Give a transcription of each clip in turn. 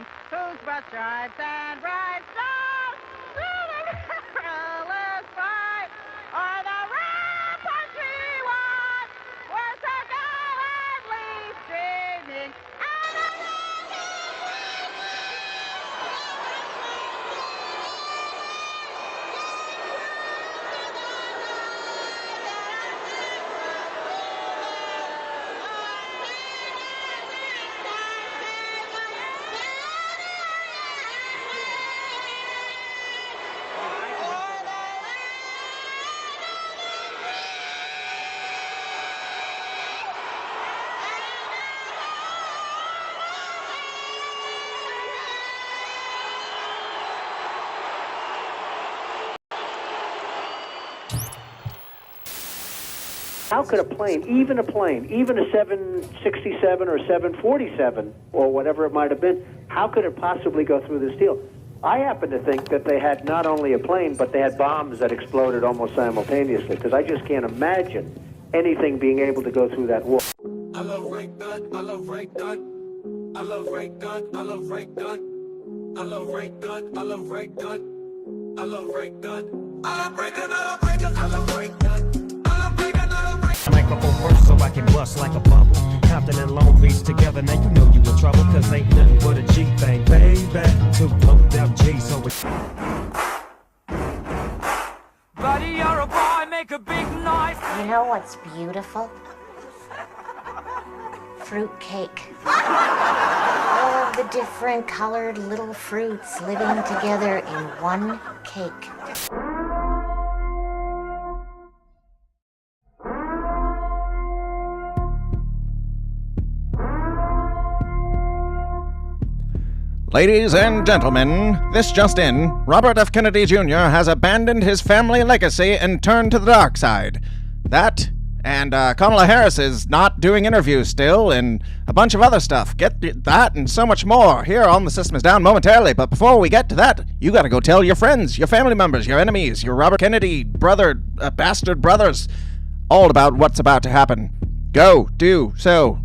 streaming. Whose bus drives and rides down through the perilous fight? Or the ramparts we watch, were so gallantly streaming. How could a plane, even a 767 or 747 or whatever it might have been, how could it possibly go through this deal? I happen to think that they had not only a plane, but they had bombs that exploded almost simultaneously, because I just can't imagine anything being able to go through that wall. I love rank gun, I love rank gun. I love rank gun, I love rank gun. I love rank gun, I love rank gun. I love rank gun. I love rank gun, I love rank gun, I love rank gun. Microphone works so I can bust like a bubble. Compton and Long Beach together, now you know you in trouble, cause ain't nothing but a G thing, baby. Two low down G, so it's buddy, you're a boy, make a big noise. You know what's beautiful? Fruit cake. All of the different colored little fruits living together in one cake. Ladies and gentlemen, this just in, Robert F. Kennedy Jr. has abandoned his family legacy and turned to the dark side. That, and Kamala Harris is not doing interviews still, and a bunch of other stuff. Get that and so much more here on The System Is Down momentarily. But before we get to that, you gotta go tell your friends, your family members, your enemies, your Robert Kennedy bastard brothers, all about what's about to happen. Go, do, so,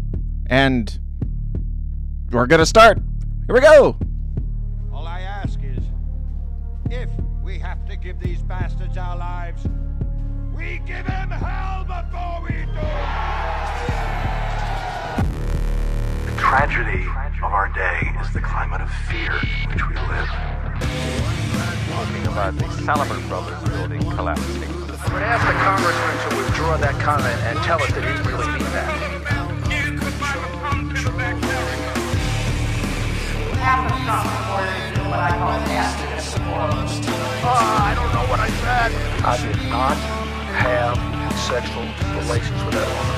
and we're gonna start. Here we go! All I ask is, if we have to give these bastards our lives, we give them hell before we do! The tragedy of our day is the climate of fear in which we live. Talking about the Salomon Brothers building collapsing. But ask the congressman to withdraw that comment and tell us that he really mean that. I don't know what I said. I did not have sexual relations with that woman.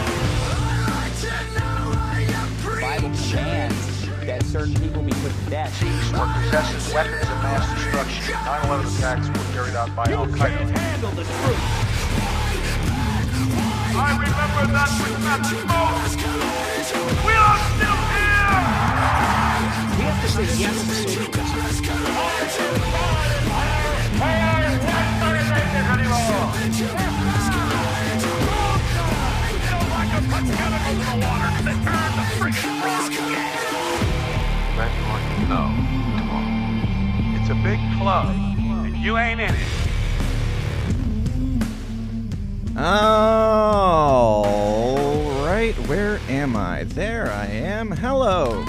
The Bible commands that certain people be put to death. Thieves or possesses weapons of mass destruction. 9/11 attacks were carried out by Al-Qaeda. Handle the truth. I remember that with Matthew Smotz. We are still here! We have to say yes to social justice. No, tomorrow. It's a big club, and you ain't in it. All right, where am I? There I am. Hello.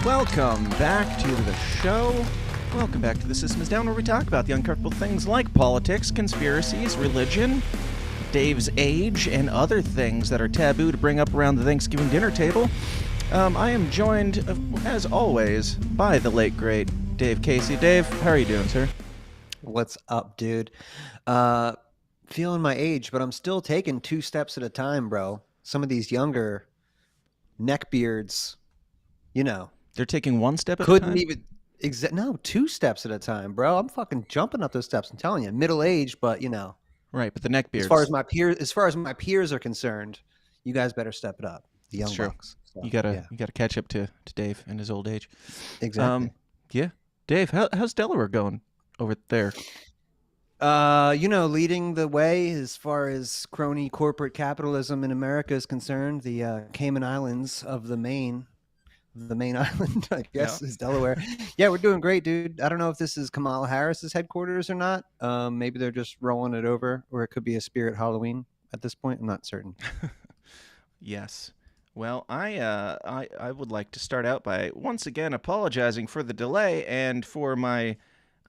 Welcome back to the show. Welcome back to The System Is Down, where we talk about the uncomfortable things like politics, conspiracies, religion, Dave's age, and other things that are taboo to bring up around the Thanksgiving dinner table. I am joined, as always, by the late, great Dave Casey. Dave, how are you doing, sir? What's up, dude? Feeling my age, but I'm still taking 2 steps at a time, bro. Some of these younger neckbeards, you know. They're taking 1 step at a time? Couldn't even... No, 2 steps at a time, bro. I'm fucking jumping up those steps. I'm telling you, middle age, but you know. Right, but the neckbeards. As far as my peers are concerned, you guys better step it up. The young bucks. So, you gotta catch up to Dave in his old age. Exactly. Yeah, Dave, how's Delaware going over there? Leading the way as far as crony corporate capitalism in America is concerned, the Cayman Islands of the Main the main island, I guess, is Delaware. Yeah, we're doing great, dude. I don't know if this is Kamala Harris's headquarters or not. Maybe they're just rolling it over, or it could be a Spirit Halloween at this point. I'm not certain. Yes. Well, I would like to start out by once again apologizing for the delay and for my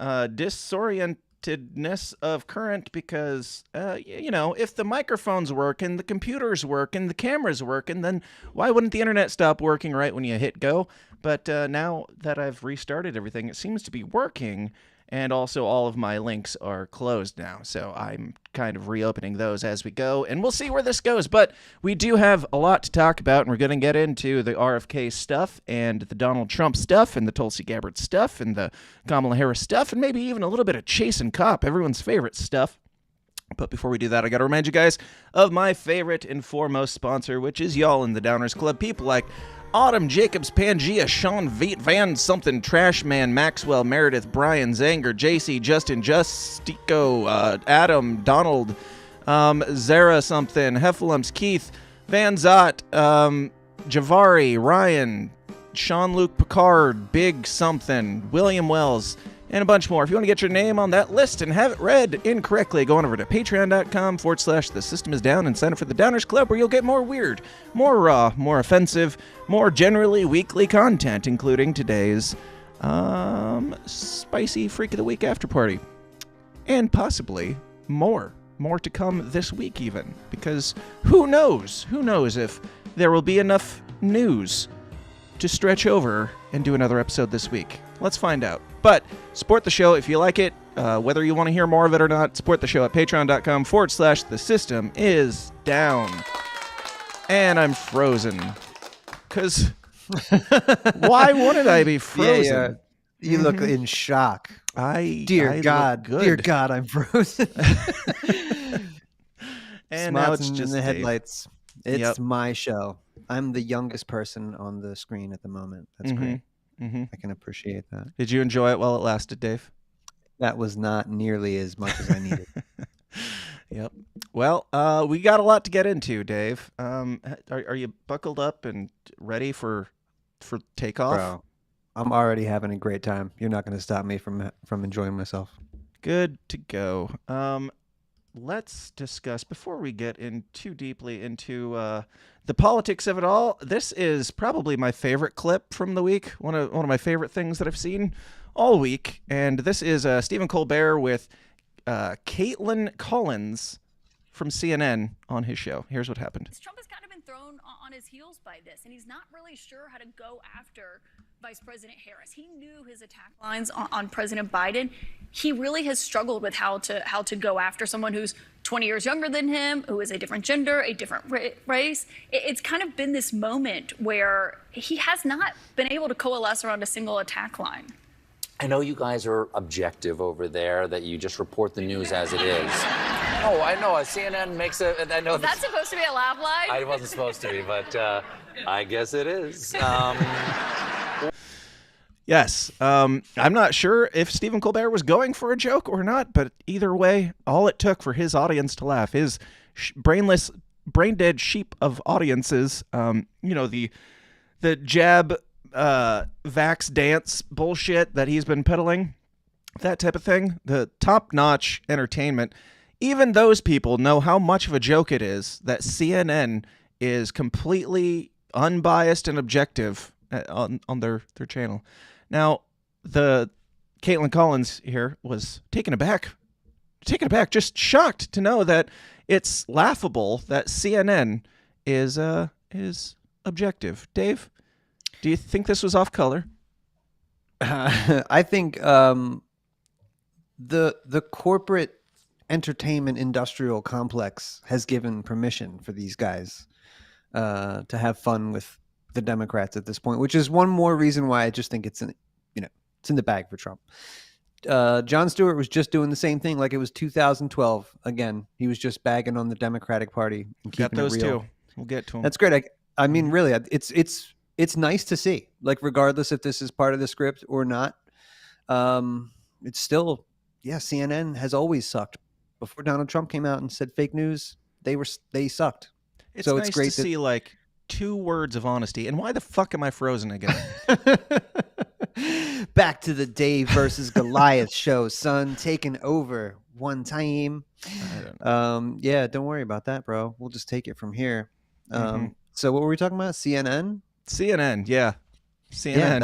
disorientedness of current because, if the microphones work and the computers work and the cameras work, and then why wouldn't the internet stop working right when you hit go? But now that I've restarted everything, it seems to be working. And also all of my links are closed now, so I'm kind of reopening those as we go, and we'll see where this goes. But we do have a lot to talk about, and we're going to get into the RFK stuff, and the Donald Trump stuff, and the Tulsi Gabbard stuff, and the Kamala Harris stuff, and maybe even a little bit of Chase and Cop, everyone's favorite stuff. But before we do that, I got to remind you guys of my favorite and foremost sponsor, which is y'all in the Downers Club. People like Autumn, Jacobs, Pangea, Sean, Veet, Van, Something, Trashman, Maxwell, Meredith, Brian, Zanger, JC, Justin, Justico, Adam, Donald, Zara, Something, Heffalumps, Keith, Van Zott, Javari, Ryan, Sean Luke Picard, Big Something, William Wells, and a bunch more. If you want to get your name on that list and have it read incorrectly, go on over to patreon.com/The System Is Down and sign up for the Downers Club, where you'll get more weird, more raw, more offensive, more generally weekly content, including today's spicy Freak of the Week after party. And possibly more to come this week even, because who knows if there will be enough news to stretch over and do another episode this week. Let's find out. But support the show if you like it, whether you want to hear more of it or not. Support the show at patreon.com/The System Is Down. And I'm frozen. Because why wouldn't I be frozen? Yeah. You look in shock. Dear God, I'm frozen. And now it's Smotz just in the headlights. It's Yep. my show. I'm the youngest person on the screen at the moment. That's great. Mm-hmm. I can appreciate that. Did you enjoy it while it lasted, Dave? That was not nearly as much as I needed. Yep. Well, we got a lot to get into, Dave. Are you buckled up and ready for takeoff? Bro, I'm already having a great time. You're not going to stop me from enjoying myself. Good to go. Let's discuss, before we get in too deeply into the politics of it all, this is probably my favorite clip from the week, one of my favorite things that I've seen all week, and this is Stephen Colbert with Caitlin Collins from CNN on his show. Here's what happened. Trump has kind of been thrown on his heels by this, and he's not really sure how to go after Vice President Harris. He knew his attack lines on President Biden. He really has struggled with how to go after someone who's 20 years younger than him, who is a different gender, a different race. It's kind of been this moment where he has not been able to coalesce around a single attack line. I know you guys are objective over there, that you just report the news as it is. Oh, I know. CNN makes a... I know Is that supposed to be a laugh line? I wasn't supposed to be, but I guess it is. Yes. I'm not sure if Stephen Colbert was going for a joke or not, but either way, all it took for his audience to laugh, his brainless, brain-dead sheep of audiences, the jab... vax dance bullshit that he's been peddling, that type of thing, the top-notch entertainment, even those people know how much of a joke it is that CNN is completely unbiased and objective on their channel. Now, the Caitlin Collins here was taken aback, just shocked to know that it's laughable that CNN is objective. Dave, do you think this was off color? I think the corporate entertainment industrial complex has given permission for these guys to have fun with the Democrats at this point, which is one more reason why I just think it's in the bag for Trump. Jon Stewart was just doing the same thing, like it was 2012. Again, he was just bagging on the Democratic Party and keeping Got those it real. too. We'll get to them. That's great. I mean, really, it's nice to see. Like, regardless if this is part of the script or not, it's still, CNN has always sucked. Before Donald Trump came out and said fake news, they sucked. It's so nice it's great to see like 2 words of honesty. And why the fuck am I frozen again? Back to the Dave versus Goliath show, son. Taking over one time. Yeah, don't worry about that, bro. We'll just take it from here. So what were we talking about? CNN? CNN, yeah. CNN.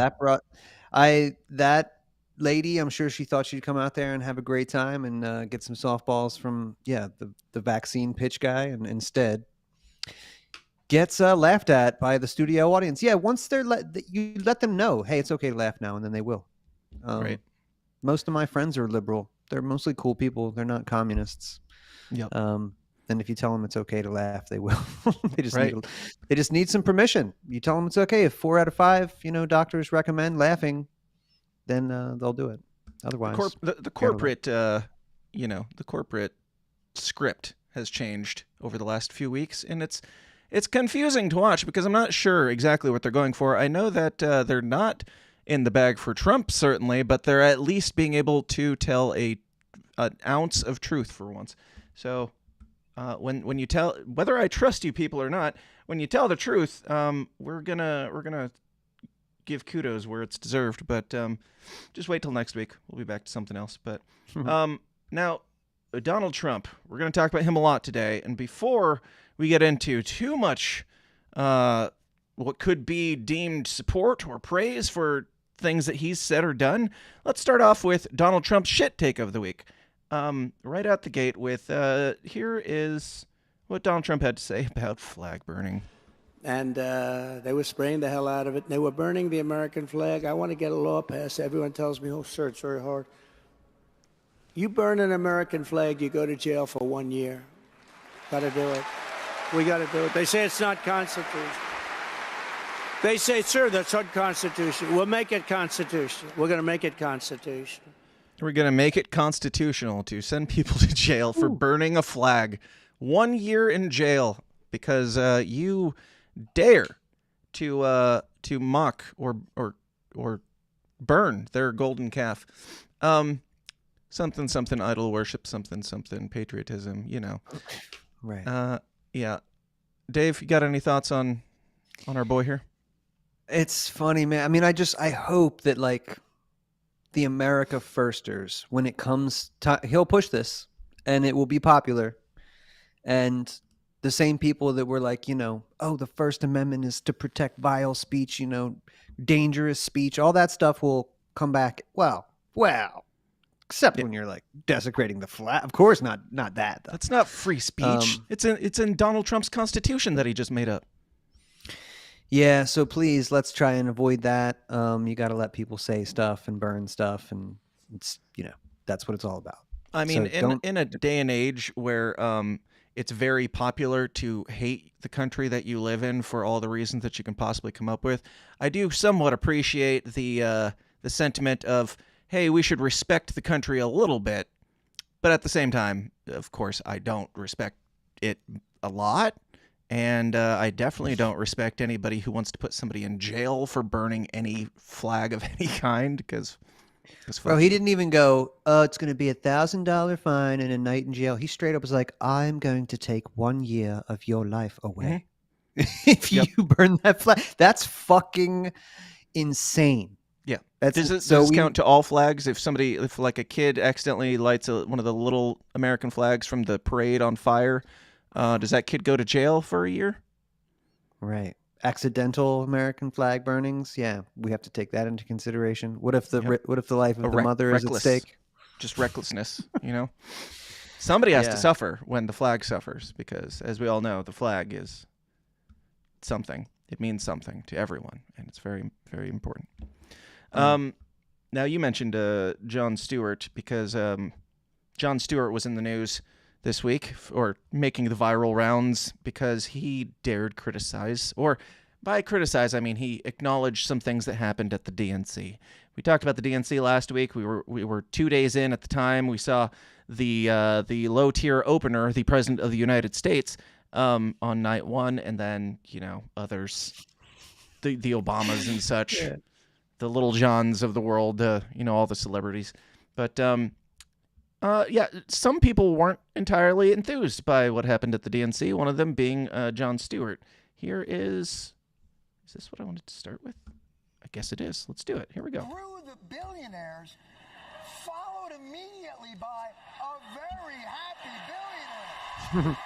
Yeah, that lady, I'm sure she thought she'd come out there and have a great time and get some softballs from the vaccine pitch guy, and instead gets laughed at by the studio audience. Yeah, once you let them know, hey, it's okay to laugh now, and then they will. Right. Most of my friends are liberal. They're mostly cool people. They're not communists. Yep. And if you tell them it's okay to laugh, they will. they just need some permission. You tell them it's okay. If 4 out of 5, doctors recommend laughing, then they'll do it. Otherwise, the corporate, the corporate script has changed over the last few weeks, and it's confusing to watch because I'm not sure exactly what they're going for. I know that they're not in the bag for Trump, certainly, but they're at least being able to tell an ounce of truth for once. So when you tell, whether I trust you people or not, when you tell the truth, we're gonna give kudos where it's deserved. But just wait till next week. We'll be back to something else. But now, Donald Trump, we're going to talk about him a lot today. And before we get into too much what could be deemed support or praise for things that he's said or done, let's start off with Donald Trump's shit take of the week. Right out the gate with, here is what Donald Trump had to say about flag burning. And they were spraying the hell out of it. They were burning the American flag. I want to get a law passed. Everyone tells me, oh, sir, it's very hard. You burn an American flag, you go to jail for 1 year. Got to do it. We got to do it. They say it's not constitutional. They say, sir, that's unconstitutional. We'll make it constitutional. We're going to make it constitutional. We're going to make it constitutional to send people to jail for burning a flag. 1 year in jail because you dare to mock or burn their golden calf. Something idol worship, something patriotism, Right. Yeah. Dave, you got any thoughts on our boy here? It's funny, man. I mean, I hope that the America Firsters, when it comes to, he'll push this and it will be popular. And the same people that were like, oh, the First Amendment is to protect vile speech, dangerous speech, all that stuff will come back. Well, except when you're desecrating the flag. Of course, not that. Though. That's not free speech. It's in Donald Trump's Constitution that he just made up. Yeah, so please let's try and avoid that. You got to let people say stuff and burn stuff, and it's that's what it's all about. I mean, so in a day and age where it's very popular to hate the country that you live in for all the reasons that you can possibly come up with, I do somewhat appreciate the sentiment of, hey, we should respect the country a little bit, but at the same time, of course, I don't respect it a lot. And I definitely don't respect anybody who wants to put somebody in jail for burning any flag of any kind. Because, bro, he didn't even go, it's going to be $1,000 fine and a night in jail. He straight up was like, I'm going to take 1 year of your life away. If you burn that flag. That's fucking insane. Yeah. Does it count to all flags? If a kid accidentally lights one of the little American flags from the parade on fire, does that kid go to jail for a year? Right. Accidental American flag burnings. Yeah, we have to take that into consideration. What if the life of the mother is at stake? Just recklessness, Somebody has to suffer when the flag suffers, because as we all know, the flag is something. It means something to everyone, and it's very, very important. Now you mentioned Jon Stewart, because Jon Stewart was in the news this week, or making the viral rounds, because he dared criticize, or by criticize, I mean he acknowledged some things that happened at the DNC. We talked about the DNC last week. We were 2 days in at the time. We saw the low tier opener, the President of the United States, on night one, and then others, the Obamas and such, the Little Johns of the world, all the celebrities, but. Some people weren't entirely enthused by what happened at the DNC, one of them being Jon Stewart. Here is this what I wanted to start with? I guess it is. Let's do it. Here we go. Through the billionaires, followed immediately by a very happy billionaire.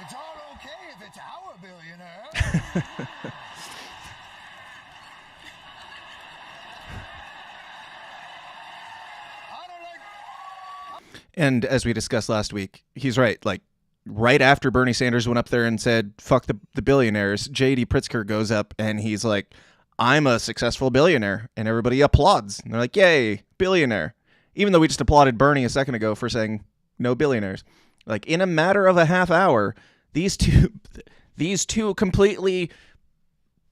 It's all okay if it's our billionaire. And as we discussed last week, he's right. Like, right after Bernie Sanders went up there and said, fuck the billionaires, J.D. Pritzker goes up and he's like, I'm a successful billionaire. And everybody applauds. And they're like, yay, billionaire. Even though we just applauded Bernie a second ago for saying no billionaires. Like, in a matter of a half hour, these two completely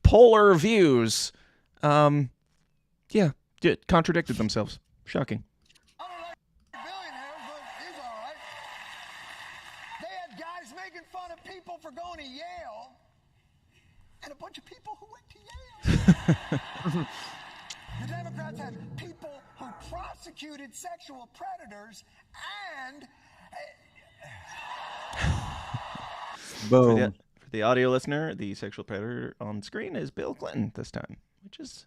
polar views, contradicted themselves. Shocking. For going to Yale, and a bunch of people who went to Yale. The Democrats had people who prosecuted sexual predators and... Boom. For the audio listener, the sexual predator on screen is Bill Clinton this time, which is,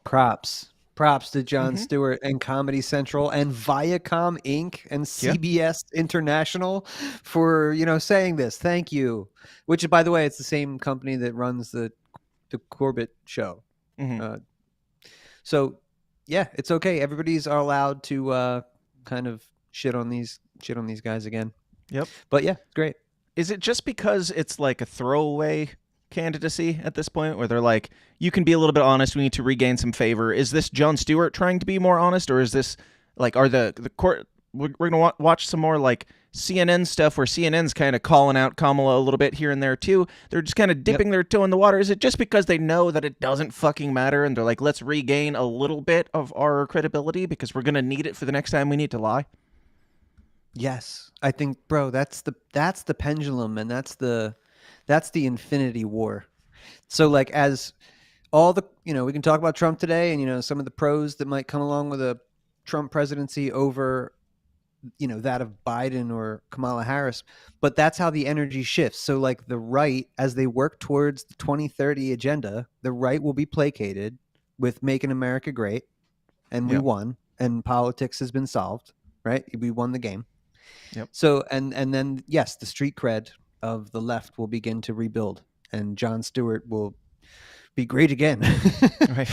Props to Jon Stewart and Comedy Central and Viacom Inc. and CBS International for, saying this. Thank you. Which, by the way, it's the same company that runs the Corbett show. So, yeah, it's okay. Everybody's allowed to kind of shit on these guys again. Yep. But yeah, it's great. Is it just because it's like a throwaway candidacy at this point where they're like, you can be a little bit honest, we need to regain some favor? Is this Jon Stewart trying to be more honest, or is this like, are the court, we're gonna watch some more like CNN stuff where CNN's kind of calling out Kamala a little bit here and there too? They're just kind of dipping their toe in the water. Is it just because they know that it doesn't fucking matter and they're like, let's regain a little bit of our credibility because we're gonna need it for the next time we need to lie? Yes, I think, bro, that's the pendulum, and that's the infinity war. So like, as all the, we can talk about Trump today and, some of the pros that might come along with a Trump presidency over, that of Biden or Kamala Harris, but that's how the energy shifts. So like the right, as they work towards the 2030 agenda, the right will be placated with making America great. And we won, and politics has been solved, right? We won the game. Yep. So, and then, yes, the street cred of the left will begin to rebuild, and Jon Stewart will be great again. Right.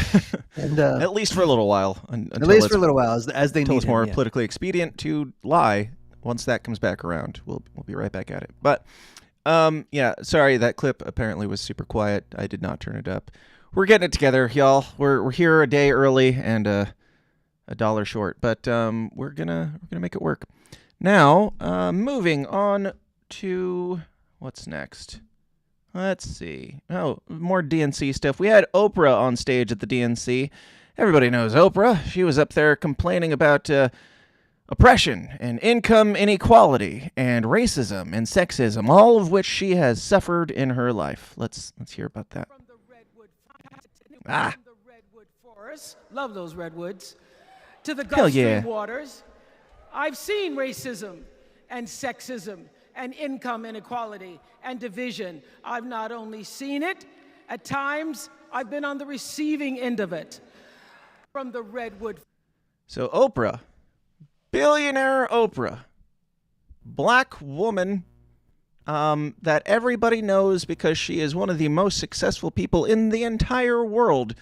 And, at least for a little while. At least for a little while, as they need until it's more him, politically expedient to lie. Once that comes back around, we'll be right back at it. But sorry, that clip apparently was super quiet. I did not turn it up. We're getting it together, y'all. We're here a day early and a dollar short, but we're gonna make it work. Now, moving on to what's next. Let's see. Oh, more DNC stuff. We had Oprah on stage at the DNC. Everybody knows Oprah. She was up there complaining about oppression and income inequality and racism and sexism, all of which she has suffered in her life. Let's hear about that. From the redwood forest, love those redwoods, to the Gulf Stream waters, I've seen racism and sexism and income inequality and division. I've not only seen it, at times I've been on the receiving end of it. From the redwood. So Oprah, billionaire Oprah, black woman that everybody knows because she is one of the most successful people in the entire world,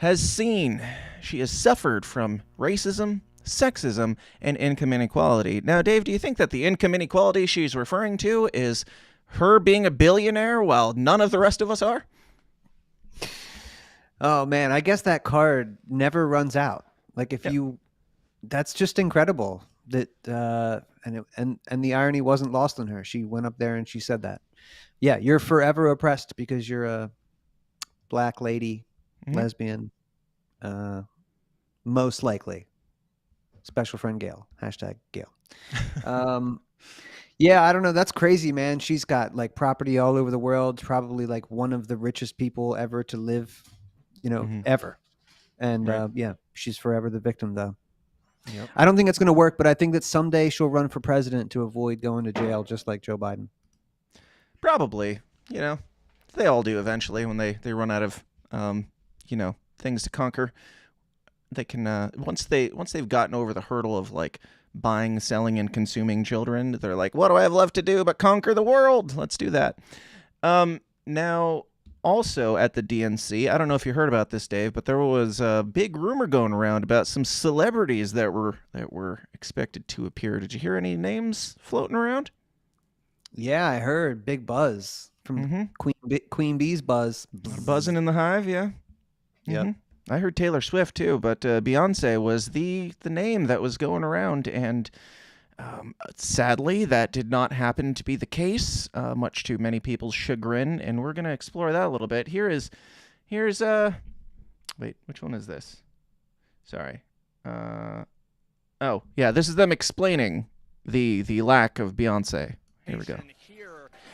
she has suffered from racism, sexism, and income inequality. Now, Dave, do you think that the income inequality she's referring to is her being a billionaire while none of the rest of us are? Oh man, I guess that card never runs out. Like that's just incredible that and the irony wasn't lost on her. She went up there and she said that. Yeah, you're forever oppressed because you're a black lady, lesbian, most likely. Special friend Gail. #Gail. Yeah, I don't know. That's crazy, man. She's got like property all over the world. Probably like one of the richest people ever to live, ever. And right. Yeah, she's forever the victim, though. Yep. I don't think it's going to work, but I think that someday she'll run for president to avoid going to jail, just like Joe Biden. Probably. They all do eventually when they run out of, things to conquer. They can once they've gotten over the hurdle of like buying, selling, and consuming children, they're like, what do I have left to do but conquer the world? Let's do that. Now, also at the DNC, I don't know if you heard about this, Dave, but there was a big rumor going around about some celebrities that were expected to appear. Did you hear any names floating around? Yeah, I heard big buzz from Queen Bee's buzz. Buzzing in the hive, yeah. Yep. Mm-hmm. I heard Taylor Swift too, but Beyonce was the name that was going around, and sadly, that did not happen to be the case, much to many people's chagrin, and we're going to explore that a little bit. Here's wait, which one is this? Sorry. Oh, yeah, this is them explaining the lack of Beyonce. Here we go.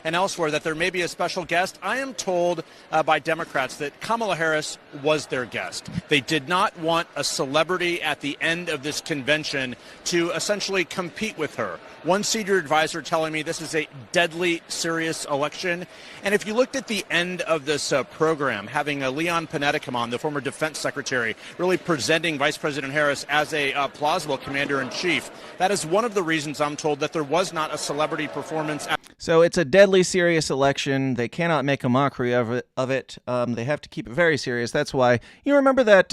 And elsewhere that there may be a special guest. I am told by Democrats that Kamala Harris was their guest. They did not want a celebrity at the end of this convention to essentially compete with her. One senior advisor telling me this is a deadly serious election. And if you looked at the end of this program, having Leon Panetta come on, the former defense secretary, really presenting Vice President Harris as a plausible commander-in-chief, that is one of the reasons I'm told that there was not a celebrity performance. So it's a deadly serious election. They cannot make a mockery of it. They have to keep it very serious. That's why you remember that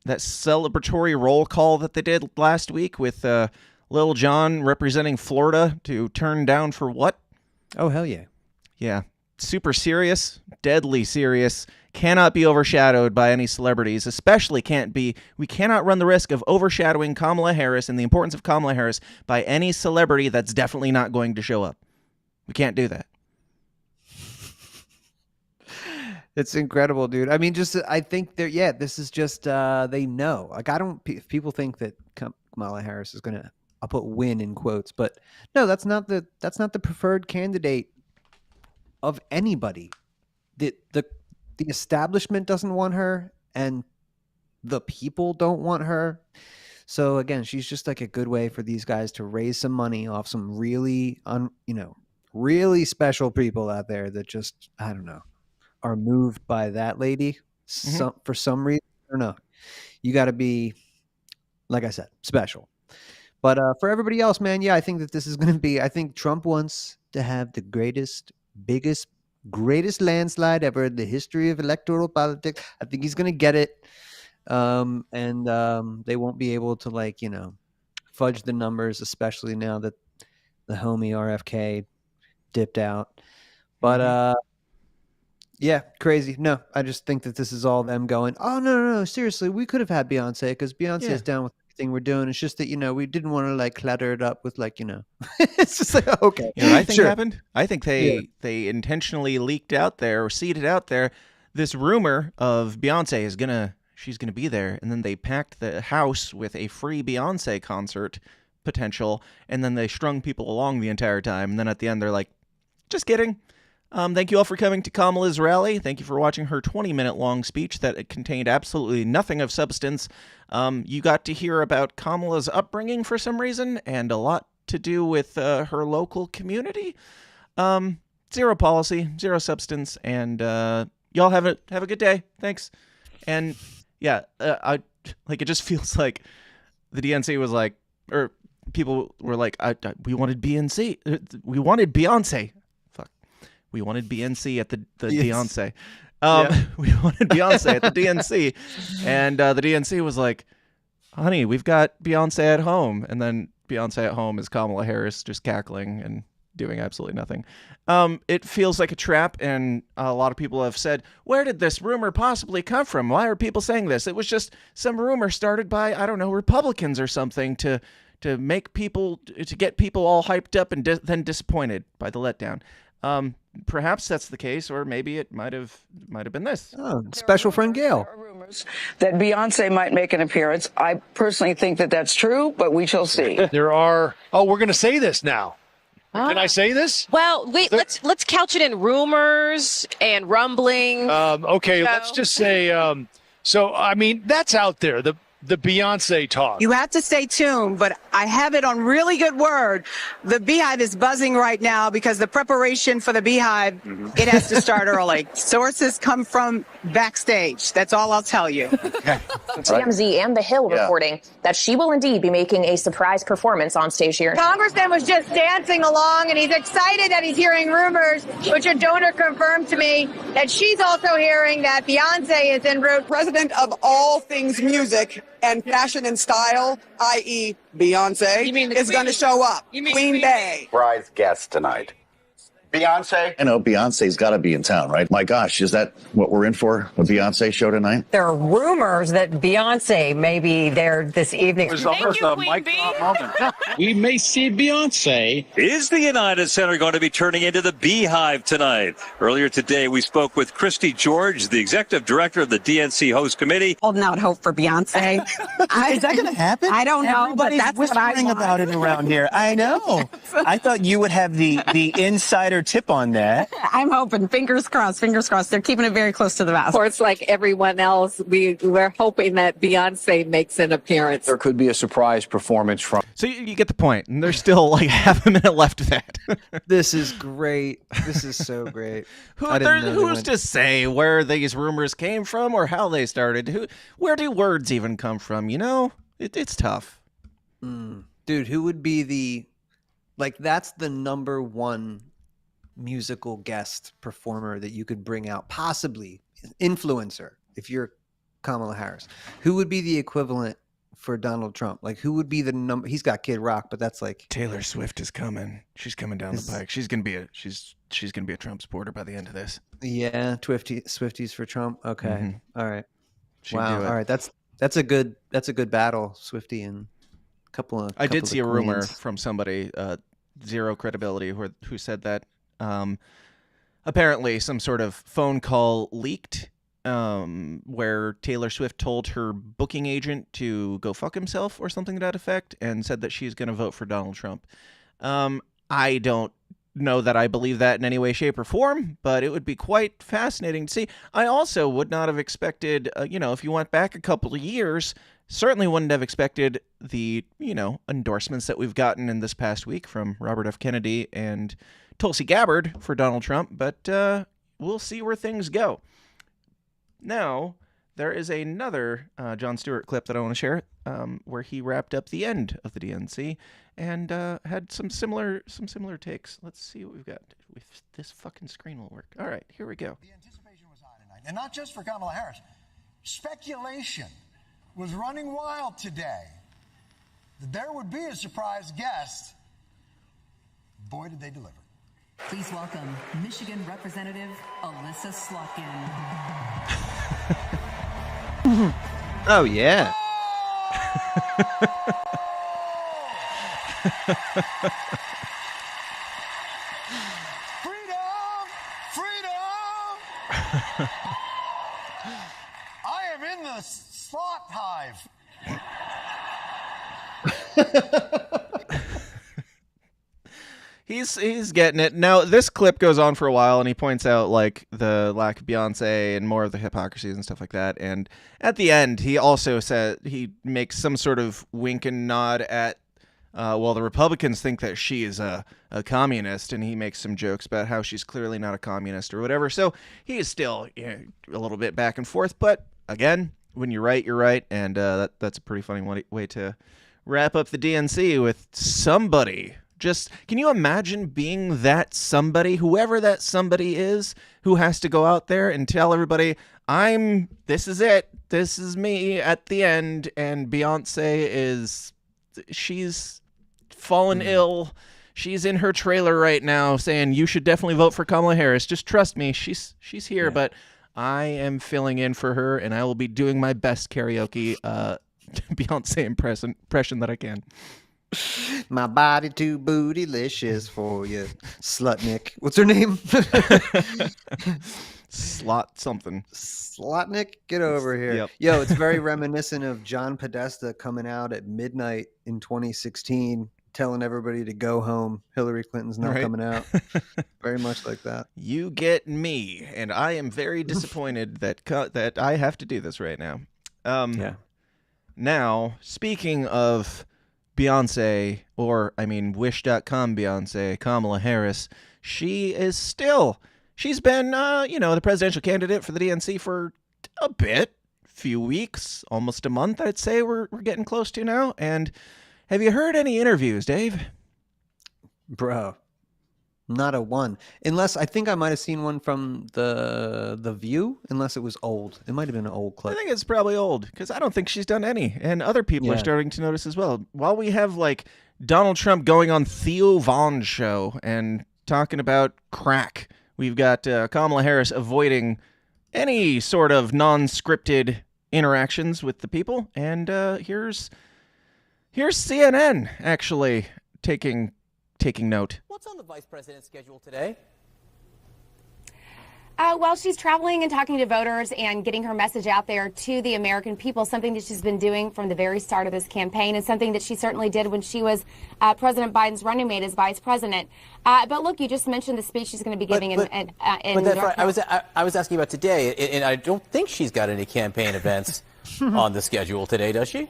celebratory roll call that they did last week with Lil Jon representing Florida to turn down for what? Oh, hell yeah. Yeah. Super serious, deadly serious, cannot be overshadowed by any celebrities, especially we cannot run the risk of overshadowing Kamala Harris and the importance of Kamala Harris by any celebrity that's definitely not going to show up. We can't do that. It's incredible, dude. I mean, I think this is just, they know. Like, if people think that Kamala Harris is going to, I'll put win in quotes, but no, that's not the preferred candidate of anybody. The establishment doesn't want her, and the people don't want her. So again, she's just like a good way for these guys to raise some money off some really, really special people out there that just, I don't know, are moved by that lady for some reason. I don't know. You got to be, like I said, special. But for everybody else, man, yeah, I think that this is going to be, I think Trump wants to have the greatest landslide ever in the history of electoral politics. I think he's going to get it. And they won't be able to fudge the numbers, especially now that the homie RFK dipped out. But yeah, crazy. No, I just think that this is all them going, oh no, seriously, we could have had Beyonce because Beyonce's down with everything we're doing. It's just that we didn't want to clutter it up with it's just like, okay. You know what I think happened? I think they intentionally leaked out there or seeded out there this rumor of Beyonce she's gonna be there, and then they packed the house with a free Beyonce concert potential, and then they strung people along the entire time, and then at the end they're like, just kidding. Thank you all for coming to Kamala's rally. Thank you for watching her 20-minute long speech that contained absolutely nothing of substance. You got to hear about Kamala's upbringing for some reason, and a lot to do with her local community. Zero policy, zero substance, and y'all have a good day. Thanks. And yeah, it just feels like the DNC was like, or people were like, we wanted Beyonce. We wanted Beyonce. We wanted BNC at the Beyonce. We wanted Beyonce at the DNC. And the DNC was like, honey, we've got Beyonce at home. And then Beyonce at home is Kamala Harris just cackling and doing absolutely nothing. It feels like a trap. And a lot of people have said, where did this rumor possibly come from? Why are people saying this? It was just some rumor started by, I don't know, Republicans or something to make people, to get people all hyped up and then disappointed by the letdown. Perhaps that's the case, or maybe it might have been this. Oh, special friend Gail. There are rumors that Beyonce might make an appearance. I personally think that that's true, but we shall see. There are. Oh, we're going to say this now. Can I say this? Well, wait. Let's couch it in rumors and rumbling. Okay, let's just say. So I mean, that's out there. the Beyonce talk. You have to stay tuned, but I have it on really good word. The Beehive is buzzing right now because the preparation for the Beehive, it has to start early. Sources come from backstage. That's all I'll tell you. TMZ and The Hill reporting that she will indeed be making a surprise performance on stage here. Congressman was just dancing along, and he's excited that he's hearing rumors, which a donor confirmed to me, that she's also hearing that Beyonce is en route. President of all things music and fashion and style, i.e. Beyonce, is going to show up. Queen Bey. Surprise guest tonight. Beyonce? I know Beyonce's got to be in town, right? My gosh, is that what we're in for? A Beyonce show tonight? There are rumors that Beyonce may be there this evening. It was almost a mic drop moment. We may see Beyonce. Is the United Center going to be turning into the Beehive tonight? Earlier today, we spoke with Christy George, the executive director of the DNC host committee. Holding out hope for Beyonce. Is that going to happen? I don't know, Everybody's but that's what I whispering want. about it around here. I know. I thought you would have the insider tip on that. I'm hoping, fingers crossed, they're keeping it very close to the vest. Of course, like everyone else, we're hoping that Beyonce makes an appearance. There could be a surprise performance from. So you get the point, and there's still like half a minute left of that. This is great. This is so great. Who's to say where these rumors came from or how they started? Where do words even come from? You know, it's tough. Dude, who would be that's the number one musical guest performer that you could bring out, possibly influencer, if you're Kamala Harris. Who would be the equivalent for Donald Trump? Like, who would be the number? He's got Kid Rock, but that's like Taylor Swift is coming. She's coming down the pike. She's gonna be a Trump supporter by the end of this. Yeah, Swifties for Trump. Okay, all right. She'd Wow, do it. all right. That's a good battle, Swiftie and a couple of. I did of see the a rumor queens. from somebody, zero credibility, who said that apparently some sort of phone call leaked where Taylor Swift told her booking agent to go fuck himself or something to that effect and said that she's going to vote for Donald Trump. I don't know that I believe that in any way, shape, or form, but it would be quite fascinating to see. I also would not have expected, if you went back a couple of years, certainly wouldn't have expected the, endorsements that we've gotten in this past week from Robert F. Kennedy and Tulsi Gabbard for Donald Trump, but we'll see where things go. Now, there is another Jon Stewart clip that I want to share where he wrapped up the end of the DNC and had some similar takes. Let's see what we've got. If this fucking screen will work. All right, here we go. The anticipation was high tonight. And not just for Kamala Harris. Speculation was running wild today that there would be a surprise guest. Boy, did they deliver. Please welcome Michigan Representative Alyssa Slotkin. Oh, yeah. I am in the slot hive. He's getting it. Now, this clip goes on for a while, and he points out, like, the lack of Beyonce and more of the hypocrisies and stuff like that. And at the end, he also said he makes some sort of wink and nod at, the Republicans think that she is a communist, and he makes some jokes about how she's clearly not a communist or whatever. So he is still a little bit back and forth. But, again, when you're right, you're right. And that's a pretty funny way to wrap up the DNC with somebody. Just, can you imagine being that somebody, whoever that somebody is, who has to go out there and tell everybody, this is it, this is me at the end, and Beyonce she's fallen ill, she's in her trailer right now saying, you should definitely vote for Kamala Harris, just trust me, she's here, but I am filling in for her, and I will be doing my best karaoke Beyonce impression that I can. My body too bootylicious for you, Slutnik. What's her name? Slot something. Slotnik, get over here. Yep. Yo, it's very reminiscent of John Podesta coming out at midnight in 2016, telling everybody to go home. Hillary Clinton's not coming out. Very much like that. You get me, and I am very disappointed that I have to do this right now. Now, speaking of Beyonce, or I mean Wish.com Beyonce, Kamala Harris, she's been, the presidential candidate for the DNC for a few weeks, almost a month, I'd say we're getting close to now. And have you heard any interviews, Dave? Bro, not a one. Unless I think I might have seen one from the View, unless it was old. It might have been an old clip. I think it's probably old because I don't think she's done any. And other people are starting to notice as well. While we have like Donald Trump going on Theo Von's show and talking about crack, we've got Kamala Harris avoiding any sort of non-scripted interactions with the people. And here's CNN actually taking note. What's on the vice president's schedule today? Well, she's traveling and talking to voters and getting her message out there to the American people, something that she's been doing from the very start of this campaign and something that she certainly did when she was President Biden's running mate as vice president. But look, you just mentioned the speech she's going to be giving in that's right. I was asking about today, and I don't think she's got any campaign events on the schedule today, does she?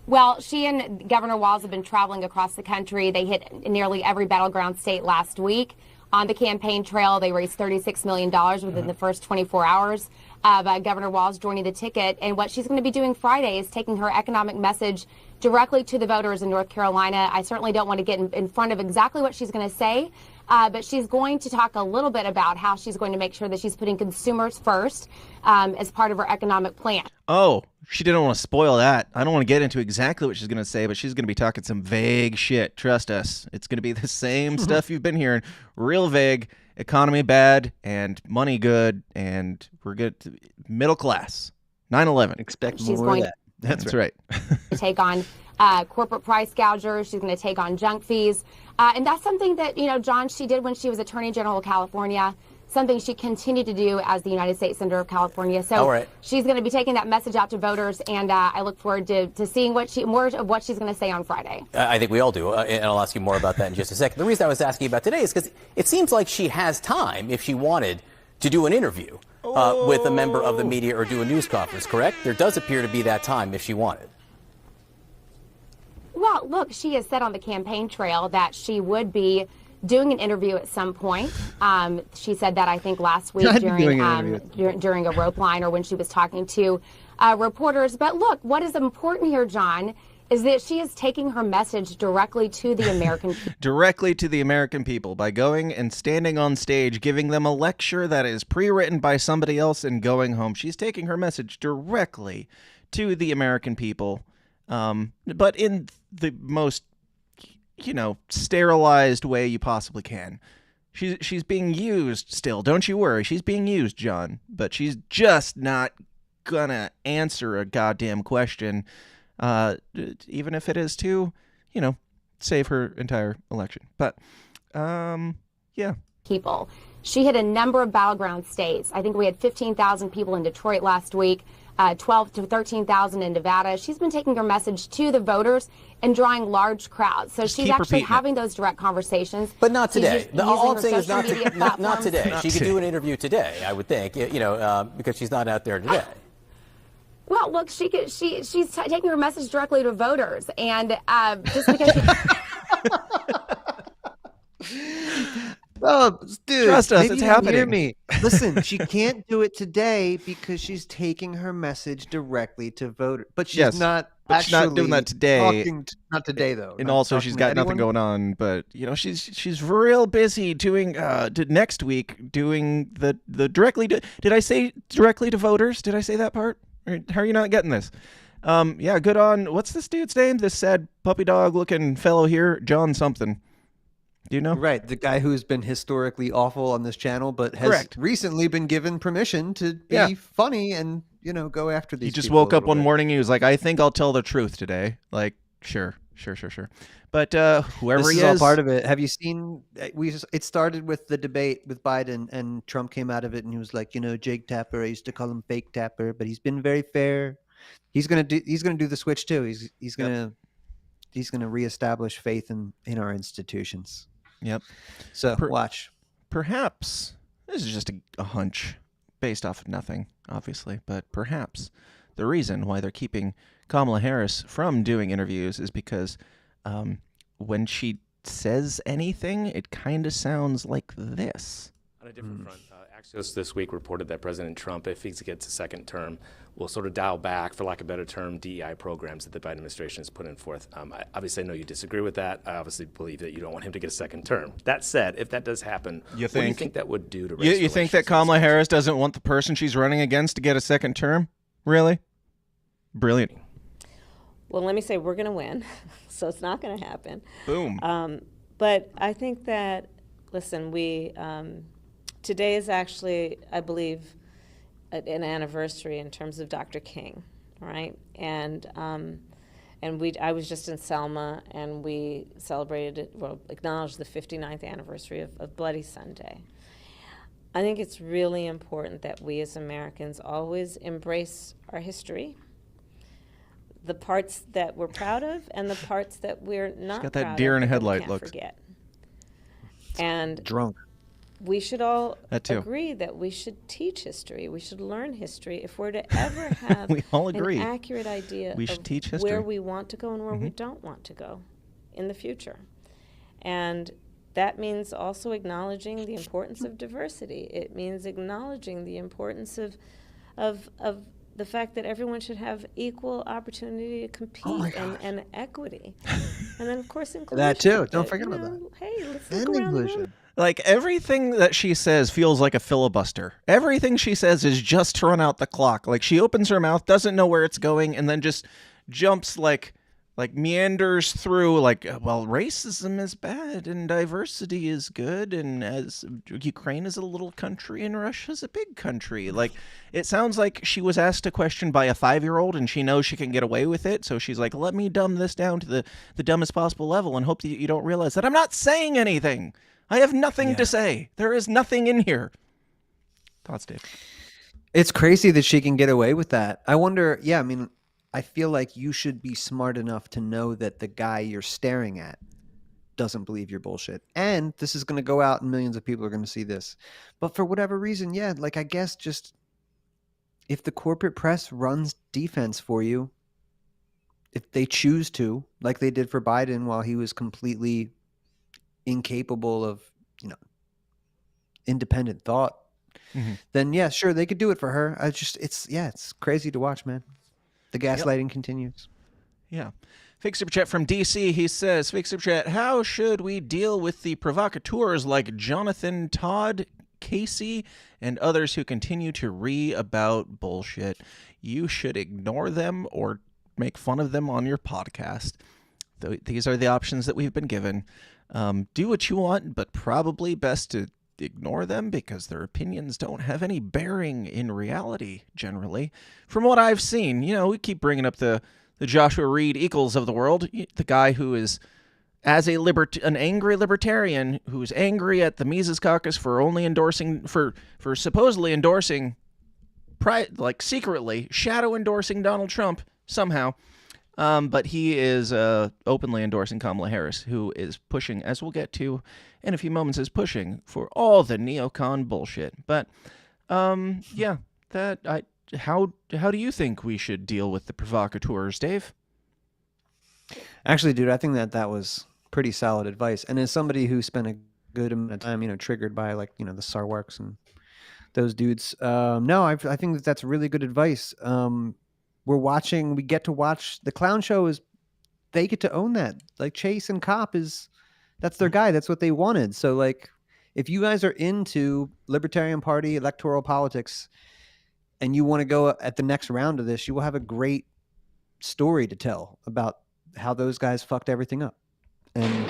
Well, she and Governor Walz have been traveling across the country. They hit nearly every battleground state last week. On the campaign trail, they raised $36 million within the first 24 hours of Governor Walz joining the ticket. And what she's going to be doing Friday is taking her economic message directly to the voters in North Carolina. I certainly don't want to get in front of exactly what she's going to say, but she's going to talk a little bit about how she's going to make sure that she's putting consumers first as part of her economic plan. Oh, she didn't want to spoil that. I don't want to get into exactly what she's going to say, but she's going to be talking some vague shit. Trust us. It's going to be the same stuff you've been hearing. Real vague, economy bad, and money good, and we're good. Middle class. 9/11. Expect more of that. That's right. To take on corporate price gougers. She's going to take on junk fees. And that's something that, John, she did when she was Attorney General of California, something she continued to do as the United States Senator of California. So she's going to be taking that message out to voters, and I look forward to seeing more of what she's going to say on Friday. I think we all do, and I'll ask you more about that in just a second. The reason I was asking about today is because it seems like she has time, if she wanted, to do an interview with a member of the media or do a news conference, correct? There does appear to be that time if she wanted. Well, look, she has said on the campaign trail that she would be doing an interview at some point. She said that, I think, last week during a rope line or when she was talking to reporters. But look, what is important here, John, is that she is taking her message directly to the American people. Directly to the American people by going and standing on stage, giving them a lecture that is pre-written by somebody else and going home. She's taking her message directly to the American people, but in the most, sterilized way you possibly can. She's being used still. Don't you worry. She's being used, John, but she's just not gonna answer a goddamn question. Even if it is to, save her entire election. But, yeah. People. She hit a number of battleground states. I think we had 15,000 people in Detroit last week, 12 to 13,000 in Nevada. She's been taking her message to the voters and drawing large crowds. So she's actually having those direct conversations. But not today. All I'm saying is not today. She could do an interview today, I would think, because she's not out there today. Well, look, she's taking her message directly to voters, and just because Oh, dude, trust us, maybe it's you don't happening. hear me. Listen, she can't do it today because she's taking her message directly to voters. But she's not doing that today. Not today, though. And also, she's got nothing going on. But she's real busy doing next week doing the directly. Did I say directly to voters? Did I say that part? Or how are you not getting this? Yeah, good on. What's this dude's name? This sad puppy dog looking fellow here, John something. Do you know? Right, the guy who's been historically awful on this channel, but has recently been given permission to be funny and go after these. He just people woke a up one little bit. morning. He was like, "I think I'll tell the truth today." Like, sure. But whoever this he is is, all part of it. Have you seen? It started with the debate with Biden, and Trump came out of it, and he was like, Jake Tapper. I used to call him Fake Tapper, but he's been very fair. He's gonna do the switch too. He's gonna reestablish faith in our institutions. Yep. So watch. Perhaps this is just a hunch based off of nothing, obviously, but perhaps the reason why they're keeping Kamala Harris from doing interviews is because when she says anything, it kind of sounds like this. On a different front, Axios this week reported that President Trump, if he gets a second term, will sort of dial back, for lack of a better term, DEI programs that the Biden administration has put in forth. Obviously, I know you disagree with that. I obviously believe that you don't want him to get a second term. That said, if that does happen, what do you think that would do to race You think that Kamala Harris doesn't want the person she's running against to get a second term? Really? Brilliant. Well, let me say we're going to win, so it's not going to happen. Boom. But I think that, listen, today is actually, I believe, an anniversary in terms of Dr. King, right? And I was just in Selma, and we acknowledged the 59th anniversary of Bloody Sunday. I think it's really important that we as Americans always embrace our history, the parts that we're proud of and the parts that we're not got proud that deer of, in a that we headlight can't look. forget. And drunk. We should all That too. agree that we should teach history. We should learn history if we're to ever have We all agree. an accurate idea We should of teach history. where we want to go and where we don't want to go in the future. And that means also acknowledging the importance of diversity. It means acknowledging the importance of the fact that everyone should have equal opportunity to compete and equity. And then, of course, inclusion. That too. Don't But, forget you about know, Hey, let's And look around the inclusion. room. Like, everything that she says feels like a filibuster. Everything she says is just to run out the clock. Like, she opens her mouth, doesn't know where it's going, and then just jumps like meanders through, like, well, racism is bad and diversity is good, and as Ukraine is a little country and Russia's a big country. Like, it sounds like she was asked a question by a 5-year-old and she knows she can get away with it, so she's like, let me dumb this down to the dumbest possible level and hope that you don't realize that I'm not saying anything. I have nothing to say. There is nothing in here. Thoughts, Dave? It's crazy that she can get away with that. I wonder, I mean, I feel like you should be smart enough to know that the guy you're staring at doesn't believe your bullshit. And this is going to go out and millions of people are going to see this. But for whatever reason, I guess just if the corporate press runs defense for you, if they choose to, like they did for Biden while he was completely incapable of, independent thought, then yeah, sure, they could do it for her. It's crazy to watch, man. The gaslighting continues. Yeah. Fake Super Chat from DC. He says, Fake Super Chat, how should we deal with the provocateurs like Jonathan Todd Casey and others who continue to about bullshit? You should ignore them or make fun of them on your podcast. These are the options that we've been given. Do what you want, but probably best to ignore them because their opinions don't have any bearing in reality, generally. From what I've seen, we keep bringing up the Joshua Reed Eccles of the world, the guy who is, as an angry libertarian, who's angry at the Mises Caucus for only for supposedly endorsing, secretly shadow endorsing Donald Trump somehow. But he is openly endorsing Kamala Harris, who is pushing, as we'll get to in a few moments, is pushing for all the neocon bullshit. But how do you think we should deal with the provocateurs, Dave? Actually, dude, I think that was pretty solid advice. And as somebody who spent a good amount of time, triggered by the Sarwarks and those dudes, I think that's really good advice. We get to watch the clown show. They get to own that. Like Chase and Cop that's their guy. That's what they wanted. So if you guys are into Libertarian Party electoral politics and you want to go at the next round of this, you will have a great story to tell about how those guys fucked everything up. And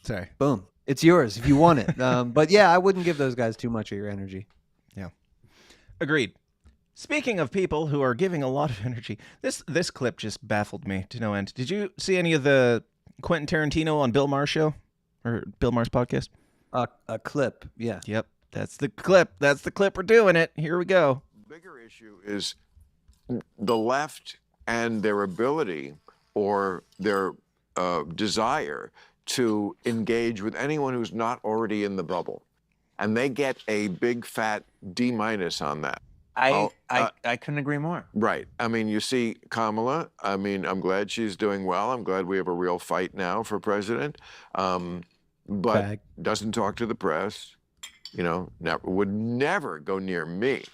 sorry, boom, it's yours if you want it. But yeah, I wouldn't give those guys too much of your energy. Yeah. Agreed. Speaking of people who are giving a lot of energy, this clip just baffled me to no end. Did you see any of the Quentin Tarantino on Bill Maher's show or Bill Maher's podcast? A clip, yeah. Yep, that's the clip. That's the clip. We're doing it. Here we go. Bigger issue is the left and their ability or their desire to engage with anyone who's not already in the bubble. and they get a big fat D- on that. I couldn't agree more. Right. I mean, you see Kamala. I mean, I'm glad she's doing well. I'm glad we have a real fight now for president. But doesn't talk to the press. You know, would never go near me.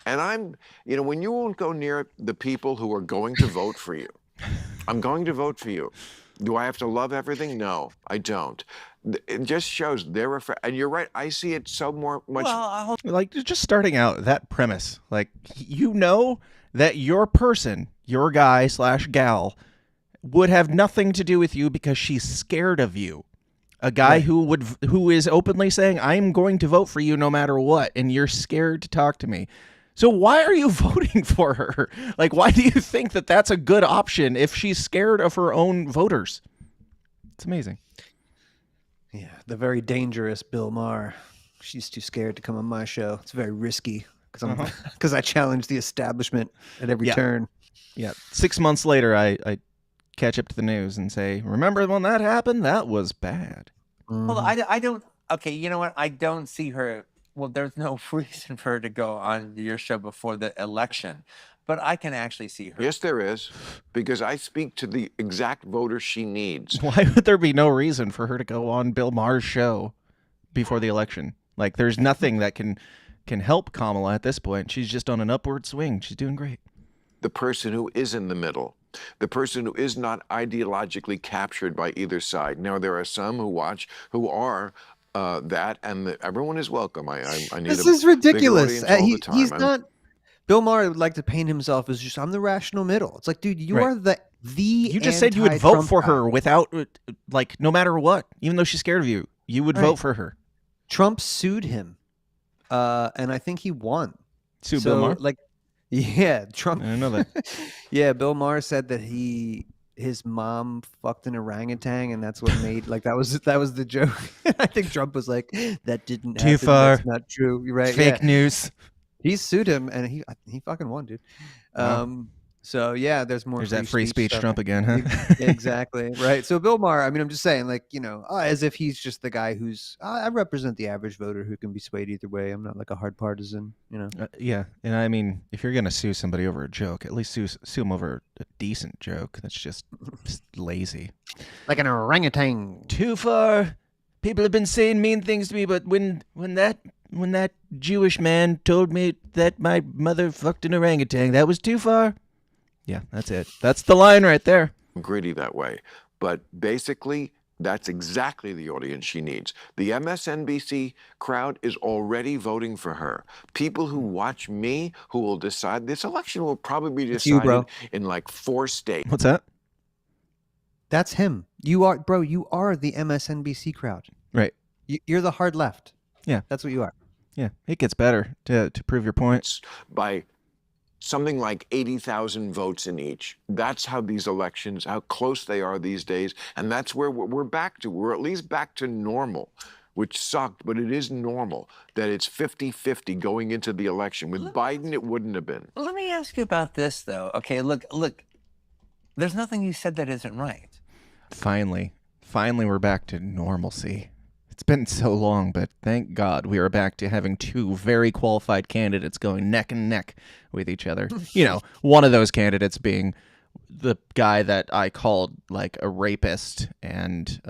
And when you won't go near the people who are going to vote for you, I'm going to vote for you. Do I have to love everything? No, I don't. It just shows they're afraid. And you're right. I see it so much. Well, like, just starting out, that premise, like, you know that your person, your guy / gal, would have nothing to do with you because she's scared of you. A guy who is openly saying, I'm going to vote for you no matter what, and you're scared to talk to me. So why are you voting for her? Like, why do you think that that's a good option if she's scared of her own voters? It's amazing. Yeah, the very dangerous Bill Maher. She's too scared to come on my show. It's very risky because I challenge the establishment at every turn. Yeah. 6 months later, I catch up to the news and say, remember when that happened? That was bad. Well, I don't. Okay, you know what? I don't see her. Well, there's no reason for her to go on your show before the election, but I can actually see her. Yes, there is, because I speak to the exact voter she needs. Why would there be no reason for her to go on Bill Maher's show before the election? Like, there's nothing that can help Kamala at this point. She's just on an upward swing. She's doing great. The person who is in the middle, the person who is not ideologically captured by either side. Now, there are some who watch who are that, and everyone is welcome. I need this is ridiculous. Big audience all the time. He's not. Bill Maher would like to paint himself as just, I'm the rational middle. It's like, dude, you are the. You just said you would vote for her without, like, no matter what, even though she's scared of you, you would vote for her. Trump sued him, and I think he won. Sued Bill Maher? Like, yeah, Trump. I didn't know that. Yeah, Bill Maher said that his mom fucked an orangutan, and that's what made that was the joke. I think Trump was like, that didn't happen. Too far. That's not true. You're right. Fake news. He sued him, and he fucking won, dude. So yeah, there's more. There's that free speech Trump again, huh? Exactly. Right. So Bill Maher, I mean, I'm just saying, like, as if he's just the guy who's, I represent the average voter who can be swayed either way. I'm not like a hard partisan, Yeah. And I mean, if you're going to sue somebody over a joke, at least sue them over a decent joke. That's just lazy. Like an orangutan. Too far. People have been saying mean things to me, but when that Jewish man told me that my mother fucked an orangutan, that was too far. Yeah, that's it. That's the line right there. Greedy that way. But basically, that's exactly the audience she needs. The MSNBC crowd is already voting for her. People who watch me, who will decide, this election will probably be decided in like 4 states. What's that? That's him. You are, bro, you are the MSNBC crowd. Right. You're the hard left. Yeah. That's what you are. Yeah, it gets better to prove your points. By something like 80,000 votes in each. That's how these elections, how close they are these days. And that's where we're back to. We're at least back to normal, which sucked, but it is normal that it's 50-50 going into the election. With Biden, it wouldn't have been. Let me ask you about this, though. Okay, look. There's nothing you said that isn't right. Finally, we're back to normalcy. It's been so long, but thank God we are back to having 2 very qualified candidates going neck and neck with each other. One of those candidates being the guy that I called like a rapist and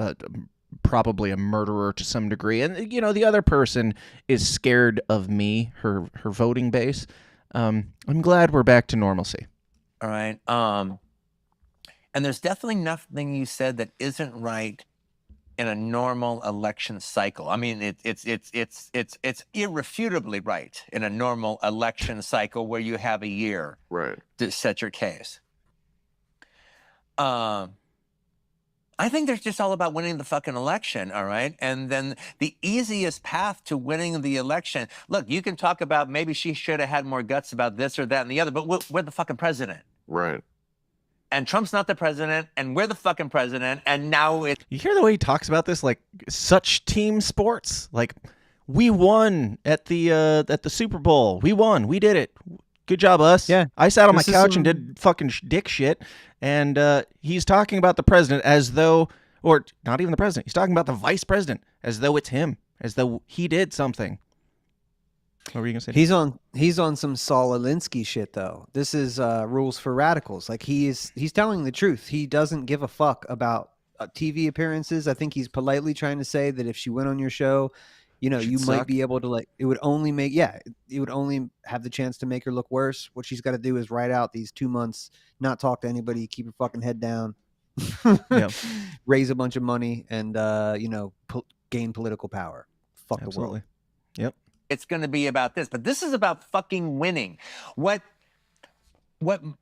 probably a murderer to some degree. And, the other person is scared of me, her voting base. I'm glad we're back to normalcy. All right. And there's definitely nothing you said that isn't right in a normal election cycle. I mean, it's irrefutably right in a normal election cycle where you have a year to set your case. I think there's just all about winning the fucking election, all right? And then the easiest path to winning the election, look, you can talk about maybe she should have had more guts about this or that and the other, but we're the fucking president. Right. And Trump's not the president, and we're the fucking president, and now it's... You hear the way he talks about this, like such team sports? Like, we won at the Super Bowl. We won. We did it. Good job, us. Yeah. I sat on my couch and did fucking dick shit, and he's talking about the president as though, or not even the president, he's talking about the vice president as though it's him. as though he did something. What were you gonna say? He's on some Saul Alinsky shit though. This is rules for radicals. Like he's telling the truth. He doesn't give a fuck about TV appearances. I think he's politely trying to say that if she went on your show, you know, you might be able to like, it would only have the chance to make her look worse. What she's got to do is ride out these 2 months, not talk to anybody, keep her fucking head down, raise a bunch of money, and gain political power. Fuck the world. Yep. It's going to be about this, but this is about fucking winning. What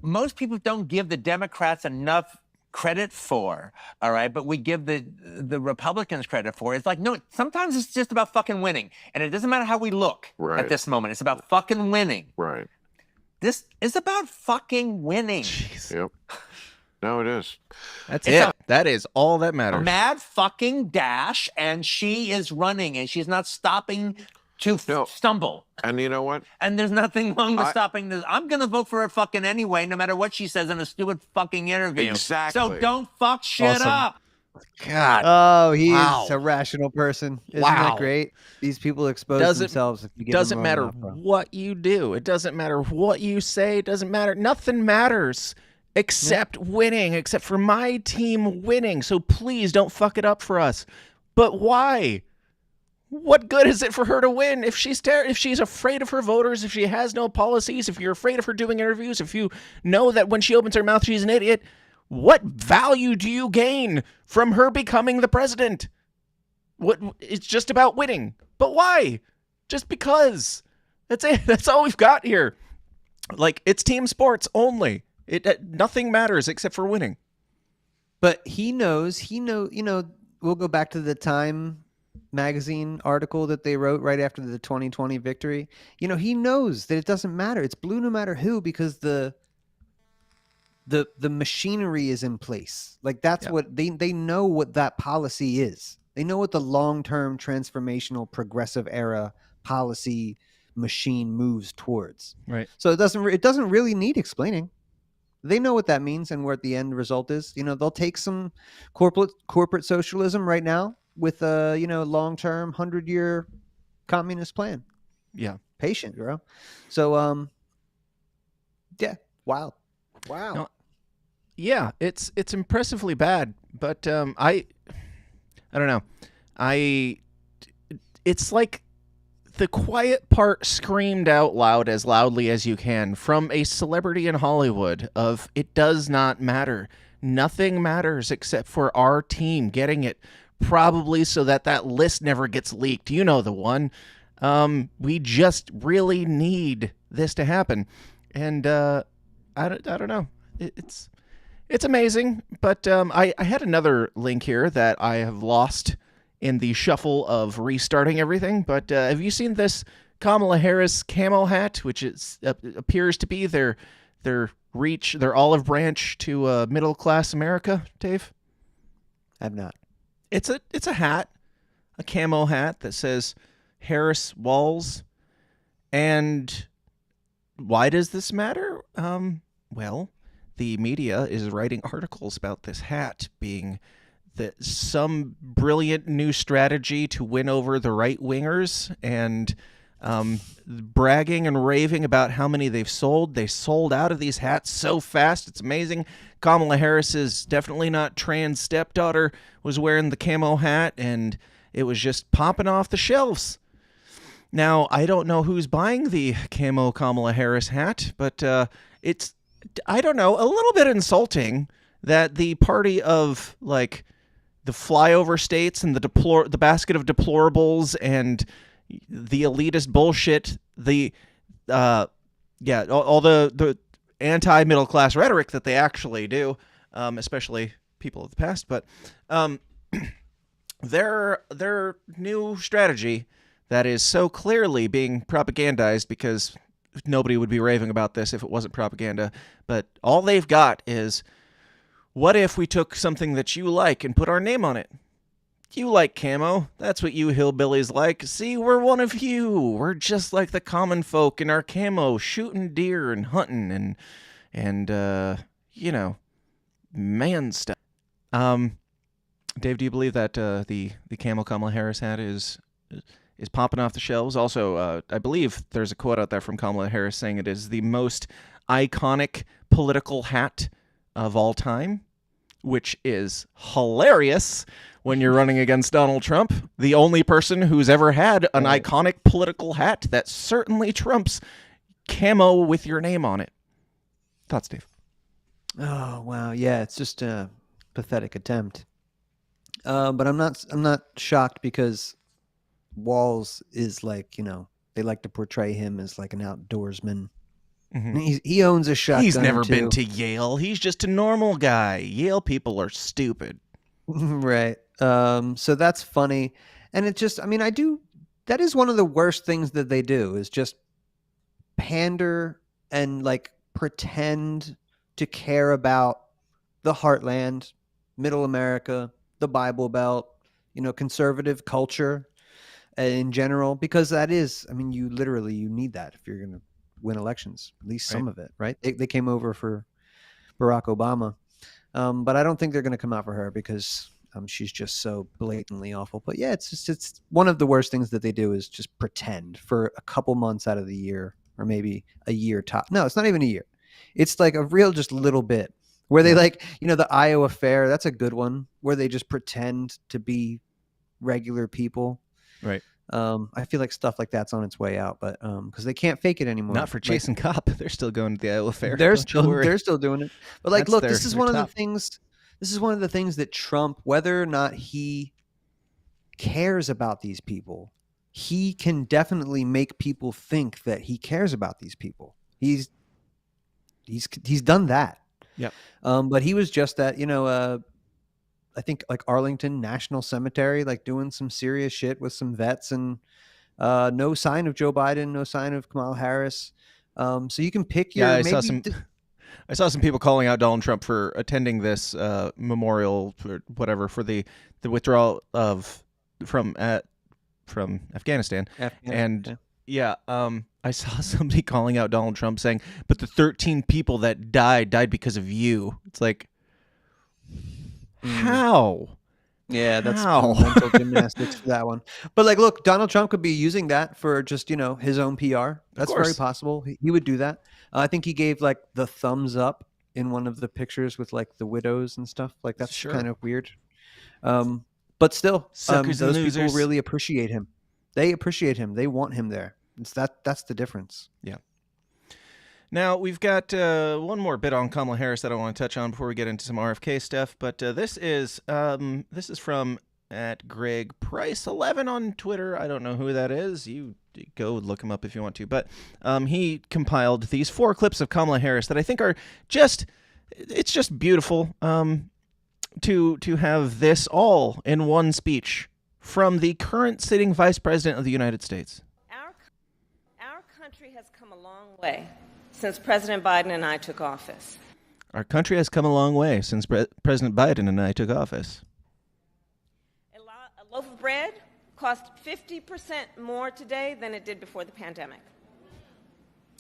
most people don't give the Democrats enough credit for, all right, but we give the Republicans credit for. It's like, no, sometimes it's just about fucking winning, and it doesn't matter how we look at this moment. It's about fucking winning. Right. This is about fucking winning. Jeez. Yep. No, it is. That's it. That is all that matters. Mad fucking dash, and she is running, and she's not stopping to stumble. And you know what? And there's nothing wrong with stopping this. I'm going to vote for her fucking anyway, no matter what she says in a stupid fucking interview. Exactly. So don't fuck shit up. God. Oh, he is a rational person. Isn't that Wow. great? These people expose themselves. If you give Doesn't them matter long enough, bro. what you do. It doesn't matter what you say. It doesn't matter. Nothing matters except winning, except for my team winning. So please don't fuck it up for us. But why? What good is it for her to win if she's afraid of her voters, if she has no policies, if you're afraid of her doing interviews, if you know that when she opens her mouth she's an idiot? What value do you gain from her becoming the president? It's just about winning. But why? Just because. That's it. That's all we've got here. Like, it's team sports only. Nothing matters except for winning. But he knows, we'll go back to the Time magazine article that they wrote right after the 2020 victory. He knows that it doesn't matter. It's blue no matter who, because the machinery is in place. Like, that's what they know what that policy is. They know what the long-term transformational progressive era policy machine moves towards. Right. So it doesn't really need explaining. They know what that means and what the end result is. They'll take some corporate socialism right now with a long-term 100-year communist plan. Yeah. Patient, bro. So wild. Wow. No, yeah, it's impressively bad, but I don't know. It's like the quiet part screamed out loud as loudly as you can from a celebrity in Hollywood of it does not matter. Nothing matters except for our team getting it, probably so that list never gets leaked. You know the one. We just really need this to happen. And I don't know. It's amazing, but I had another link here that I have lost in the shuffle of restarting everything. But have you seen this Kamala Harris camo hat, which appears to be their olive branch to middle class America, Dave? I've not. It's a hat, a camo hat that says Harris Walls. And why does this matter? Well, the media is writing articles about this hat being some brilliant new strategy to win over the right-wingers, and bragging and raving about how many they've sold. They sold out of these hats so fast. It's amazing. Kamala Harris's definitely not trans stepdaughter was wearing the camo hat, and it was just popping off the shelves. Now, I don't know who's buying the camo Kamala Harris hat, but it's, I don't know, a little bit insulting that the party of, like, the flyover states and the basket of deplorables and the elitist bullshit, all the anti-middle class rhetoric that they actually do, especially people of the past, but their new strategy that is so clearly being propagandized, because nobody would be raving about this if it wasn't propaganda, but all they've got is, what if we took something that you like and put our name on it? You like camo. That's what you hillbillies like. See, we're one of you. We're just like the common folk in our camo, shooting deer and hunting and man stuff. Dave, do you believe that the camo Kamala Harris hat is is popping off the shelves. Also, I believe there's a quote out there from Kamala Harris saying it is the most iconic political hat of all time, which is hilarious when you're running against Donald Trump, the only person who's ever had an iconic political hat that certainly trumps camo with your name on it. Thoughts, Dave? Oh, wow. Yeah, it's just a pathetic attempt. But I'm not shocked because Walz is like, they like to portray him as like an outdoorsman. Mm-hmm. He owns a shotgun. He's never been to Yale. He's just a normal guy. Yale people are stupid. Right. So that's funny. And it just, that is one of the worst things that they do is just pander and like pretend to care about the heartland, middle America, the Bible Belt, conservative culture in general, because that is, you need that if you're going to win elections, at least some of it, right? They came over for Barack Obama. But I don't think they're going to come out for her because she's just so blatantly awful. But yeah, it's one of the worst things that they do is just pretend for a couple months out of the year, or maybe a year top. No, it's not even a year. It's like a real just little bit where they the Iowa Fair. That's a good one where they just pretend to be regular people. Right. I feel like stuff like that's on its way out, but because they can't fake it anymore. Not for Chase and Cop. They're still going to the Iowa Fair. They're still doing it. But like, look, this is one of top. the things. This is one of the things that Trump, whether or not he cares about these people, he can definitely make people think that he cares about these people. He's done that. Yeah. But he was just at I think like Arlington National Cemetery, like doing some serious shit with some vets, and no sign of Joe Biden, no sign of Kamala Harris. So you can pick your. Yeah, I saw some people calling out Donald Trump for attending this memorial or whatever for the withdrawal from Afghanistan. And I saw somebody calling out Donald Trump saying, "But the 13 people that died because of you." It's like, how? Yeah, that's mental gymnastics for that one. But like, look, Donald Trump could be using that for just, his own PR. That's very possible. He would do that. I think he gave like the thumbs up in one of the pictures with like the widows and stuff. Like that's kind of weird. But still, those people really appreciate him. They appreciate him. They want him there. That's the difference. Yeah. Now, we've got one more bit on Kamala Harris that I want to touch on before we get into some RFK stuff. But this is from @Greg Price 11 on Twitter. I don't know who that is. You go look him up if you want to. But he compiled these 4 clips of Kamala Harris that I think are it's just beautiful to have this all in one speech from the current sitting Vice President of the United States. Our country has come a long way since President Biden and I took office. Our country has come a long way since President Biden and I took office. A loaf of bread costs 50% more today than it did before the pandemic.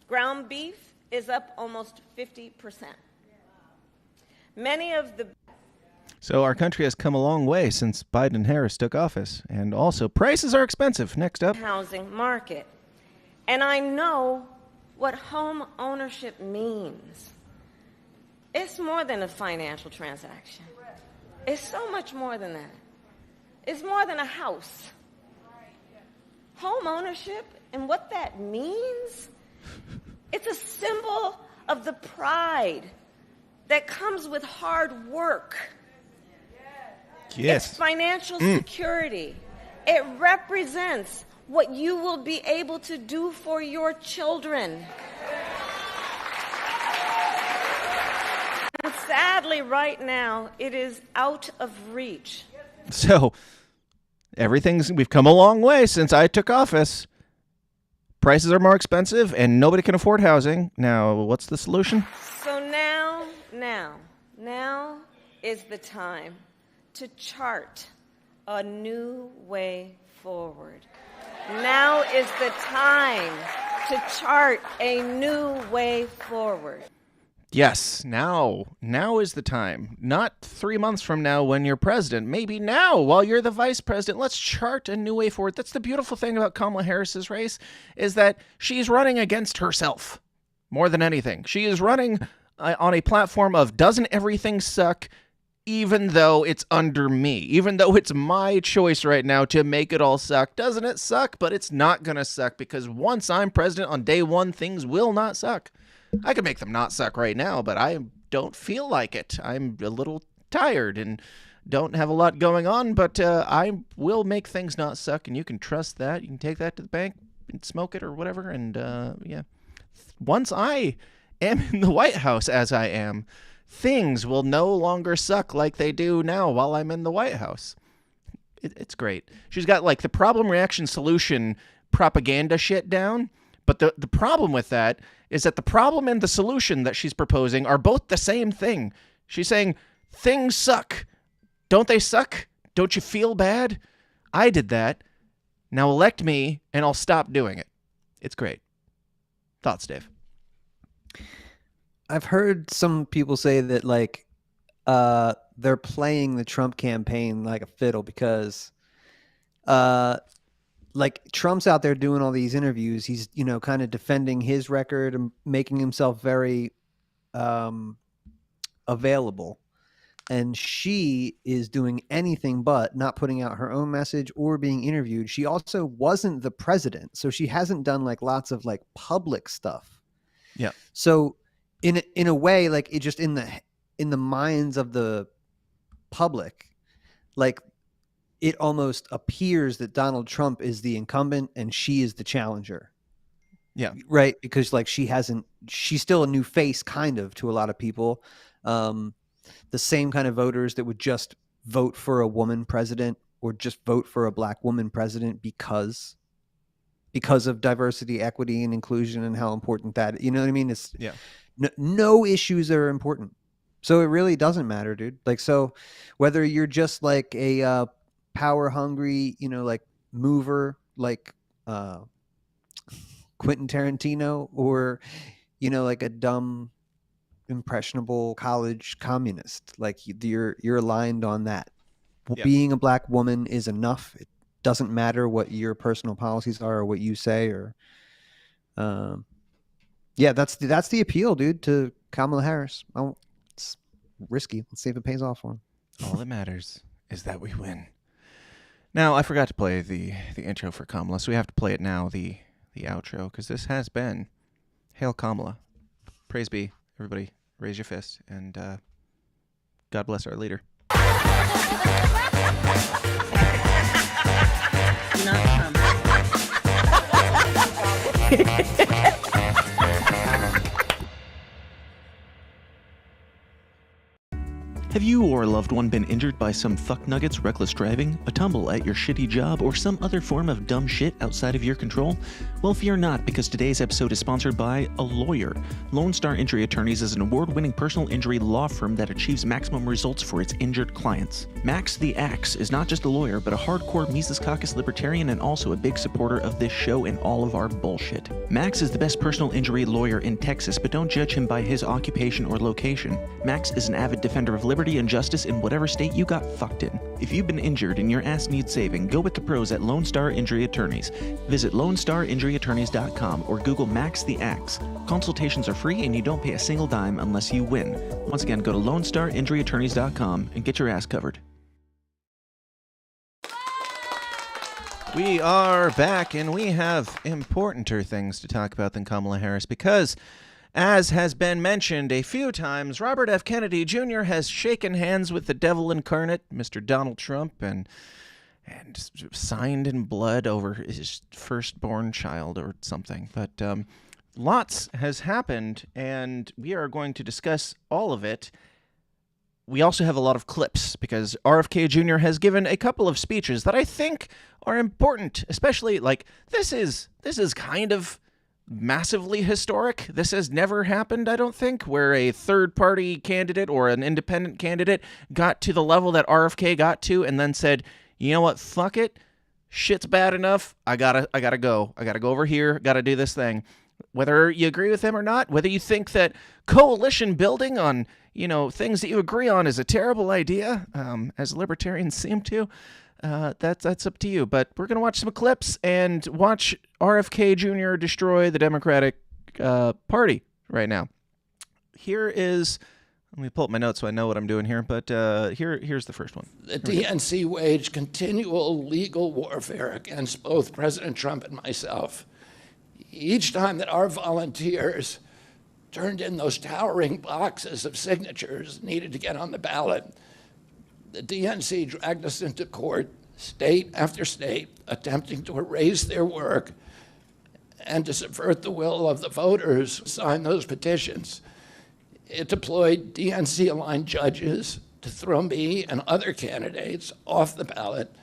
Ground beef is up almost 50%. So our country has come a long way since Biden and Harris took office. And also, prices are expensive. Next up. Housing market. And I know what home ownership means. It's more than a financial transaction. It's so much more than that. It's more than a house. Home ownership and what that means, it's a symbol of the pride that comes with hard work. Yes. It's financial security. It represents what you will be able to do for your children. And sadly, right now, it is out of reach. So, we've come a long way since I took office. Prices are more expensive and nobody can afford housing. Now, what's the solution? So now is the time to chart a new way forward. Now is the time to chart a new way forward. Yes, now is the time. Not 3 months from now when you're president. Maybe now while you're the vice president. Let's chart a new way forward. That's the beautiful thing about Kamala Harris's race, is that she's running against herself more than anything. She is running on a platform of doesn't everything suck, even though it's under me, even though it's my choice right now to make it all suck. Doesn't it suck? But it's not going to suck, because once I'm president on day one, things will not suck. I could make them not suck right now, but I don't feel like it. I'm a little tired and don't have a lot going on, but I will make things not suck, and you can trust that. You can take that to the bank and smoke it or whatever, and yeah. Once I am in the White House, as I am, things will no longer suck like they do now while I'm in the White House. It's great. She's got, like, the problem, reaction, solution propaganda shit down, but the problem with that is that the problem and the solution that she's proposing are both the same thing. She's saying, things suck. Don't they suck? Don't you feel bad? I did that. Now elect me, and I'll stop doing it. It's great. Thoughts, Dave? I've heard some people say that, like, they're playing the Trump campaign like a fiddle because, like, Trump's out there doing all these interviews. He's, you know, kind of defending his record and making himself very available. And she is doing anything but not putting out her own message or being interviewed. She also wasn't the president, so she hasn't done, like, lots of, like, public stuff. Yeah. So in a way, like, it just in the minds of the public, like, it almost appears that Donald Trump is the incumbent and she is the challenger. Yeah. Right. Because, like, she's still a new face kind of to a lot of people. The same kind of voters that would just vote for a woman president or just vote for a black woman president because of diversity, equity, and inclusion and how important that, you know what I mean? It's no issues are important. So it really doesn't matter, dude. Like, so whether you're just like a power hungry, you know, like mover, like Quentin Tarantino, or, you know, like a dumb, impressionable college communist, like you're aligned on that. Yeah. Being a black woman is enough. It doesn't matter what your personal policies are or what you say, or yeah, that's the appeal, dude, to Kamala Harris. It's risky. Let's see if it pays off for him. All that matters is that we win. Now, I forgot to play the intro for Kamala, so we have to play it now, the outro, because this has been Hail Kamala. Praise be. Everybody, raise your fist, and God bless our leader. Have you or a loved one been injured by some fuck nuggets, reckless driving, a tumble at your shitty job, or some other form of dumb shit outside of your control? Well, fear not, because today's episode is sponsored by a lawyer. Lone Star Injury Attorneys is an award-winning personal injury law firm that achieves maximum results for its injured clients. Max the Axe is not just a lawyer, but a hardcore Mises Caucus libertarian and also a big supporter of this show and all of our bullshit. Max is the best personal injury lawyer in Texas, but don't judge him by his occupation or location. Max is an avid defender of liberty and justice in whatever state you got fucked in. If you've been injured and your ass needs saving, go with the pros at Lone Star Injury Attorneys. Visit LoneStarInjuryAttorneys.com or Google Max the Axe. Consultations are free and you don't pay a single dime unless you win. Once again, go to LoneStarInjuryAttorneys.com and get your ass covered. We are back, and we have importanter things to talk about than Kamala Harris, because, as has been mentioned a few times, Robert F. Kennedy Jr. has shaken hands with the devil incarnate, Mr. Donald Trump, and signed in blood over his firstborn child or something. But lots has happened, and we are going to discuss all of it. We also have a lot of clips, because RFK Jr. has given a couple of speeches that I think are important, especially, like, this is kind of massively historic. This has never happened, I don't think, where a third-party candidate or an independent candidate got to the level that RFK got to and then said, you know what, fuck it, shit's bad enough, I gotta go over here, gotta do this thing. whether you agree with him or not, whether you think that coalition building on, things that you agree on is a terrible idea, as libertarians seem to, that's up to you. But we're going to watch some clips and watch RFK Jr. destroy the Democratic Party right now. Let me pull up my notes so I know what I'm doing here, but here's the first one. The DNC waged continual legal warfare against both President Trump and myself. Each time that our volunteers turned in those towering boxes of signatures needed to get on the ballot, the DNC dragged us into court, state after state, attempting to erase their work and to subvert the will of the voters who signed those petitions. It deployed DNC-aligned judges to throw me and other candidates off the ballot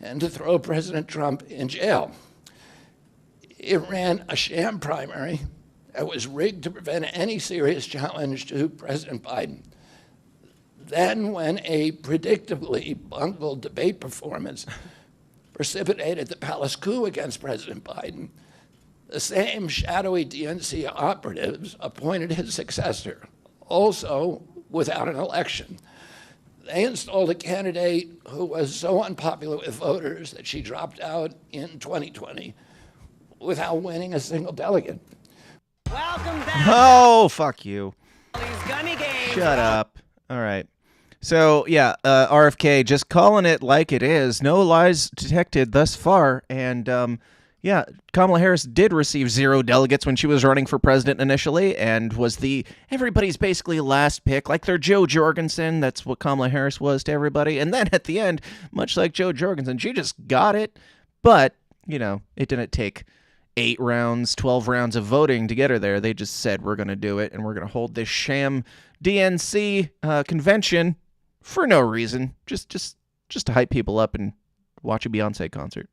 and to throw President Trump in jail. It ran a sham primary that was rigged to prevent any serious challenge to President Biden. Then, when a predictably bungled debate performance precipitated the palace coup against President Biden, the same shadowy DNC operatives appointed his successor, also without an election. They installed a candidate who was so unpopular with voters that she dropped out in 2020 without winning a single delegate. Welcome back. Oh, fuck you. Gummy games. Shut up. All right. So, yeah, RFK just calling it like it is. No lies detected thus far. And, yeah, Kamala Harris did receive 0 delegates when she was running for president initially and was everybody's basically last pick, like their Joe Jorgensen. That's what Kamala Harris was to everybody. And then at the end, much like Joe Jorgensen, she just got it. But, it didn't take 8 rounds, 12 rounds of voting to get her there. They just said, we're going to do it, and we're going to hold this sham DNC convention for no reason, just to hype people up and watch a Beyonce concert.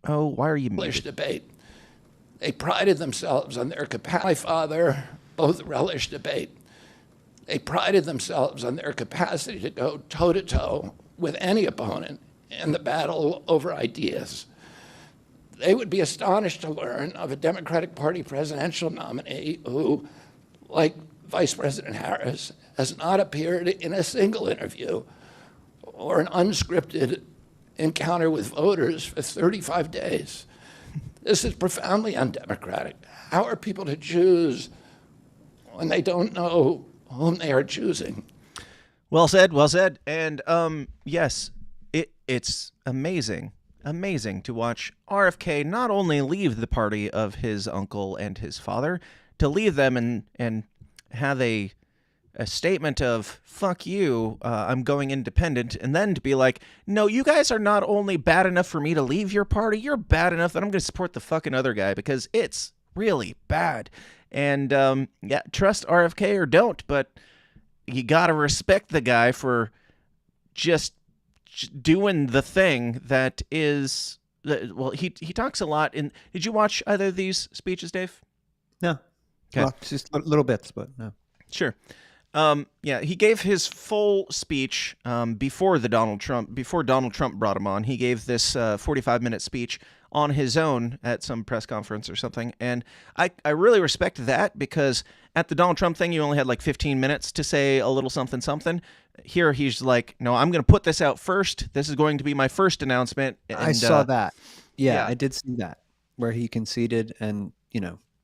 Oh, why are you muted? Debate. They prided themselves on their capacity. My father both relished debate. They prided themselves on their capacity to go toe-to-toe with any opponent in the battle over ideas. They would be astonished to learn of a Democratic Party presidential nominee who, like Vice President Harris, has not appeared in a single interview or an unscripted encounter with voters for 35 days. This is profoundly undemocratic. How are people to choose when they don't know whom they are choosing? Well said, well said. And yes, it's amazing to watch RFK not only leave the party of his uncle and his father, to leave them and have a statement of, fuck you, I'm going independent, and then to be like, no, you guys are not only bad enough for me to leave your party, you're bad enough that I'm going to support the fucking other guy because it's really bad. And yeah, trust RFK or don't, but you got to respect the guy for just doing the thing that is, well, he talks a lot in, did you watch either of these speeches, Dave? No. Okay. Well, just little bits, but no. Sure. Yeah, he gave his full speech before Donald Trump brought him on. He gave this 45-minute speech on his own at some press conference or something. And I really respect that, because at the Donald Trump thing, you only had like 15 minutes to say a little something, something. Here, he's like, no, I'm going to put this out first. This is going to be my first announcement. And, I saw that. Yeah, I did see that, where he conceded and,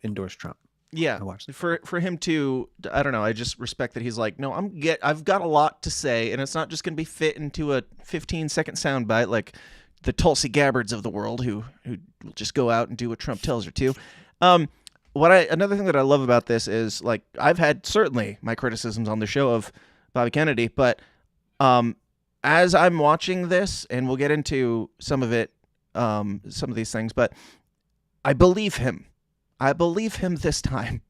endorsed Trump. Yeah, for him to, I don't know, I just respect that he's like, no, I've got a lot to say, and it's not just going to be fit into a 15-second soundbite like the Tulsi Gabbards of the world who will just go out and do what Trump tells her to. Another thing that I love about this is, like, I've had certainly my criticisms on the show of Bobby Kennedy, but as I'm watching this, and we'll get into some of it, some of these things, but I believe him. I believe him this time.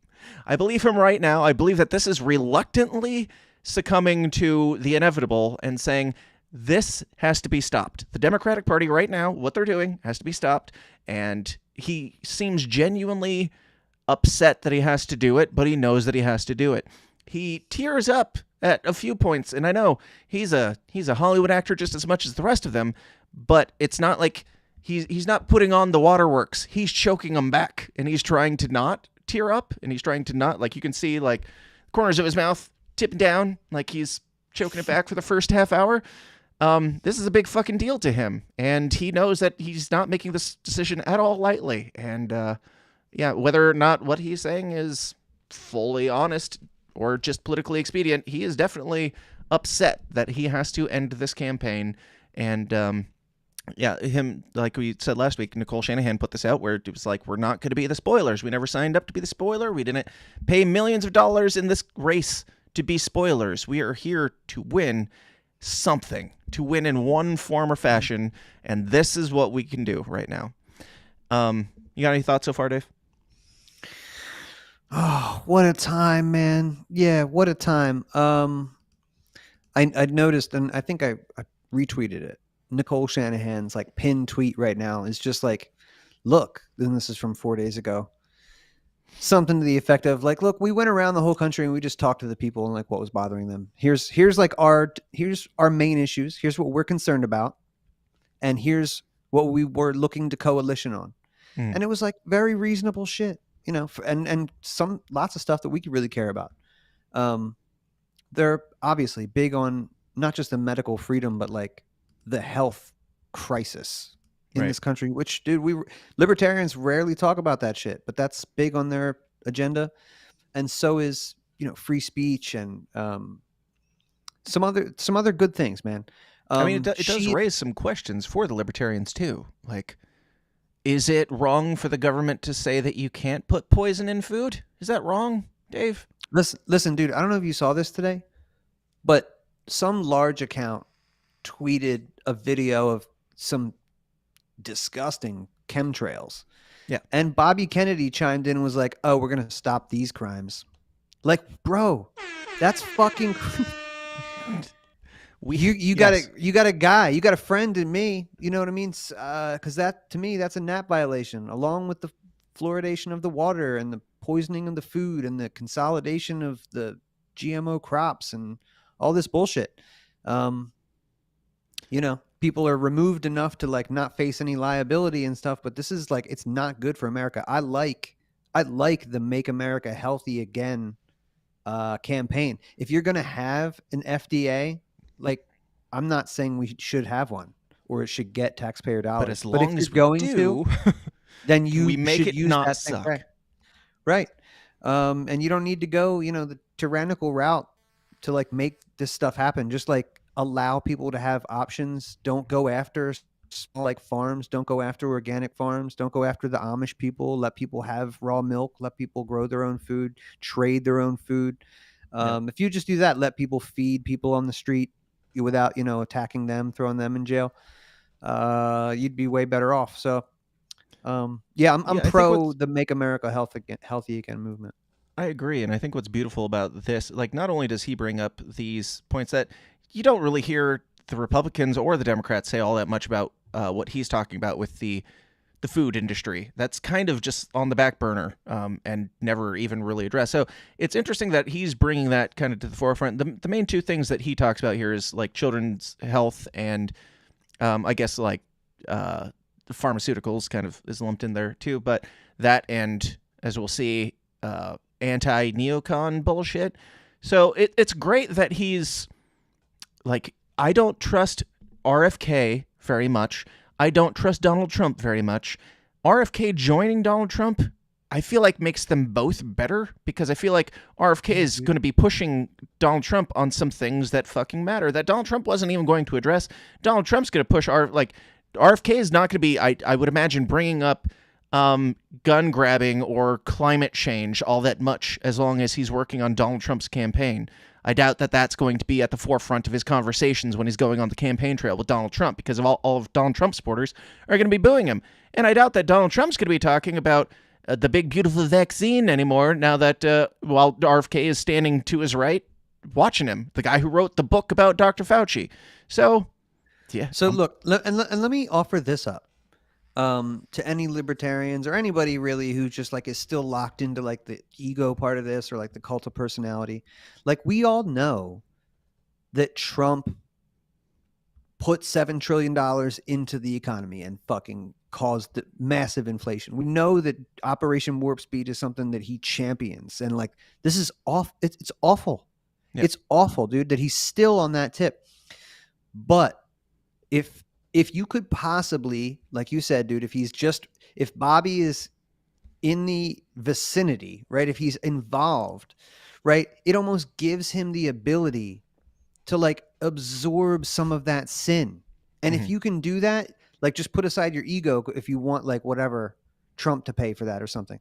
I believe him right now. I believe that this is reluctantly succumbing to the inevitable and saying, this has to be stopped. The Democratic Party right now, what they're doing has to be stopped. And he seems genuinely upset that he has to do it, but he knows that he has to do it. He tears up at a few points. And I know he's a Hollywood actor just as much as the rest of them, but it's not like he's not putting on the waterworks. He's choking them back, and he's trying to not tear up, and he's trying to not, like, you can see like corners of his mouth tipping down, like he's choking it back for the first half hour. This is a big fucking deal to him, and he knows that he's not making this decision at all lightly. And yeah, whether or not what he's saying is fully honest or just politically expedient, he is definitely upset that he has to end this campaign. And yeah, him, like we said last week, Nicole Shanahan put this out where it was like, we're not going to be the spoilers. We never signed up to be the spoiler. We didn't pay millions of dollars in this race to be spoilers. We are here to win something, to win in one form or fashion, and this is what we can do right now. You got any thoughts so far, Dave? Oh, what a time, man. Yeah, what a time. I noticed, and I think I retweeted it. Nicole Shanahan's like pinned tweet right now is just like, look, and this is from 4 days ago, something to the effect of like, look, we went around the whole country and we just talked to the people and like what was bothering them. Here's our main issues. Here's what we're concerned about. And here's what we were looking to coalition on. And it was like very reasonable shit, you know, and some lots of stuff that we could really care about. They're obviously big on not just the medical freedom, but like the health crisis in this country, which, dude, libertarians rarely talk about that shit, but that's big on their agenda. And so is, you know, free speech and some other good things, man. I mean, it does raise some questions for the libertarians too. Like, is it wrong for the government to say that you can't put poison in food? Is that wrong, Dave? Listen, dude, I don't know if you saw this today, but some large account tweeted a video of some disgusting chemtrails. Yeah. And Bobby Kennedy chimed in and was like, oh, we're going to stop these crimes. Like, bro, that's fucking... You got a guy, you got a friend in me, you know what I mean? Because that, to me, that's a NAP violation, along with the fluoridation of the water and the poisoning of the food and the consolidation of the GMO crops and all this bullshit. You know, people are removed enough to like not face any liability and stuff, but this is like, it's not good for America. I like the Make America Healthy Again campaign. If you're going to have an FDA, like, I'm not saying we should have one or it should get taxpayer dollars. But as long as you're going to, then you we make should it use not that suck. thing, right? And you don't need to go, you know, the tyrannical route to like make this stuff happen. Just like allow people to have options. Don't go after small like farms. Don't go after organic farms. Don't go after the Amish people. Let people have raw milk. Let people grow their own food. Trade their own food. If you just do that, let people feed people on the street without, you know, attacking them, throwing them in jail, you'd be way better off. So, yeah, I'm pro the Make America Healthy Again movement. I agree, and I think what's beautiful about this, like, not only does he bring up these points that you don't really hear the Republicans or the Democrats say all that much about what he's talking about with the food industry. That's kind of just on the back burner and never even really addressed. So it's interesting that he's bringing that kind of to the forefront. The main two things that he talks about here is like children's health and I guess like the pharmaceuticals kind of is lumped in there too. But that and, as we'll see, anti-neocon bullshit. So it's great that he's like, I don't trust RFK very much. I don't trust Donald Trump very much. RFK joining Donald Trump, I feel like makes them both better, because I feel like RFK is going to be pushing Donald Trump on some things that fucking matter that Donald Trump wasn't even going to address. Donald Trump's going to push RFK is not going to be, I would imagine, bringing up gun grabbing or climate change all that much as long as he's working on Donald Trump's campaign. I doubt that that's going to be at the forefront of his conversations when he's going on the campaign trail with Donald Trump, because of all of Donald Trump's supporters are going to be booing him. And I doubt that Donald Trump's going to be talking about the big, beautiful vaccine anymore now that while RFK is standing to his right, watching him, the guy who wrote the book about Dr. Fauci. So, yeah. So look, and let me offer this up to any libertarians or anybody really who just like is still locked into like the ego part of this or like the cult of personality. Like, we all know that Trump put $7 trillion into the economy and fucking caused massive inflation. We know that Operation Warp Speed is something that he champions. And like, this is off. It's awful. Yep. It's awful, dude, that he's still on that tip. But if you could possibly, like you said, dude, if Bobby is in the vicinity, right? If he's involved, right? It almost gives him the ability to like absorb some of that sin. And if you can do that, like just put aside your ego if you want like whatever Trump to pay for that or something.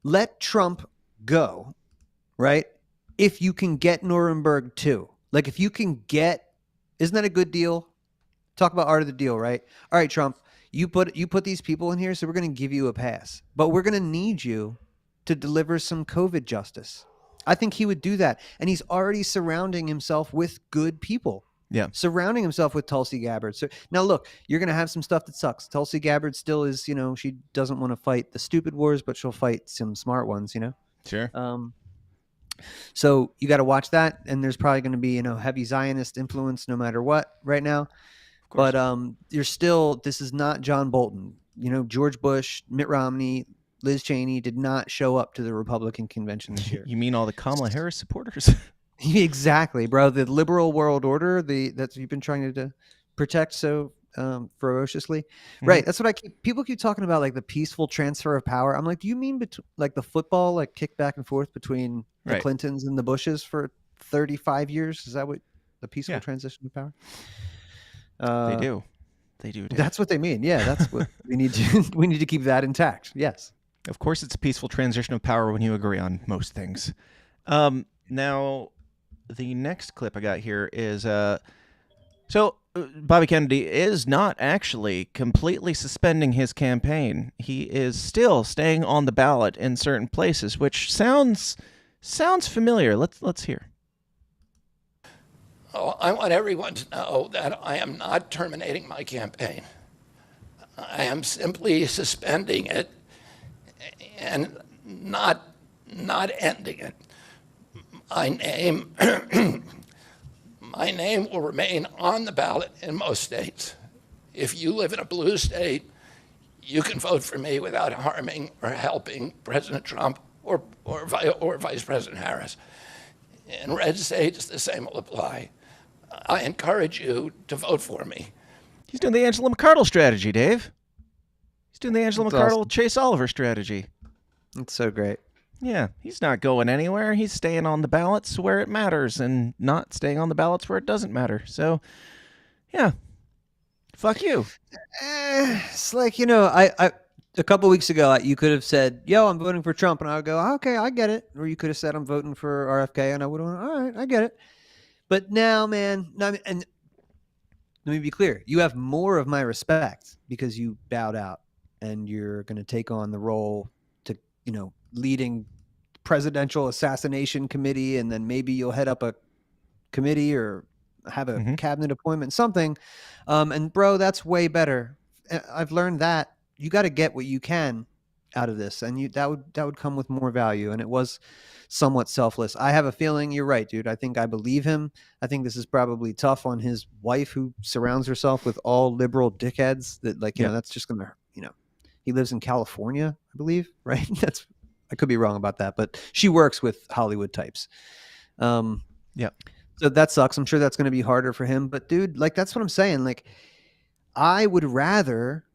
Let Trump go, right? If you can get Nuremberg too. Like if you can get, isn't that a good deal? Talk about art of the deal, right? All right, Trump, you put these people in here, so we're going to give you a pass. But we're going to need you to deliver some COVID justice. I think he would do that. And he's already surrounding himself with good people. Yeah. Surrounding himself with Tulsi Gabbard. So now look, you're going to have some stuff that sucks. Tulsi Gabbard still is, she doesn't want to fight the stupid wars, but she'll fight some smart ones, Sure. So you got to watch that. And there's probably going to be, heavy Zionist influence no matter what right now. But this is not John Bolton. George Bush, Mitt Romney, Liz Cheney did not show up to the Republican convention this year. You mean all the Kamala Harris supporters? Exactly, bro. The liberal world order, that you've been trying to protect so ferociously. Right. That's what people keep talking about, like the peaceful transfer of power. I'm like, do you mean like the football, like kick back and forth between the Clintons and the Bushes for 35 years? Is that what the peaceful transition of power? They do. They do. That's what they mean. Yeah, that's what we need to keep that intact. Yes. Of course, it's a peaceful transition of power when you agree on most things. Now, the next clip I got here is Bobby Kennedy is not actually completely suspending his campaign. He is still staying on the ballot in certain places, which sounds familiar. Let's hear. Oh, I want everyone to know that I am not terminating my campaign. I am simply suspending it and not ending it. My name will remain on the ballot in most states. If you live in a blue state, you can vote for me without harming or helping President Trump or Vice President Harris. In red states, the same will apply. I encourage you to vote for me. He's doing the Angela McArdle strategy, Dave. He's doing the Angela That's McArdle, awesome. Chase Oliver strategy. It's so great. Yeah, he's not going anywhere. He's staying on the ballots where it matters and not staying on the ballots where it doesn't matter. So, yeah, fuck you. It's like, I a couple weeks ago, you could have said, yo, I'm voting for Trump. And I would go, okay, I get it. Or you could have said, I'm voting for RFK. And I would have went, all right, I get it. But now, man, and let me be clear. You have more of my respect because you bowed out and you're going to take on the role to, leading presidential assassination committee. And then maybe you'll head up a committee or have a cabinet appointment, something. And bro, that's way better. I've learned that you got to get what you can out of this. And that would come with more value. And it was somewhat selfless. I have a feeling you're right, dude. I believe him. I think this is probably tough on his wife who surrounds herself with all liberal dickheads that that's just going to, he lives in California, I believe, right? I could be wrong about that, but she works with Hollywood types. Yeah. So that sucks. I'm sure that's going to be harder for him, but dude, that's what I'm saying. I would rather,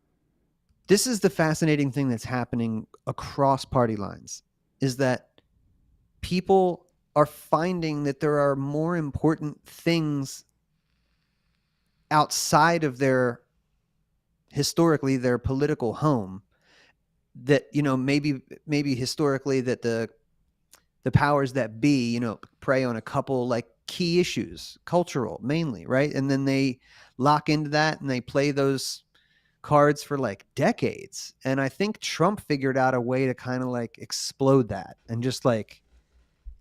this is the fascinating thing that's happening across party lines, is that people are finding that there are more important things outside of their political home that, maybe historically that the powers that be, prey on a couple key issues, cultural mainly, right? And then they lock into that and they play those cards for decades. And I think Trump figured out a way to kind of explode that and just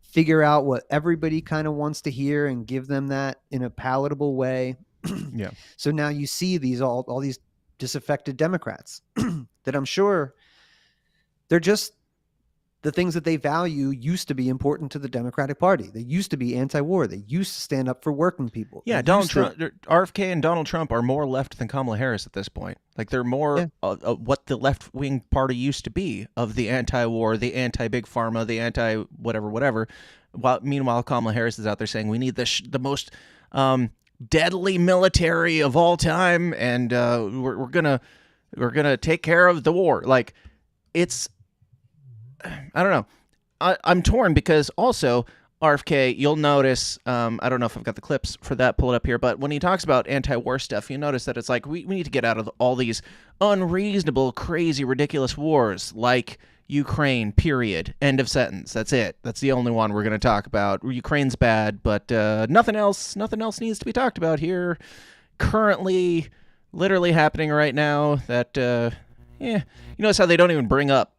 figure out what everybody kind of wants to hear and give them that in a palatable way. Yeah. So now you see these all these disaffected Democrats that I'm sure they're just the things that they value used to be important to the Democratic Party. They used to be anti-war. They used to stand up for working people. Yeah, Donald Trump, RFK and Donald Trump are more left than Kamala Harris at this point. Like they're more what the left-wing party used to be, of the anti-war, the anti-big pharma, the anti-whatever. Meanwhile, Kamala Harris is out there saying we need the most deadly military of all time, and we're gonna take care of the war. Like it's. I don't know. I'm torn because also RFK, you'll notice, I don't know if I've got the clips for that pulled up here, but when he talks about anti-war stuff, you notice that it's like we need to get out of all these unreasonable, crazy, ridiculous wars like Ukraine, period. End of sentence. That's it. That's the only one we're going to talk about. Ukraine's bad, but nothing else needs to be talked about here. Currently, literally happening right now that, you notice how they don't even bring up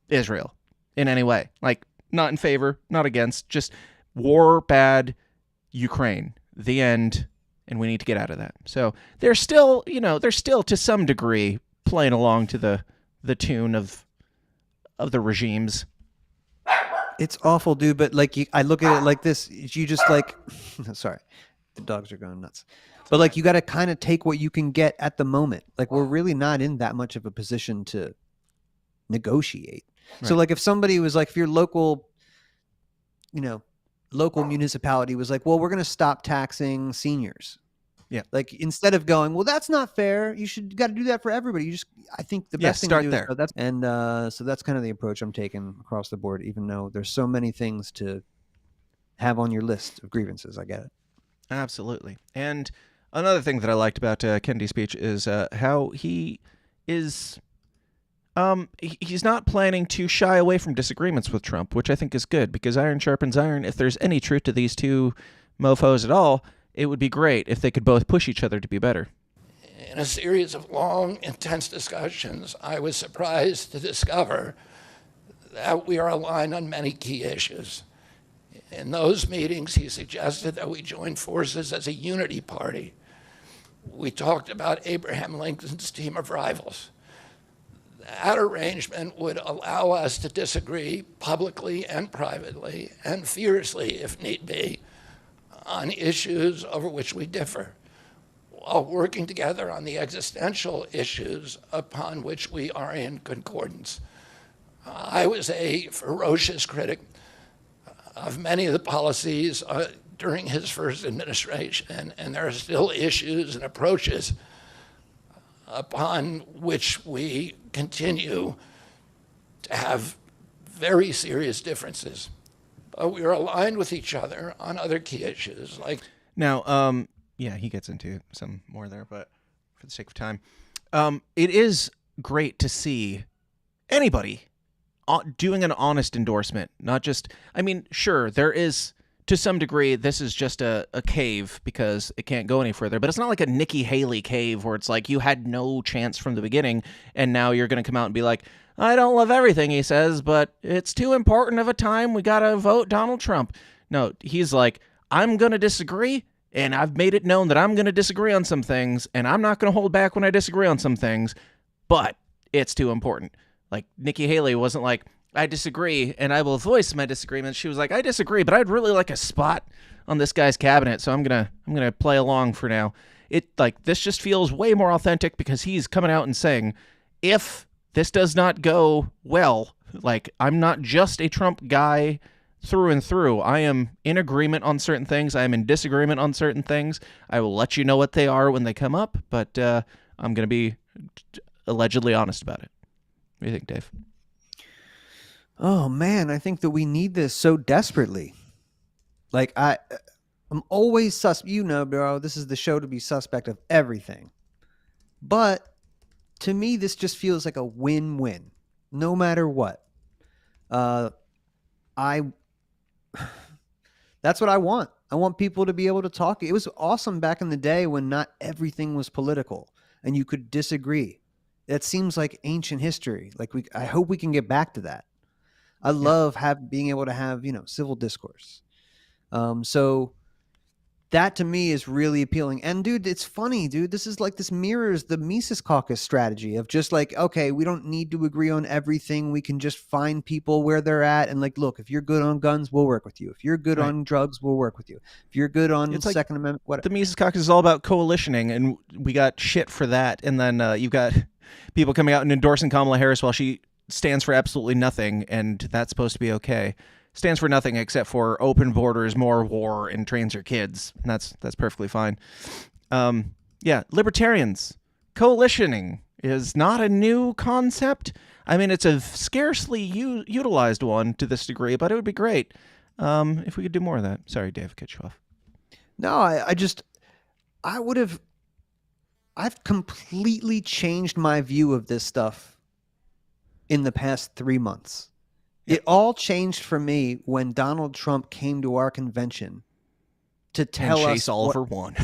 Israel in any way, like not in favor, not against, just war bad, Ukraine, the end, and we need to get out of that. So they're still to some degree playing along to the tune of the regimes. It's awful, dude. But like, I look at it like this: you just like, sorry, the dogs are going nuts. But like, you got to kind of take what you can get at the moment. Like, we're really not in that much of a position to negotiate. Right. So like if somebody was like, if your local municipality was like, well, we're going to stop taxing seniors. Yeah. Like instead of going, well, that's not fair. Got to do that for everybody. I think the best thing to do there. So that's kind of the approach I'm taking across the board, even though there's so many things to have on your list of grievances. I get it. Absolutely. And another thing that I liked about Kennedy's speech is how he is... he's not planning to shy away from disagreements with Trump, which I think is good, because iron sharpens iron. If there's any truth to these two mofos at all, it would be great if they could both push each other to be better. In a series of long, intense discussions, I was surprised to discover that we are aligned on many key issues. In those meetings, he suggested that we join forces as a unity party. We talked about Abraham Lincoln's team of rivals. That arrangement would allow us to disagree publicly and privately and fiercely, if need be, on issues over which we differ, while working together on the existential issues upon which we are in concordance. I was a ferocious critic of many of the policies during his first administration, and there are still issues and approaches upon which we continue to have very serious differences. But we are aligned with each other on other key issues. Like now, yeah, he gets into some more there, but for the sake of time, it is great to see anybody doing an honest endorsement, not just, I mean, sure, there is, to some degree, this is just a cave because it can't go any further. But it's not like a Nikki Haley cave where it's like you had no chance from the beginning, and now you're going to come out and be like, I don't love everything he says, but it's too important of a time. We got to vote Donald Trump. No, he's like, I'm going to disagree, and I've made it known that I'm going to disagree on some things, and I'm not going to hold back when I disagree on some things, but it's too important. Like, Nikki Haley wasn't like, I disagree, and I will voice my disagreement. She was like, I disagree, but I'd really like a spot on this guy's cabinet, so I'm gonna play along for now. This just feels way more authentic because he's coming out and saying, if this does not go well, like, I'm not just a Trump guy through and through. I am in agreement on certain things. I am in disagreement on certain things. I will let you know what they are when they come up, but I'm gonna be allegedly honest about it. What do you think, Dave? Oh man, I think that we need this so desperately. Like I'm always bro, this is the show to be suspect of everything. But to me, this just feels like a win-win, no matter what. That's what I want. I want people to be able to talk. It was awesome back in the day when not everything was political and you could disagree. That seems like ancient history. Like I hope we can get back to that. I love being able to have, civil discourse. So that to me is really appealing. And dude, it's funny, dude. This mirrors the Mises Caucus strategy of just like, okay, we don't need to agree on everything. We can just find people where they're at. And like, look, if you're good on guns, we'll work with you. If you're good on drugs, we'll work with you. If you're good on It's like Second Amendment, whatever. The Mises Caucus is all about coalitioning, and we got shit for that. And then you've got people coming out and endorsing Kamala Harris while she stands for absolutely nothing, and that's supposed to be okay. Stands for nothing except for open borders, more war, and trains your kids. And that's perfectly fine. Yeah, libertarians. Coalitioning is not a new concept. I mean, it's a scarcely utilized one to this degree, but it would be great if we could do more of that. Sorry, Dave, cut you off. No, I've completely changed my view of this stuff in the past 3 months. It all changed for me when Donald Trump came to our convention to tell us Chase Oliver won.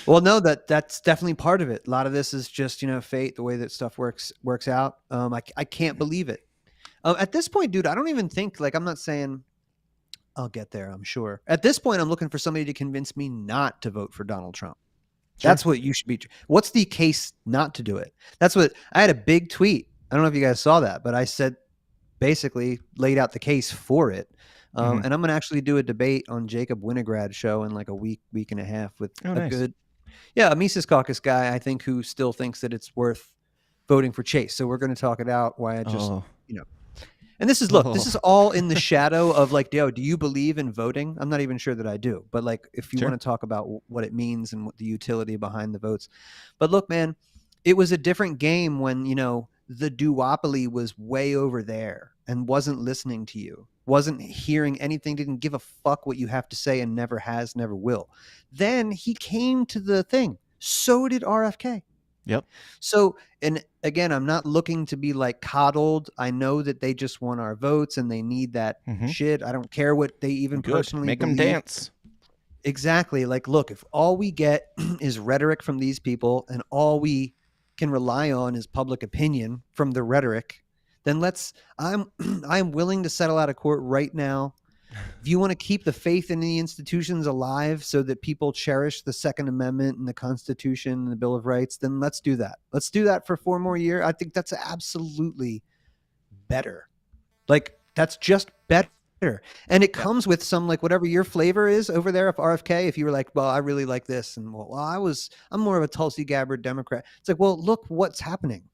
Well, no, that's definitely part of it. A lot of this is just, fate, the way that stuff works out. I can't believe it. At this point, dude, I don't even think, I'm not saying I'll get there, I'm sure. At this point, I'm looking for somebody to convince me not to vote for Donald Trump. Sure. That's what you should be. What's the case not to do it? That's what I had a big tweet. I don't know if you guys saw that, but I said, basically laid out the case for it. And I'm going to actually do a debate on Jacob Winograd's show in like a week and a half with a Mises Caucus guy, I think, who still thinks that it's worth voting for Chase. So we're going to talk it out why I just, and this is, this is all in the shadow of like, do you believe in voting? I'm not even sure that I do, but like, if you want to talk about what it means and what the utility behind the votes, but look, man, it was a different game when, the duopoly was way over there and wasn't listening to you, wasn't hearing anything, didn't give a fuck what you have to say, and never has, never will. Then he came to the thing. So did RFK. Yep. So, and again, I'm not looking to be like coddled. I know that they just want our votes and they need that shit. I don't care what they even personally make believe. them dance. Exactly. Like, look, if all we get is rhetoric from these people and all we can rely on is public opinion from the rhetoric, then I'm willing to settle out of court right now. If you want to keep the faith in the institutions alive so that people cherish the Second Amendment and the Constitution and the Bill of Rights, then let's do that. Let's do that for 4 more years. I think that's absolutely better. Like, that's just better. And it comes with some, like, whatever your flavor is over there. If RFK, if you were like, well, I really like this, and I'm more of a Tulsi Gabbard Democrat. It's like, well, look what's happening.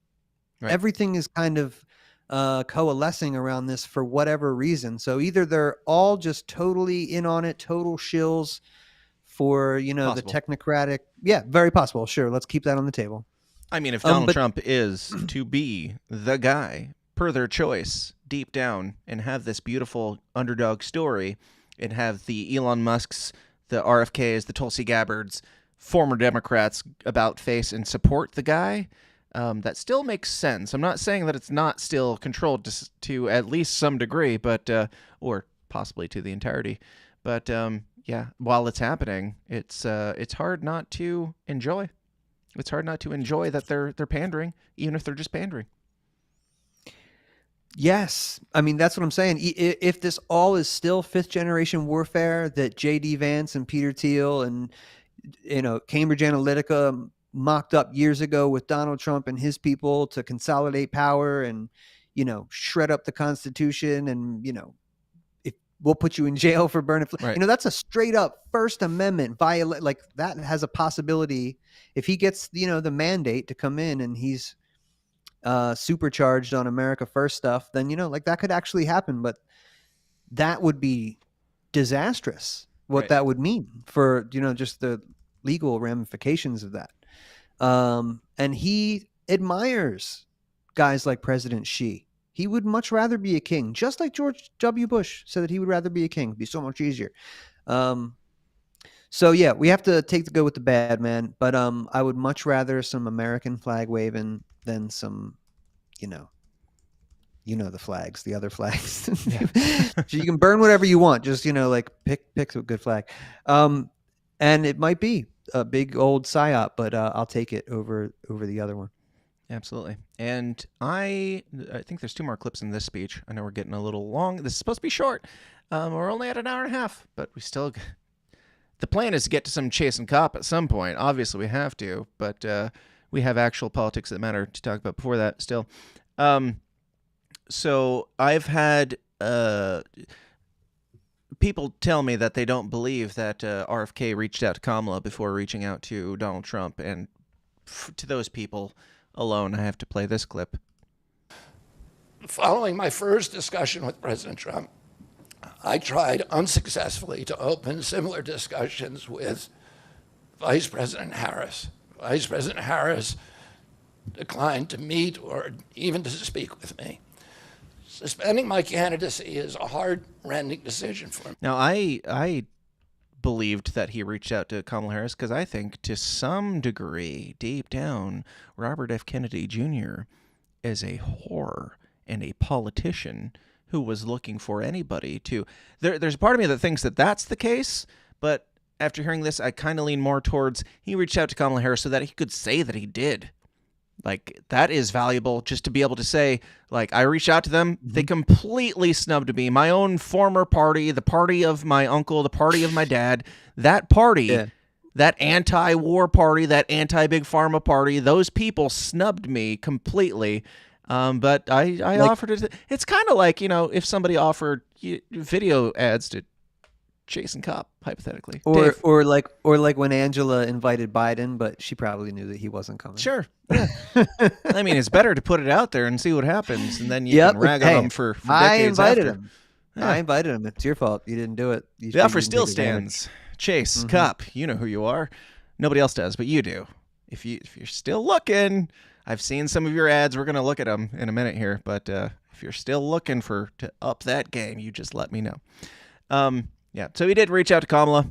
Right. Everything is kind of coalescing around this for whatever reason. So either they're all just totally in on it, total shills for, the technocratic. Yeah, very possible. Sure. Let's keep that on the table. I mean, if Donald Trump is to be the guy per their choice deep down and have this beautiful underdog story and have the Elon Musks, the RFKs, the Tulsi Gabbards, former Democrats about face and support the guy, that still makes sense. I'm not saying that it's not still controlled to at least some degree, but or possibly to the entirety. But yeah, while it's happening, it's hard not to enjoy. It's hard not to enjoy that they're pandering, even if they're just pandering. Yes. I mean, that's what I'm saying. If this all is still 5th generation warfare that J.D. Vance and Peter Thiel and, Cambridge Analytica mocked up years ago with Donald Trump and his people to consolidate power and, shred up the Constitution and, if we'll put you in jail for burning. Right. That's a straight up First Amendment violation. Like, that has a possibility if he gets, the mandate to come in and he's supercharged on America First stuff, then, that could actually happen. But that would be disastrous, what that would mean for, just the legal ramifications of that. And he admires guys like President Xi. He would much rather be a king, just like George W. Bush said that he would rather be a king. It'd be so much easier. So yeah, we have to take the good with the bad, man. But I would much rather some American flag waving than some, the flags, the other flags. So you can burn whatever you want. Just, pick a good flag. And it might be a big old psyop, but I'll take it over the other one. Absolutely. And I think there's 2 more clips in this speech. I know we're getting a little long. This is supposed to be short. We're only at an hour and a half, but we still... the plan is to get to some chasing cop at some point. Obviously, we have to, but we have actual politics that matter to talk about before that still. So I've had people tell me that they don't believe that RFK reached out to Kamala before reaching out to Donald Trump. And to those people alone, I have to play this clip. Following my first discussion with President Trump, I tried unsuccessfully to open similar discussions with Vice President Harris. Vice President Harris declined to meet or even to speak with me. Suspending my candidacy is a heart-rending decision for me. Now, I believed that he reached out to Kamala Harris because I think to some degree, deep down, Robert F. Kennedy Jr. is a whore and a politician who was looking for anybody to... There's a part of me that thinks that that's the case, but after hearing this, I kind of lean more towards he reached out to Kamala Harris so that he could say that he did. Like, that is valuable, just to be able to say, like, I reached out to them. They completely snubbed me. My own former party, the party of my uncle, the party of my dad, that party, that anti-war party, that anti-big pharma party, those people snubbed me completely. But I offered it. It's kind of like, if somebody offered video ads to Jason Kopp, hypothetically. Or like when Angela invited Biden, but she probably knew that he wasn't coming. Sure. Yeah. I mean, it's better to put it out there and see what happens, and then you can rag on him for decades I invited after. him. Yeah. I invited him. It's your fault. You didn't do it. The offer still stands. Chase, Kopp, you know who you are. Nobody else does, but you do. If you're still looking, I've seen some of your ads. We're going to look at them in a minute here, but if you're still looking to up that game, you just let me know. Yeah, so he did reach out to Kamala.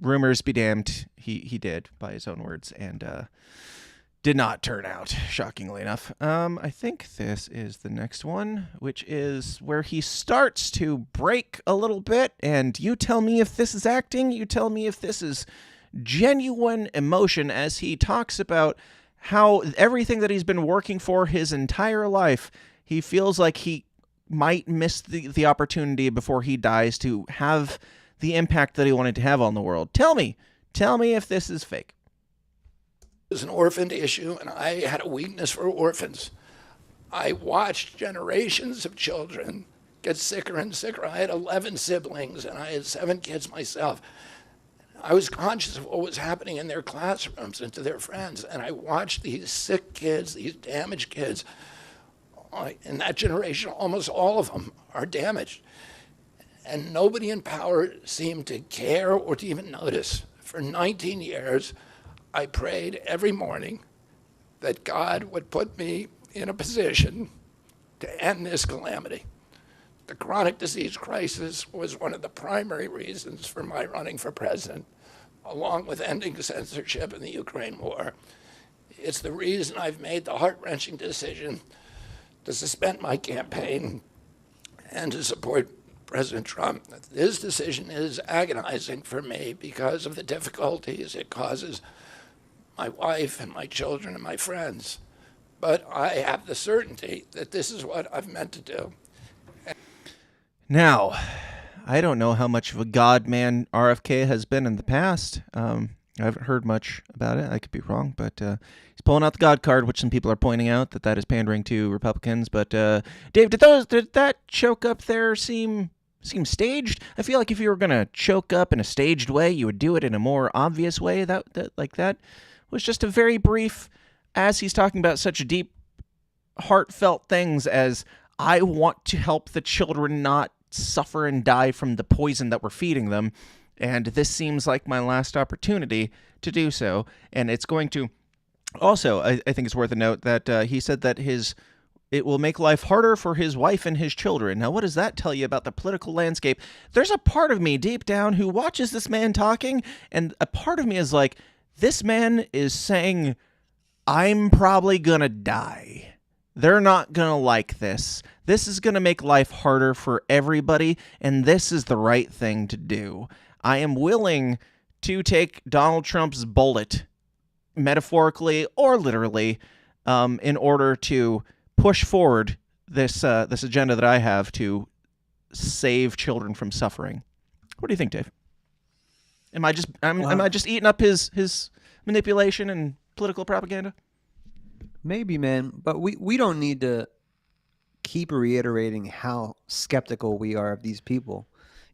Rumors be damned. He did, by his own words, and did not turn out, shockingly enough. I think this is the next one, which is where he starts to break a little bit, and you tell me if this is acting, you tell me if this is genuine emotion, as he talks about how everything that he's been working for his entire life, he feels like he might miss the opportunity before he dies to have the impact that he wanted to have on the world. Tell me if this is fake. It was an orphan issue, and I had a weakness for orphans. I watched generations of children get sicker and sicker. I had 11 siblings, and I had 7 kids myself. I was conscious of what was happening in their classrooms and to their friends, and I watched these sick kids, these damaged kids. In that generation, almost all of them are damaged. And nobody in power seemed to care or to even notice. For 19 years, I prayed every morning that God would put me in a position to end this calamity. The chronic disease crisis was one of the primary reasons for my running for president, along with ending censorship in the Ukraine war. It's the reason I've made the heart-wrenching decision to suspend my campaign and to support President Trump. This decision is agonizing for me because of the difficulties it causes my wife and my children and my friends. But I have the certainty that this is what I've meant to do. Now, I don't know how much of a god man RFK has been in the past. I haven't heard much about it. I could be wrong, but he's pulling out the God card, which some people are pointing out that is pandering to Republicans. But Dave, did that choke up there seem staged? I feel like if you were gonna choke up in a staged way, you would do it in a more obvious way. That was just a very brief, as he's talking about such deep, heartfelt things as I want to help the children not suffer and die from the poison that we're feeding them. And this seems like my last opportunity to do so. And it's going to also, I think it's worth a note that he said that it will make life harder for his wife and his children. Now, what does that tell you about the political landscape? There's a part of me deep down who watches this man talking, and a part of me is like, this man is saying, I'm probably going to die. They're not going to like this. This is going to make life harder for everybody, and this is the right thing to do. I am willing to take Donald Trump's bullet, metaphorically or literally, in order to push forward this agenda that I have to save children from suffering. What do you think, Dave? Am I just eating up his manipulation and political propaganda? Maybe, man, but we don't need to keep reiterating how skeptical we are of these people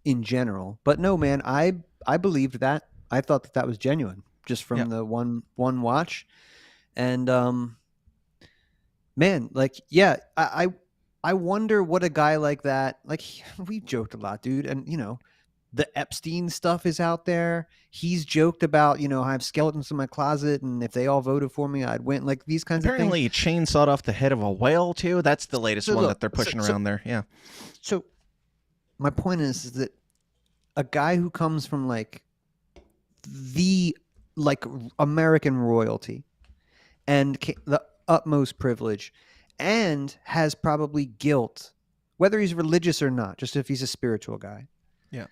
in general. But no, man, I believed that. I thought that was genuine just from the one watch. And man, like, yeah, I wonder what a guy like that, like, we joked a lot, dude, and you know, the Epstein stuff is out there. He's joked about, you know, I have skeletons in my closet, and if they all voted for me, I'd win. Like these kinds Apparently, of things. he chainsawed off the head of a whale too. That's the latest one look, that they're pushing around there. Yeah. So my point is that a guy who comes from like the American royalty and the utmost privilege and has probably guilt, whether he's religious or not, just if he's a spiritual guy. Yeah.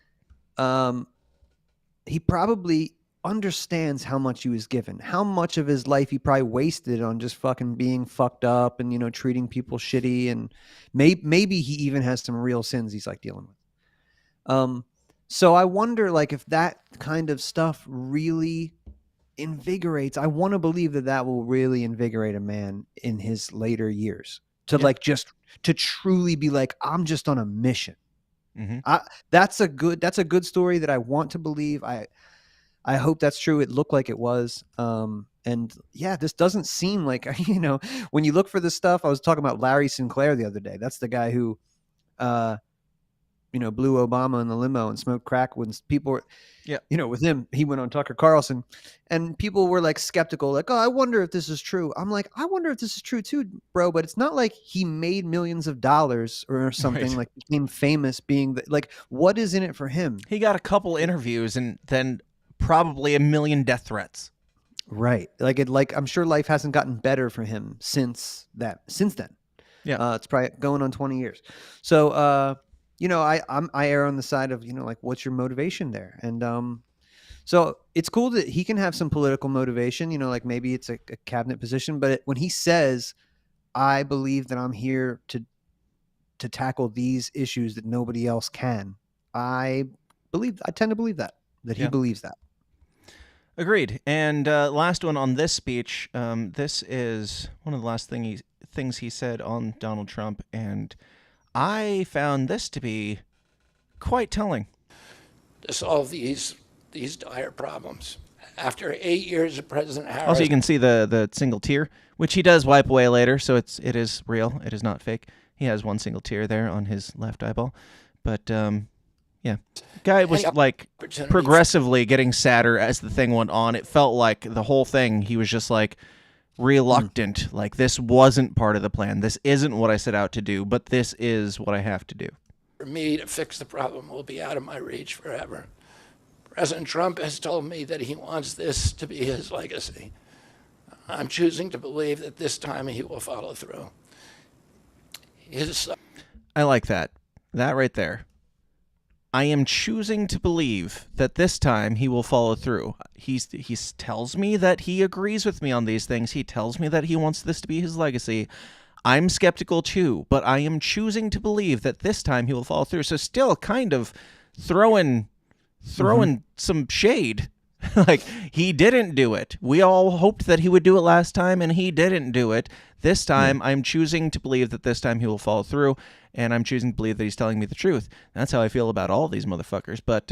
He probably understands how much he was given, how much of his life he probably wasted on just fucking being fucked up and, you know, treating people shitty. And maybe he even has some real sins he's like dealing with. So I wonder, like, if that kind of stuff really invigorates, I want to believe that will really invigorate a man in his later years to like, just to truly be like, I'm just on a mission. Mm-hmm. That's a good story that I want to believe. I hope that's true. It looked like it was. And yeah, this doesn't seem like, you know, when you look for this stuff, I was talking about Larry Sinclair the other day. That's the guy who, you know, blew Obama in the limo and smoked crack when people were, you know, with him, he went on Tucker Carlson and people were like skeptical, like, oh, I wonder if this is true. I'm like, I wonder if this is true too, bro. But it's not like he made millions of dollars or something, Right. like became famous being like, what is in it for him? He got a couple interviews and then probably 1 million death threats. Right. Like I'm sure life hasn't gotten better for him since then. Yeah. It's probably going on 20 years. So, you know, I err on the side of, you know, like, what's your motivation there? And so it's cool that he can have some political motivation, you know, like maybe it's a cabinet position, but when he says, I believe that I'm here to tackle these issues that nobody else can, I tend to believe that he believes that. Agreed. And last one on this speech. This is one of the last things he said on Donald Trump, and I found this to be quite telling. To solve these dire problems. After 8 years of President Harris. Also, you can see the single tear, which he does wipe away later, so it is real. It is not fake. He has one single tear there on his left eyeball. But, yeah. Guy was, like, progressively getting sadder as the thing went on. It felt like the whole thing, he was just, like, reluctant. Like, this wasn't part of the plan. This isn't what I set out to do, but this is what I have to do. For me to fix the problem will be out of my reach forever. President Trump has told me that he wants this to be his legacy. I'm choosing to believe that this time he will follow through. I like that. That right there. I am choosing to believe that this time he will follow through. He tells me that he agrees with me on these things. He tells me that he wants this to be his legacy. I'm skeptical too, but I am choosing to believe that this time he will follow through. So still kind of throwing some shade. Like, he didn't do it. We all hoped that he would do it last time, and he didn't do it. This time, I'm choosing to believe that this time he will follow through, and I'm choosing to believe that he's telling me the truth. That's how I feel about all these motherfuckers. But,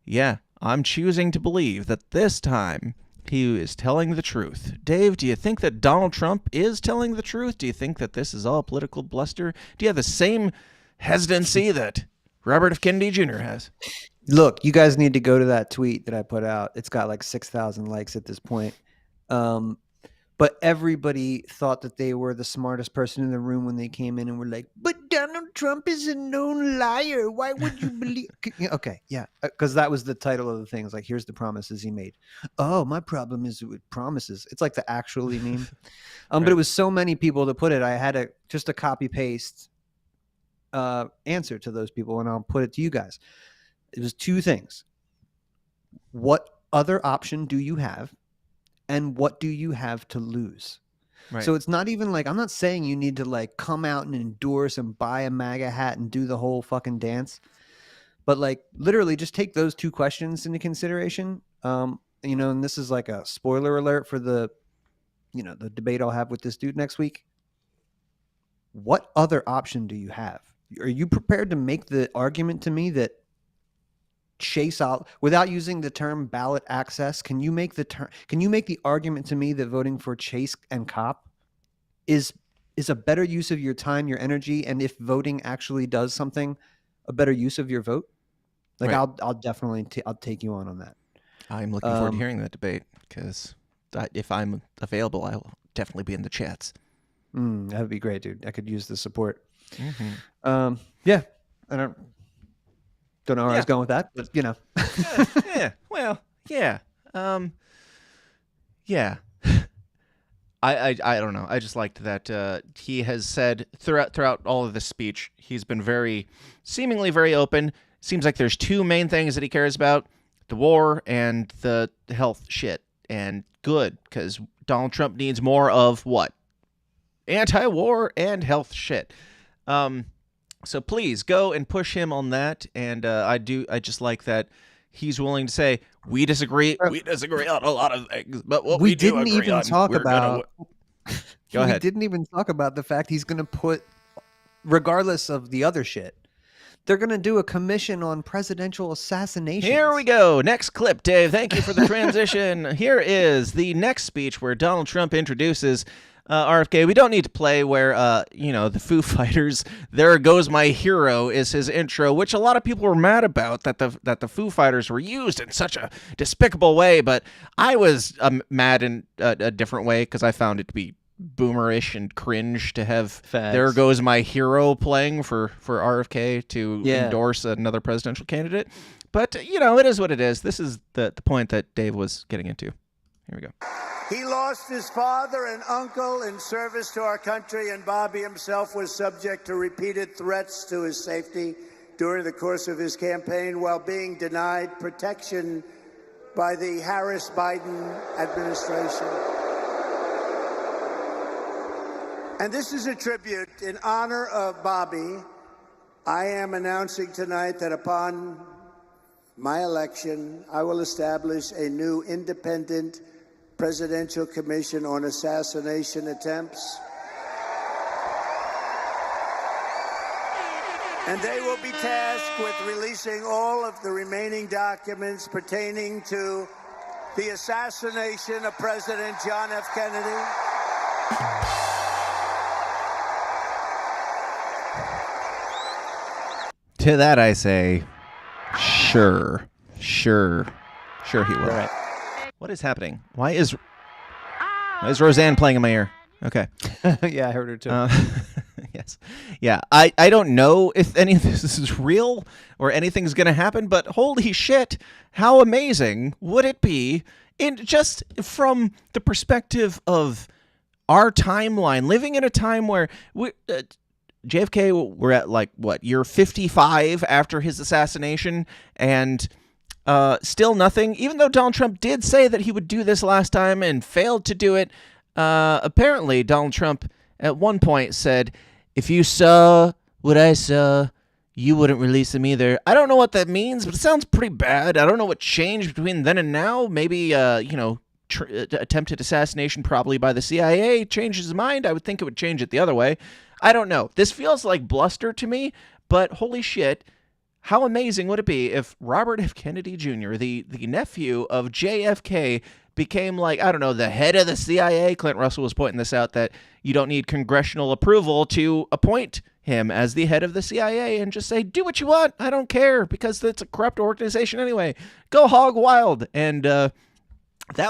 yeah, I'm choosing to believe that this time he is telling the truth. Dave, do you think that Donald Trump is telling the truth? Do you think that this is all political bluster? Do you have the same hesitancy that Robert F. Kennedy Jr. has? Look, you guys need to go to that tweet that I put out. It's got like 6,000 likes at this point. But everybody thought that they were the smartest person in the room when they came in and were like, but Donald Trump is a known liar. Why would you believe? Okay, yeah, because that was the title of the thing. It's like, here's the promises he made. Oh, my problem is with promises. It's like the actually meme. But it was so many people that put it. I had just a copy paste answer to those people, and I'll put it to you guys. It was two things. What other option do you have? And what do you have to lose? Right. So it's not even like, I'm not saying you need to like come out and endorse and buy a MAGA hat and do the whole fucking dance. But like literally just take those two questions into consideration. And this is like a spoiler alert for the debate I'll have with this dude next week. What other option do you have? Are you prepared to make the argument to me that Chase out without using the term ballot access? Can you make the argument to me that voting for Chase and Kopp is a better use of your time, your energy, and if voting actually does something, a better use of your vote? Like Right. I'll definitely I'll take you on that. I'm looking forward to hearing that debate because if I'm available, I will definitely be in the chats. That would be great, dude. I could use the support. Mm-hmm. Yeah, I don't know where I was going with that, but Yeah. Well, yeah. Yeah. I don't know. I just liked that he has said throughout all of this speech, he's been seemingly very open. Seems like there's two main things that he cares about: the war and the health shit. And good, because Donald Trump needs more of what? Anti-war and health shit. So please go and push him on that. And I just like that he's willing to say we disagree on a lot of things, but what we do didn't agree even on, talk we're about. Go ahead. We didn't even talk about the fact he's going to put, regardless of the other shit, they're going to do a commission on presidential assassinations. Here we go. Next clip, Dave. Thank you for the transition. Here is the next speech where Donald Trump introduces RFK. We don't need to play where, the Foo Fighters, There Goes My Hero is his intro, which a lot of people were mad about, that the Foo Fighters were used in such a despicable way. But I was mad in a different way because I found it to be boomerish and cringe to have Facts. There Goes My Hero playing for RFK to endorse another presidential candidate. But, it is what it is. This is the point that Dave was getting into. Here we go. He lost his father and uncle in service to our country, and Bobby himself was subject to repeated threats to his safety during the course of his campaign while being denied protection by the Harris-Biden administration. And this is a tribute in honor of Bobby. I am announcing tonight that upon my election, I will establish a new independent presidential commission on assassination attempts. And they will be tasked with releasing all of the remaining documents pertaining to the assassination of President John F. Kennedy. To that I say, sure he will. Right. What is happening? Why is Roseanne playing in my ear? Okay. Yeah, I heard her too. Yes. Yeah. I don't know if any of this is real or anything's going to happen, but holy shit, how amazing would it be just from the perspective of our timeline, living in a time where JFK, we're at year 55 after his assassination, and still nothing. Even though Donald Trump did say that he would do this last time and failed to do it, apparently Donald Trump at one point said, if you saw what I saw, you wouldn't release him either. I don't know what that means, but it sounds pretty bad. I don't know what changed between then and now. Maybe, attempted assassination probably by the CIA changed his mind. I would think it would change it the other way. I don't know. This feels like bluster to me, but holy shit, how amazing would it be if Robert F. Kennedy Jr., the nephew of JFK, became the head of the CIA? Clint Russell was pointing this out, that you don't need congressional approval to appoint him as the head of the CIA and just say, do what you want. I don't care, because it's a corrupt organization anyway. Go hog wild. And that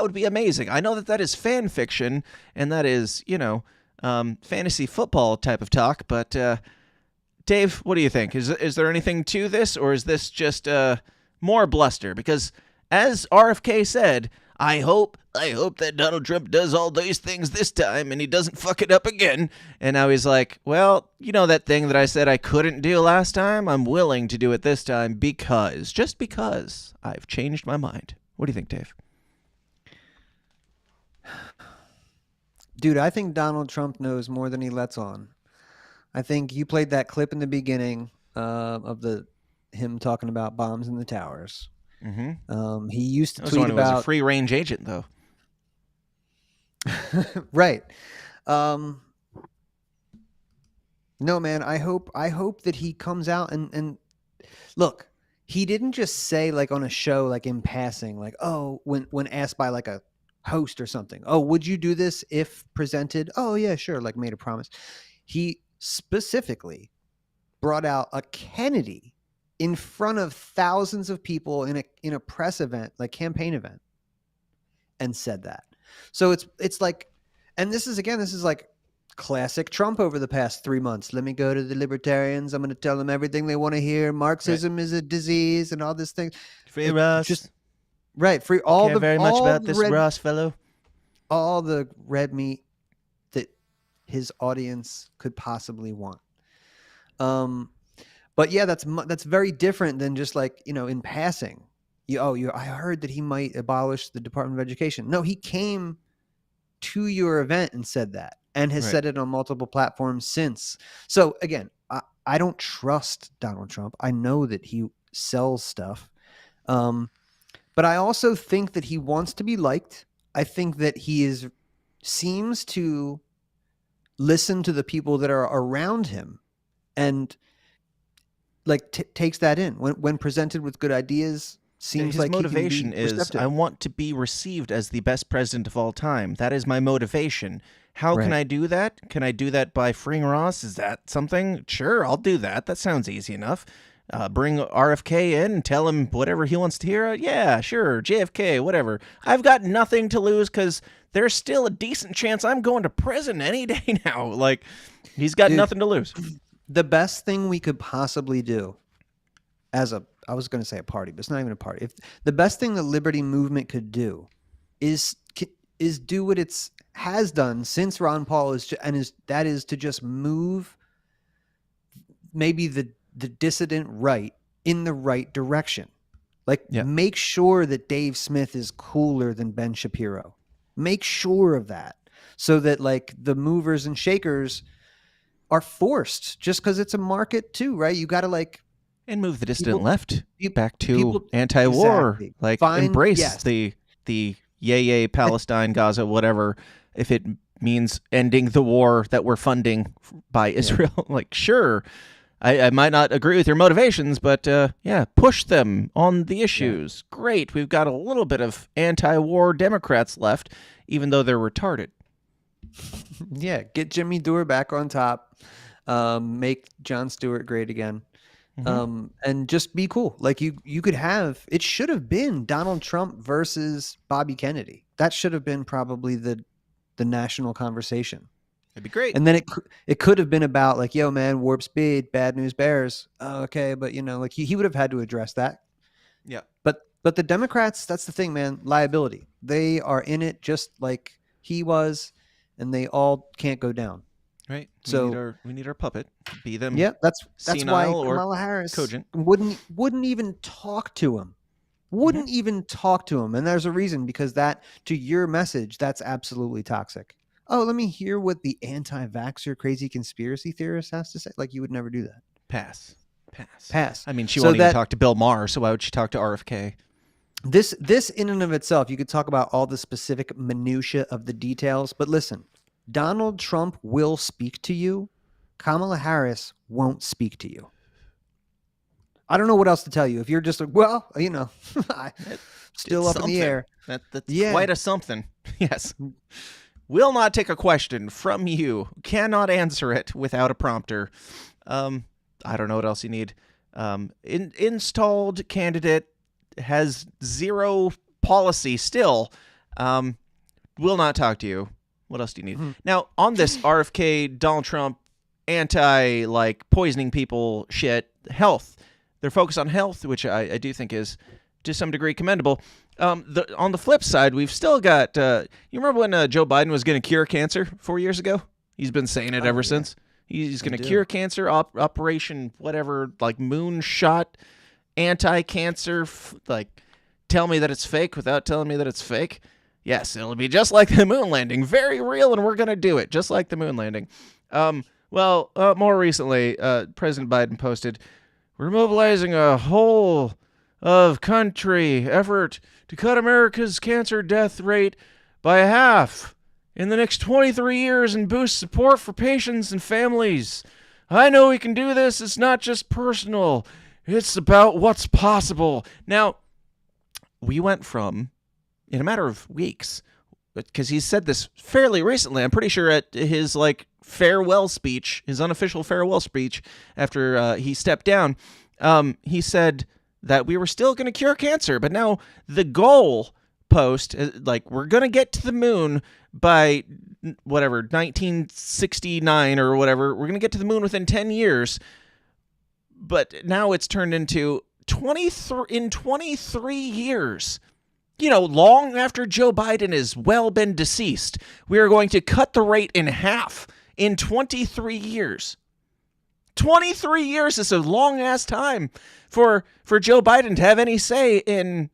would be amazing. I know that is fan fiction and that is, fantasy football type of talk, but Dave, what do you think? Is there anything to this, or is this just more bluster? Because as RFK said, I hope that Donald Trump does all these things this time and he doesn't fuck it up again. And now he's like, well, that thing that I said I couldn't do last time, I'm willing to do it this time just because I've changed my mind. What do you think, Dave? Dude, I think Donald Trump knows more than he lets on. I think you played that clip in the beginning of him talking about bombs in the towers. Mm-hmm. He used to That was tweet when he was about a free range agent, though. right. No, man, I hope that he comes out and look, he didn't just say like on a show, like in passing, like, oh, when asked by like a host or something, oh, would you do this if presented? Oh yeah, sure. Like made a promise. He specifically brought out a Kennedy in front of thousands of people in a press event, like campaign event, and said that. So it's like, and this is like classic Trump over the past 3 months. Let me go to the libertarians. I'm going to tell them everything they want to hear. Marxism is a disease and all this thing. Free Ross. Just right. Free all care the very much all about the this red, Ross fellow. all the red meat that his audience could possibly want. But yeah, that's very different than just like, in passing. I heard that he might abolish the Department of Education. No, he came to your event and said that, and has said it on multiple platforms since. So again, I don't trust Donald Trump. I know that he sells stuff. But I also think that he wants to be liked. I think that he seems to listen to the people that are around him and like takes that in when presented with good ideas. Seems his like motivation he can be is, receptive. I want to be received as the best president of all time. That is my motivation. How can I do that? Can I do that by freeing Ross? Is that something? Sure, I'll do that. That sounds easy enough. Bring RFK in and tell him whatever he wants to hear. Yeah, sure, JFK, whatever. I've got nothing to lose because there's still a decent chance I'm going to prison any day now. Like, he's got nothing to lose. The best thing we could possibly do I was going to say a party, but it's not even a party. If the best thing the Liberty Movement could do is do what it's has done since Ron Paul that is to just move maybe the dissident right in the right direction. Like make sure that Dave Smith is cooler than Ben Shapiro. Make sure of that so that like the movers and shakers are forced just because it's a market too, right? You got to like, and move the dissident left back to anti-war, exactly. like embrace the yay Palestine, Gaza, whatever. If it means ending the war that we're funding by Israel, like sure, I might not agree with your motivations, but push them on the issues. Yeah. Great, we've got a little bit of anti-war Democrats left, even though they're retarded. Yeah, get Jimmy Dore back on top, make Jon Stewart great again. And just be cool. Like you could have, it should have been Donald Trump versus Bobby Kennedy. That should have been probably the national conversation. It'd be great. And then it could have been about like, yo man, warp speed, bad news bears. Oh, okay. But like he would have had to address that. Yeah. But the Democrats, that's the thing, man, liability. They are in it just like he was, and they all can't go down. Right. So we need our puppet. Be them. Yeah, that's why or Kamala Harris cogent. wouldn't even talk to him. Wouldn't even talk to him. And there's a reason, because that, to your message, that's absolutely toxic. Oh, let me hear what the anti-vaxxer crazy conspiracy theorist has to say. Like, you would never do that. Pass. Pass. I mean, she won't even talk to Bill Maher, so why would she talk to RFK? This in and of itself, you could talk about all the specific minutia of the details, but listen, Donald Trump will speak to you. Kamala Harris won't speak to you. I don't know what else to tell you. If you're just like, well, still up in the air. That's quite a something. Yes. Will not take a question from you. Cannot answer it without a prompter. I don't know what else you need. Installed candidate has zero policy still. Will not talk to you. What else do you need? Now, on this RFK, Donald Trump, poisoning people shit, health. They're focused on health, which I do think is, to some degree, commendable. On the flip side, we've still got... you remember when Joe Biden was going to cure cancer 4 years ago? He's been saying it ever since. He's going to cure cancer, operation whatever, like moonshot, anti-cancer, tell me that it's fake without telling me that it's fake. Yes, it'll be just like the moon landing. Very real, and we're going to do it, just like the moon landing. More recently, President Biden posted, we're mobilizing a whole of country effort to cut America's cancer death rate by half in the next 23 years and boost support for patients and families. I know we can do this. It's not just personal. It's about what's possible. Now, we went from, in a matter of weeks, because he said this fairly recently, I'm pretty sure at his farewell speech, his unofficial farewell speech after he stepped down, he said that we were still going to cure cancer, but now the goal post, we're going to get to the moon by whatever, 1969 or whatever, we're going to get to the moon within 10 years, but now it's turned into 23 years. Long after Joe Biden has well been deceased, we are going to cut the rate in half in 23 years. 23 years is a long-ass time for Joe Biden to have any say in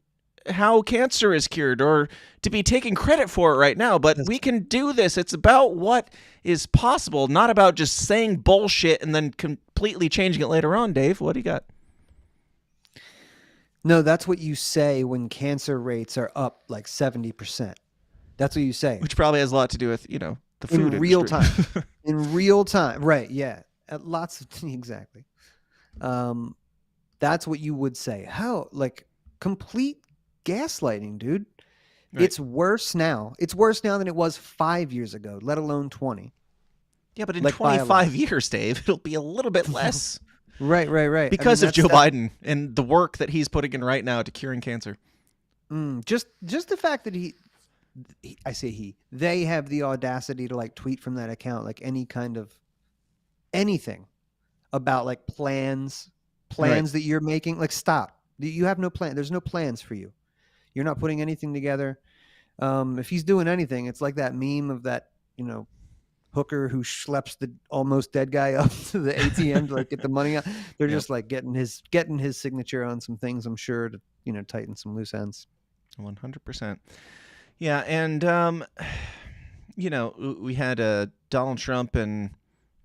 how cancer is cured or to be taking credit for it right now. But we can do this. It's about what is possible, not about just saying bullshit and then completely changing it later on. Dave, what do you got? No, that's what you say when cancer rates are up 70%. That's what you say. Which probably has a lot to do with, the food in real industry. time. In real time. Right, yeah. Exactly. That's what you would say. How? Complete gaslighting, dude. Right. It's worse now. It's worse now than it was 5 years ago, let alone 20. Yeah, but in 25 years, Dave, it'll be a little bit less. Right. Because of Joe Biden and the work that he's putting in right now to curing cancer. Just the fact that they have the audacity to tweet from that account any kind of anything about plans right. that you're making. Stop. You have no plan. There's no plans for you. You're not putting anything together. If he's doing anything, it's like that meme of that, hooker who schleps the almost dead guy up to the ATM to get the money out. They're just getting his signature on some things, I'm sure, to tighten some loose ends. 100%. Yeah, and we had Donald Trump and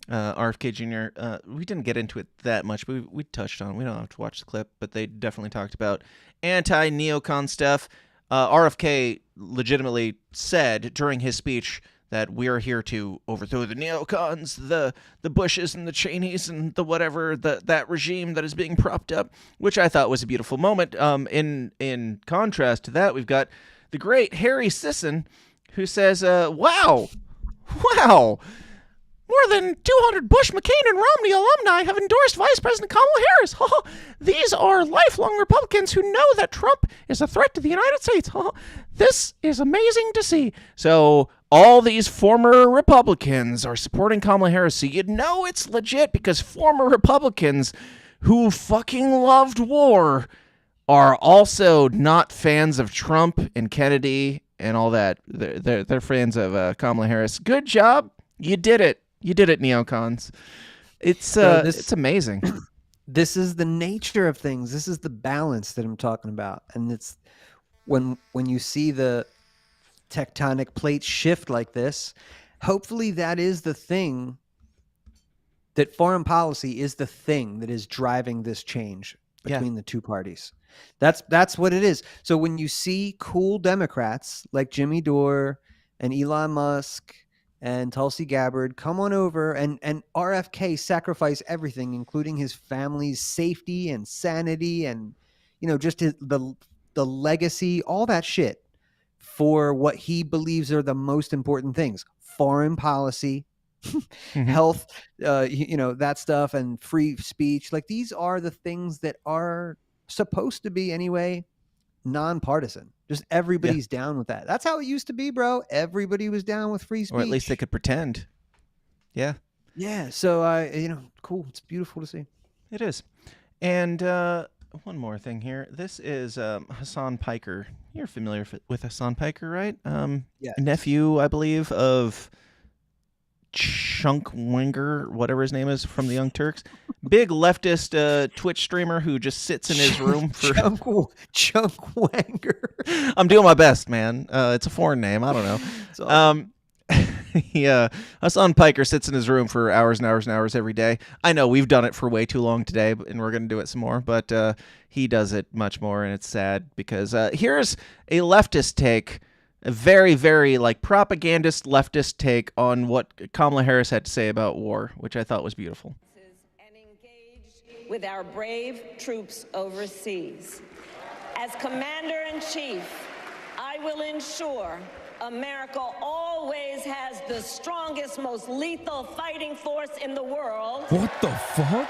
RFK Jr. We didn't get into it that much, but we touched on it. We don't have to watch the clip, but they definitely talked about anti-neocon stuff. RFK legitimately said during his speech that we are here to overthrow the neocons, the Bushes and the Cheneys and the whatever, that regime that is being propped up, which I thought was a beautiful moment. In contrast to that, we've got the great Harry Sisson, who says, wow, more than 200 Bush, McCain, and Romney alumni have endorsed Vice President Kamala Harris. These are lifelong Republicans who know that Trump is a threat to the United States. This is amazing to see. So all these former Republicans are supporting Kamala Harris. So it's legit because former Republicans who fucking loved war are also not fans of Trump and Kennedy and all that. They're fans of Kamala Harris. Good job. You did it. You did it, neocons. It's amazing. This is the nature of things. This is the balance that I'm talking about. And it's when you see the tectonic plates shift like this, hopefully that is the thing, that foreign policy is the thing that is driving this change between the two parties. That's what it is. So when you see cool Democrats like Jimmy Dore and Elon Musk and Tulsi Gabbard come on over and RFK sacrifice everything, including his family's safety and sanity and, just the legacy, all that shit for what he believes are the most important things: foreign policy, health, that stuff, and free speech. These are the things that are supposed to be anyway nonpartisan. Just everybody's down with that. That's how it used to be, bro. Everybody was down with free speech. Or at least they could pretend. Yeah. Yeah. So, cool. It's beautiful to see. It is. And one more thing here. This is Hassan Piker. You're familiar with Hassan Piker, right? Yeah. Nephew, I believe, of Chunk Wenger, whatever his name is, from the Young Turks. Big leftist Twitch streamer who just sits in his room for Chunk Wenger. I'm doing my best, man. It's a foreign name. I don't know. Hassan Piker sits in his room for hours and hours and hours every day. I know we've done it for way too long today, and we're going to do it some more, but he does it much more, and it's sad because here's a leftist take, a very, very propagandist leftist take on what Kamala Harris had to say about war, which I thought was beautiful. With our brave troops overseas. As Commander-in-Chief, I will ensure America always has the strongest, most lethal fighting force in the world. What the fuck?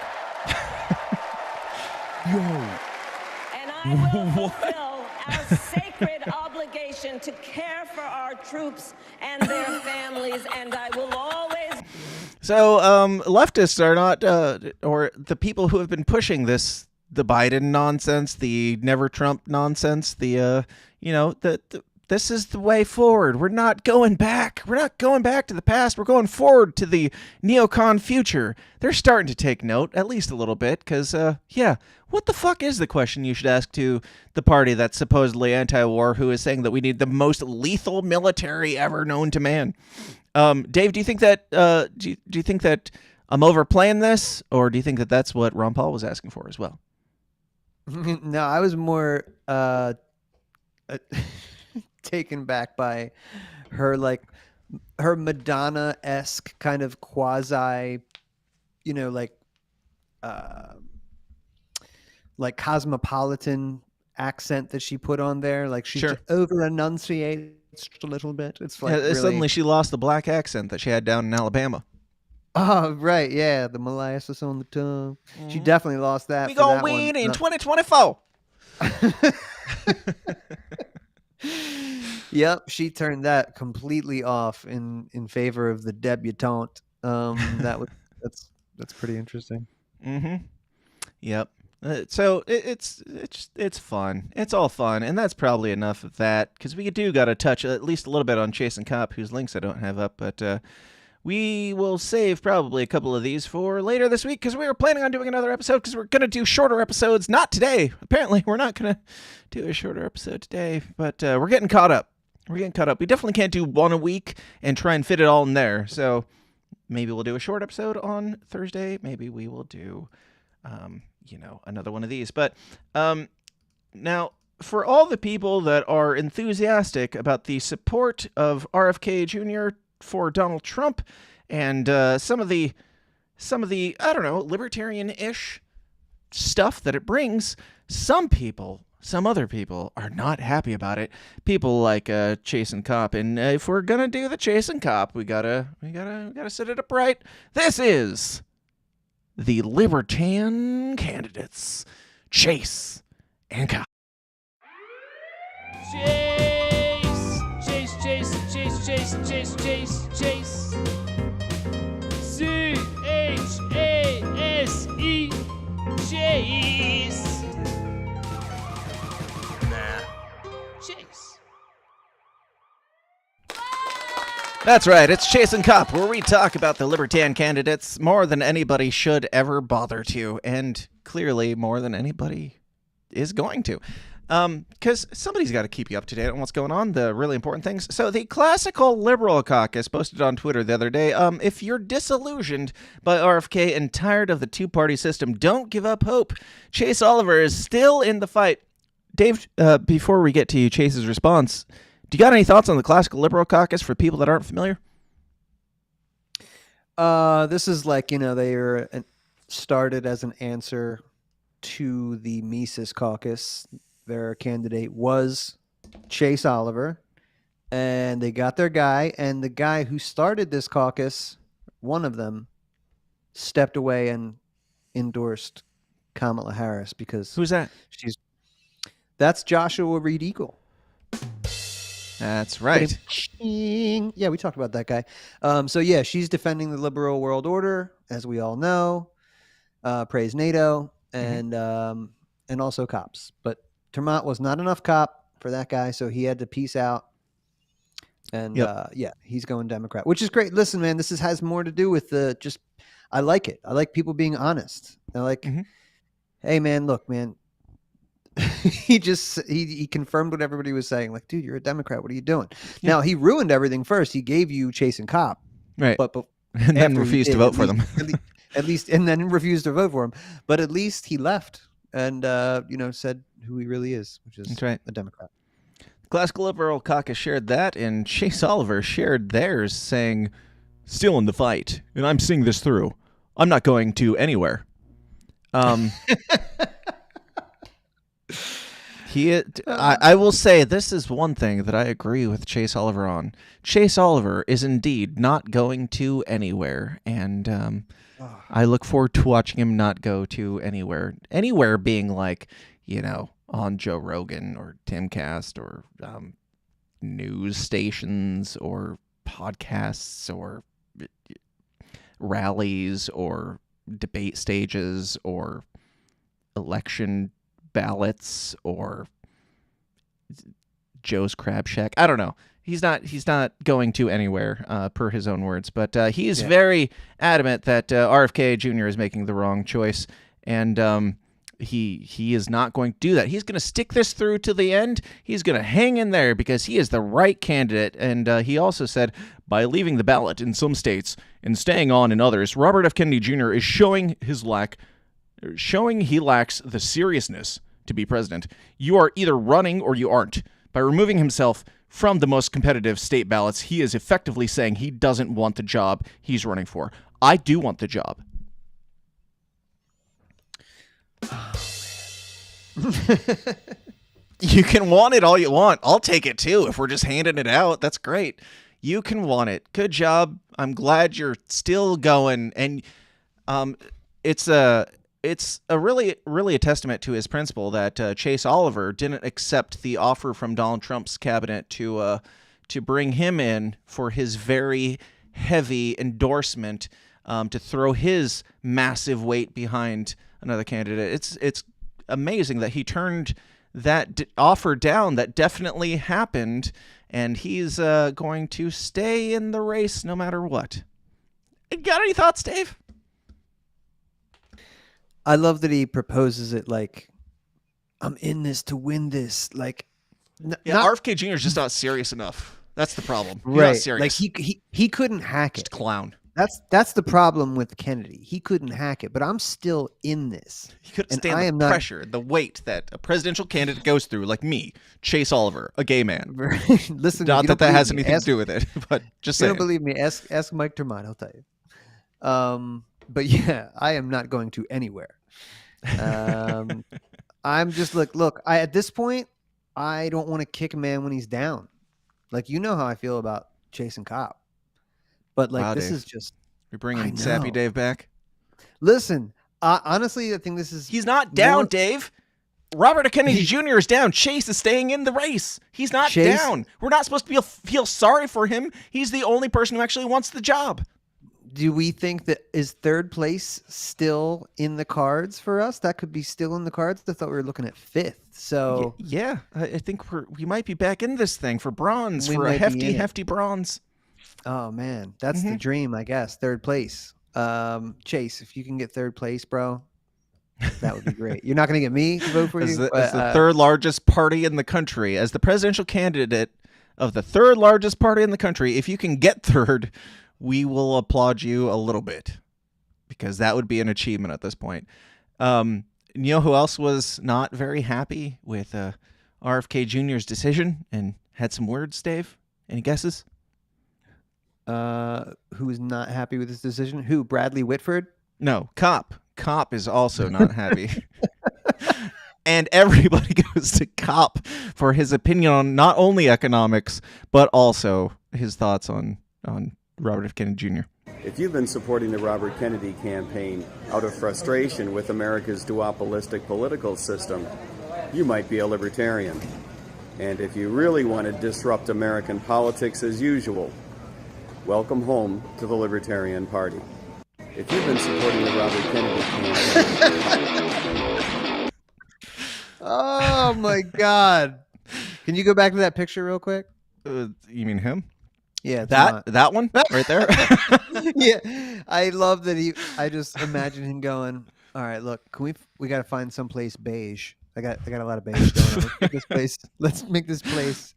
Yo. And I will fulfill our sacred obligation to care for our troops and their families, and I will always... So leftists are not, or the people who have been pushing this, the Biden nonsense, the never Trump nonsense, this is the way forward. We're not going back. We're not going back to the past. We're going forward to the neocon future. They're starting to take note, at least a little bit, because, what the fuck is the question you should ask to the party that's supposedly anti-war, who is saying that we need the most lethal military ever known to man? Dave, do you think that do you think that I'm overplaying this, or do you think that that's what Ron Paul was asking for as well? No, I was more taken back by her her Madonna-esque kind of quasi, cosmopolitan accent that she put on there. Like she over enunciates just a little bit. It's like really... suddenly she lost the black accent that she had down in Alabama. Oh, right. Yeah. The molasses on the tongue. Mm-hmm. She definitely lost that. We gonna win in 2024. Yep. She turned that completely off in favor of the debutante. That's pretty interesting. Mm-hmm. Yep. So it's fun. It's all fun, and that's probably enough of that, because we do got to touch at least a little bit on Chase and Cop, whose links I don't have up, but we will save probably a couple of these for later this week, because we were planning on doing another episode, because we're going to do shorter episodes. Not today. Apparently, we're not going to do a shorter episode today, but we're getting caught up. We definitely can't do one a week and try and fit it all in there, so maybe we'll do a short episode on Thursday. Maybe we will do... another one of these. But now, for all the people that are enthusiastic about the support of RFK Jr. for Donald Trump and some of the I don't know, libertarian-ish stuff that it brings, some other people are not happy about it. People like Chase and Cop, and if we're gonna do the Chase and Cop, we gotta set it up right. This is the Libertarian candidates, Chase and Cop. Chase, Chase, Chase, Chase, Chase, Chase, Chase, Chase. C-H-A-S-E, Chase. Nah, Chase. That's right, it's Chase and Cop, where we talk about the Libertarian candidates more than anybody should ever bother to, and clearly more than anybody is going to. Because somebody's got to keep you up to date on what's going on, the really important things. So the classical liberal caucus posted on Twitter the other day, if you're disillusioned by RFK and tired of the two-party system, don't give up hope. Chase Oliver is still in the fight. Dave, before we get to Chase's response, do you got any thoughts on the classical liberal caucus for people that aren't familiar? This is they are started as an answer to the Mises caucus. Their candidate was Chase Oliver, and they got their guy, and the guy who started this caucus, one of them, stepped away and endorsed Kamala Harris because... Who's that? That's Joshua Reed Eagle. That's right. Yeah, we talked about that guy. So yeah, she's defending the liberal world order, as we all know. Praise NATO and also cops. But Termont was not enough cop for that guy, so he had to peace out. And he's going Democrat, which is great. Listen, man, this has more to do with I like it. I like people being honest. I like, hey, man, look, man. he confirmed what everybody was saying. Like, dude, you're a Democrat. What are you doing? Yeah. Now he ruined everything first. He gave you Chase and Kopp, right? But and then refused to vote for them. At least, and then refused to vote for him. But at least he left and said who he really is, which is a Democrat. The Classical Liberal Caucus shared that, and Chase Oliver shared theirs, saying, "Still in the fight, and I'm seeing this through. I'm not going to anywhere." I will say this is one thing that I agree with Chase Oliver on. Chase Oliver is indeed not going to anywhere, and I look forward to watching him not go to anywhere. Anywhere being like, on Joe Rogan or Timcast or news stations or podcasts or rallies or debate stages or election ballots or Joe's Crab Shack. I don't know. He's not going to anywhere, per his own words. But he is very adamant that RFK Jr. is making the wrong choice, and he is not going to do that. He's going to stick this through to the end. He's going to hang in there because he is the right candidate. And he also said, by leaving the ballot in some states and staying on in others, Robert F. Kennedy Jr. is showing he lacks the seriousness to be president. You are either running or you aren't. By removing himself from the most competitive state ballots, he is effectively saying he doesn't want the job he's running for. I do want the job. You can want it all you want. I'll take it too. If we're just handing it out, that's great. You can want it. Good job. I'm glad you're still going. And it's a really a testament to his principle that Chase Oliver didn't accept the offer from Donald Trump's cabinet to bring him in for his very heavy endorsement, to throw his massive weight behind another candidate. It's amazing that he turned that offer down. That definitely happened, and he's going to stay in the race no matter what. Got any thoughts, Dave? I love that he proposes it like, I'm in this to win this. Like, RFK Jr. is just not serious enough. That's the problem. He's right. Not serious. Like he couldn't hack just it. Clown. That's the problem with Kennedy. He couldn't hack it, but I'm still in this. He couldn't stand the pressure, the weight that a presidential candidate goes through, like me, Chase Oliver, a gay man. Listen, not that has anything to do with it, but just saying. You don't believe me? Ask Mike Termine. He'll tell you. But yeah, I am not going to anywhere. I'm just look. At this point, I don't want to kick a man when he's down. Like, you know how I feel about Chase and Kopp. But like, wow, this is just. You're bringing Sappy Dave back. Listen, honestly, I think this is. He's not down, Dave. Robert F. Kennedy Jr. is down. Chase is staying in the race. He's not down. We're not supposed to feel sorry for him. He's the only person who actually wants the job. Do we think that is third place still in the cards for us? That could be still in the cards. I thought we were looking at fifth. So yeah, I think we might be back in this thing for bronze, for a hefty bronze. Oh man, that's the dream, I guess. Third place. Chase, if you can get third place, bro, that would be great. You're not going to get me to vote for you. As the third largest party in the country, as the presidential candidate of the third largest party in the country, if you can get third, we will applaud you a little bit, because that would be an achievement at this point. You know who else was not very happy with RFK Jr.'s decision and had some words, Dave? Any guesses? Who is not happy with his decision? Who? Bradley Whitford? No, Kopp. Kopp is also not happy. And everybody goes to Kopp for his opinion on not only economics, but also his thoughts on Robert F. Kennedy Jr. If you've been supporting the Robert Kennedy campaign out of frustration with America's duopolistic political system, you might be a libertarian. And if you really want to disrupt American politics as usual, welcome home to the Libertarian Party. If you've been supporting the Robert Kennedy campaign... Oh my God. Can you go back to that picture real quick? You mean him? Yeah, that one right there. Yeah, I love that I just imagine him going, all right, look, we got to find someplace beige. I got a lot of beige going on. Let's make this place.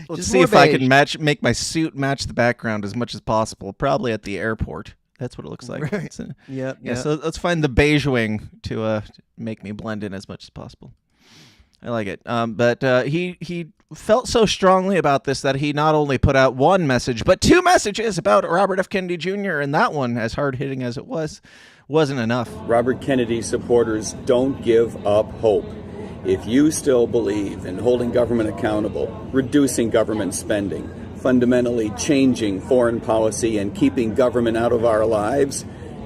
Let's see if I can make my suit match the background as much as possible. Probably at the airport. That's what it looks like. Right. Yeah. So let's find the beige wing to make me blend in as much as possible. I like it. But he felt so strongly about this that he not only put out one message, but 2 messages about Robert F. Kennedy Jr. And that one, as hard-hitting as it was, wasn't enough. Robert Kennedy supporters, don't give up hope. If you still believe in holding government accountable, reducing government spending, fundamentally changing foreign policy, and keeping government out of our lives,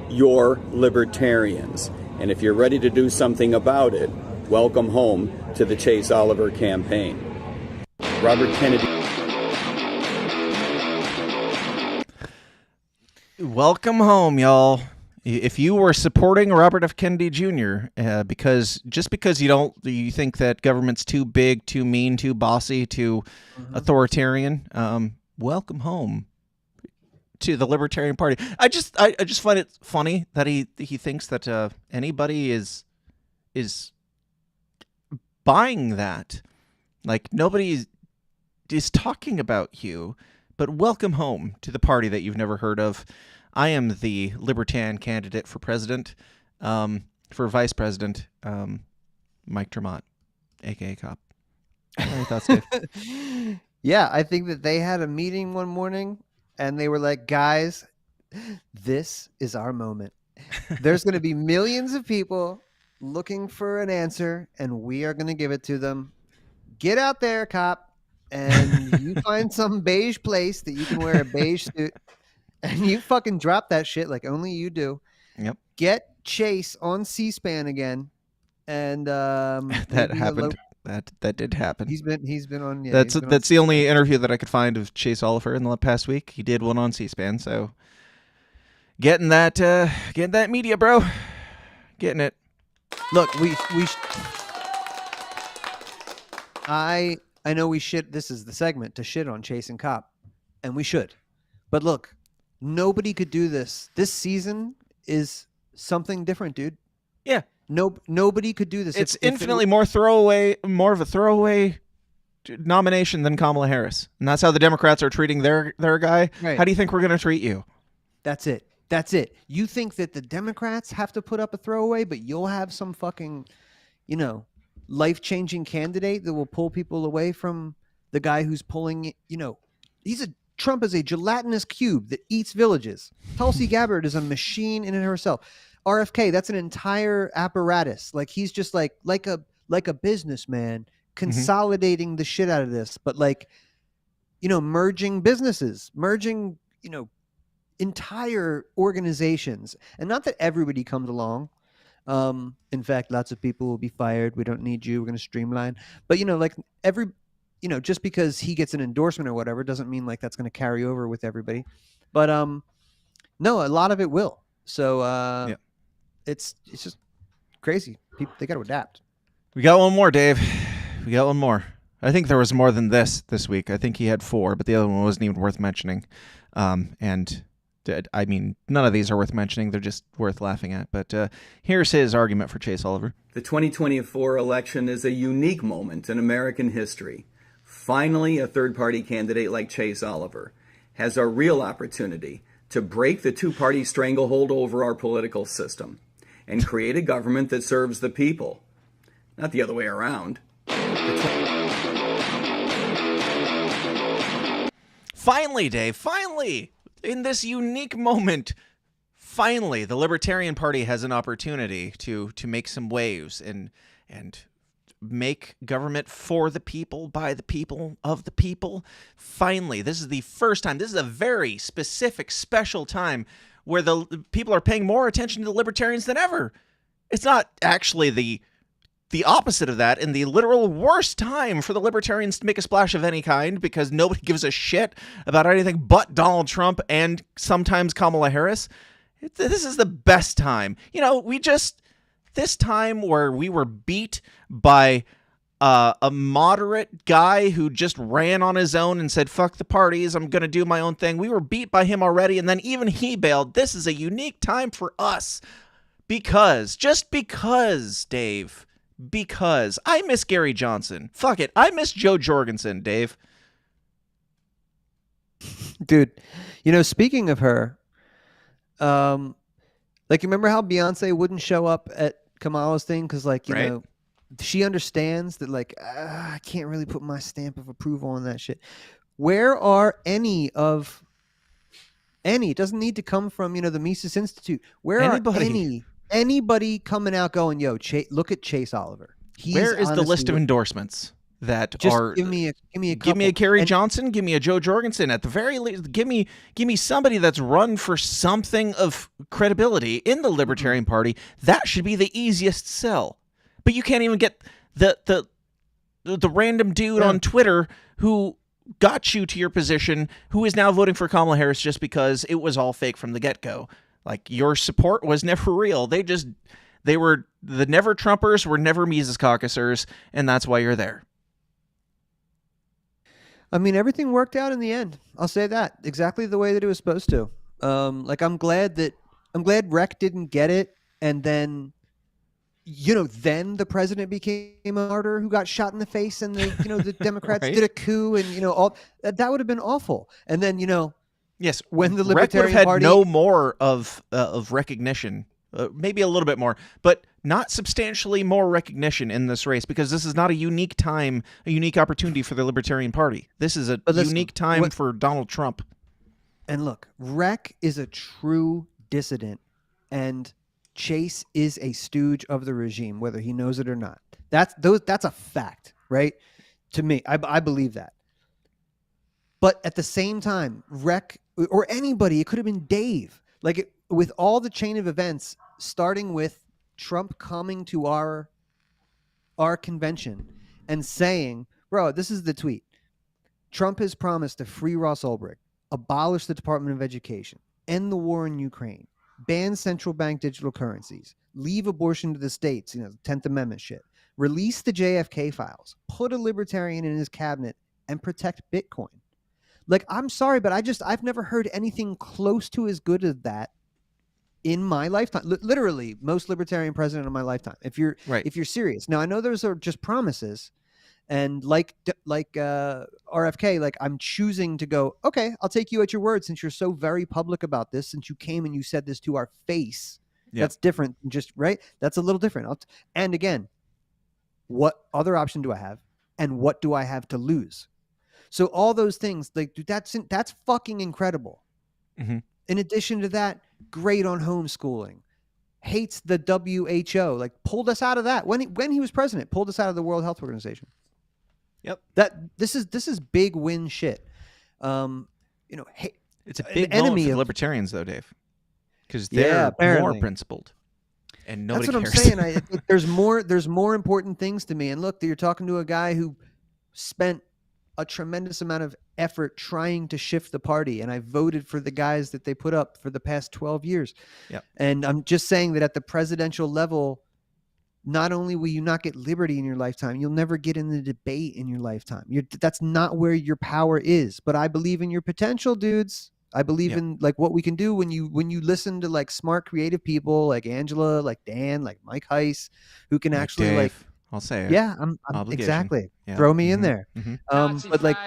you're libertarians. And if you're ready to do something about it, welcome home to the Chase Oliver campaign. Robert Kennedy. Welcome home, y'all. If you were supporting Robert F. Kennedy Jr. Because you think that government's too big, too mean, too bossy, too authoritarian, welcome home to the Libertarian Party. I just find it funny that he thinks that anybody is buying that. Like, nobody is talking about you, but welcome home to the party that you've never heard of. I am the Libertarian candidate for president, for vice president, Mike Tremont, a.k.a. Cop. Any thoughts, Dave? Yeah, I think that they had a meeting one morning, and they were like, guys, this is our moment. There's going to be millions of people looking for an answer, and we are going to give it to them. Get out there, Cop, and you find some beige place that you can wear a beige suit. And you fucking drop that shit like only you do. Yep. Get Chase on C-SPAN again, and that happened. That did happen. He's been on. Yeah, that's the only interview that I could find of Chase Oliver in the past week. He did one on C-SPAN. So getting that media, bro. Getting it. Look, I know we shit. This is the segment to shit on Chase and Cop, and we should. But look. Nobody could do this. This season is something different, dude. Yeah. Nobody could do this. It's infinitely more of a throwaway nomination than Kamala Harris. And that's how the Democrats are treating their guy. Right. How do you think we're going to treat you? That's it. You think that the Democrats have to put up a throwaway, but you'll have some fucking, life-changing candidate that will pull people away from the guy who's pulling, Trump is a gelatinous cube that eats villages. Tulsi Gabbard is a machine in and herself. RFK, that's an entire apparatus. Like, he's just like a businessman consolidating the shit out of this, but merging businesses, merging, entire organizations. And not that everybody comes along. In fact, lots of people will be fired. We don't need you. We're going to streamline. But, just because he gets an endorsement or whatever doesn't mean like that's going to carry over with everybody. But no, a lot of it will. So it's just crazy. People, they got to adapt. We got one more, Dave. We got one more. I think there was more than this week. I think he had 4, but the other one wasn't even worth mentioning. And I mean, none of these are worth mentioning. They're just worth laughing at. But here's his argument for Chase Oliver. The 2024 election is a unique moment in American history. Finally, a third-party candidate like Chase Oliver has a real opportunity to break the two-party stranglehold over our political system and create a government that serves the people, not the other way around. Finally, Dave, finally, in this unique moment, finally, the Libertarian Party has an opportunity to make some waves and make government for the people, by the people, of the people. Finally, this is the first time. This is a very specific, special time where the people are paying more attention to the libertarians than ever. It's not actually the opposite of that, and the literal worst time for the libertarians to make a splash of any kind because nobody gives a shit about anything but Donald Trump and sometimes Kamala Harris. This is the best time. This time where we were beat by a moderate guy who just ran on his own and said, fuck the parties, I'm going to do my own thing. We were beat by him already, and then even he bailed. This is a unique time for us because, Dave, because I miss Gary Johnson. Fuck it. I miss Joe Jorgensen, Dave. Dude, speaking of her, like, remember how Beyonce wouldn't show up at Kamala's thing? Because, like, you know, she understands that, like, I can't really put my stamp of approval on that shit. Where are any? It doesn't need to come from, the Mises Institute. Where are anybody coming out going, yo, look at Chase Oliver. Where is the list of endorsements that just are? Give me a couple. Give me a Kerry Johnson. Give me a Joe Jorgensen. At the very least, give me somebody that's run for something of credibility in the Libertarian Party. That should be the easiest sell. But you can't even get the random dude on Twitter who got you to your position, who is now voting for Kamala Harris just because it was all fake from the get-go. Like, your support was never real. They were the never Trumpers were never Mises caucusers, and that's why you're there. I mean, everything worked out in the end. I'll say that exactly the way that it was supposed to. Like, I'm glad Rec didn't get it, and then, then the president became a martyr who got shot in the face, and the Democrats did a coup, and all that would have been awful. And then yes, when the Rec would Libertarian have had Party no more of recognition, maybe a little bit more, but not substantially more recognition in this race, because this is not a unique time, a unique opportunity for the Libertarian Party. This is a unique time for Donald Trump. And look, Rec is a true dissident, and Chase is a stooge of the regime, whether he knows it or not. That's a fact, right? To me, I believe that. But at the same time, Rec or anybody, it could have been Dave. Like, with all the chain of events, starting with Trump coming to our convention and saying, bro, this is the tweet. Trump has promised to free Ross Ulbricht, abolish the Department of Education, end the war in Ukraine, ban central bank digital currencies, leave abortion to the states, 10th Amendment shit, release the JFK files, put a libertarian in his cabinet, and protect Bitcoin. Like, I'm sorry, but I've never heard anything close to as good as that in my lifetime. Literally, most libertarian president of my lifetime. If you're serious. Now, I know those are just promises, and like RFK, like, I'm choosing to go, okay, I'll take you at your word, since you're so very public about this, since you came and you said this to our face. Yep. That's different than just, right? That's a little different. And again, what other option do I have, and what do I have to lose? So all those things, like, dude, that's fucking incredible. Mm-hmm. In addition to that, great on homeschooling. Hates the WHO. Like, pulled us out of that when he was president. Pulled us out of the World Health Organization. Yep. This is big win shit. It's a big enemy for libertarians, though, Dave, because they're more principled, and nobody cares. That's what I'm saying. There's more important things to me. And look, you're talking to a guy who spent a tremendous amount of effort trying to shift the party, and I voted for the guys that they put up for the past 12 years. Yep. And I'm just saying that at the presidential level, not only will you not get liberty in your lifetime, you'll never get in the debate in your lifetime. That's not where your power is. But I believe in your potential, dudes. I believe in, like, what we can do when you listen to, like, smart, creative people like Angela, like Dan, like Mike Heiss, who can actually Dave. like. I'll say it. Yeah, I'm exactly. Yeah. Throw me in there. Mm-hmm. But like,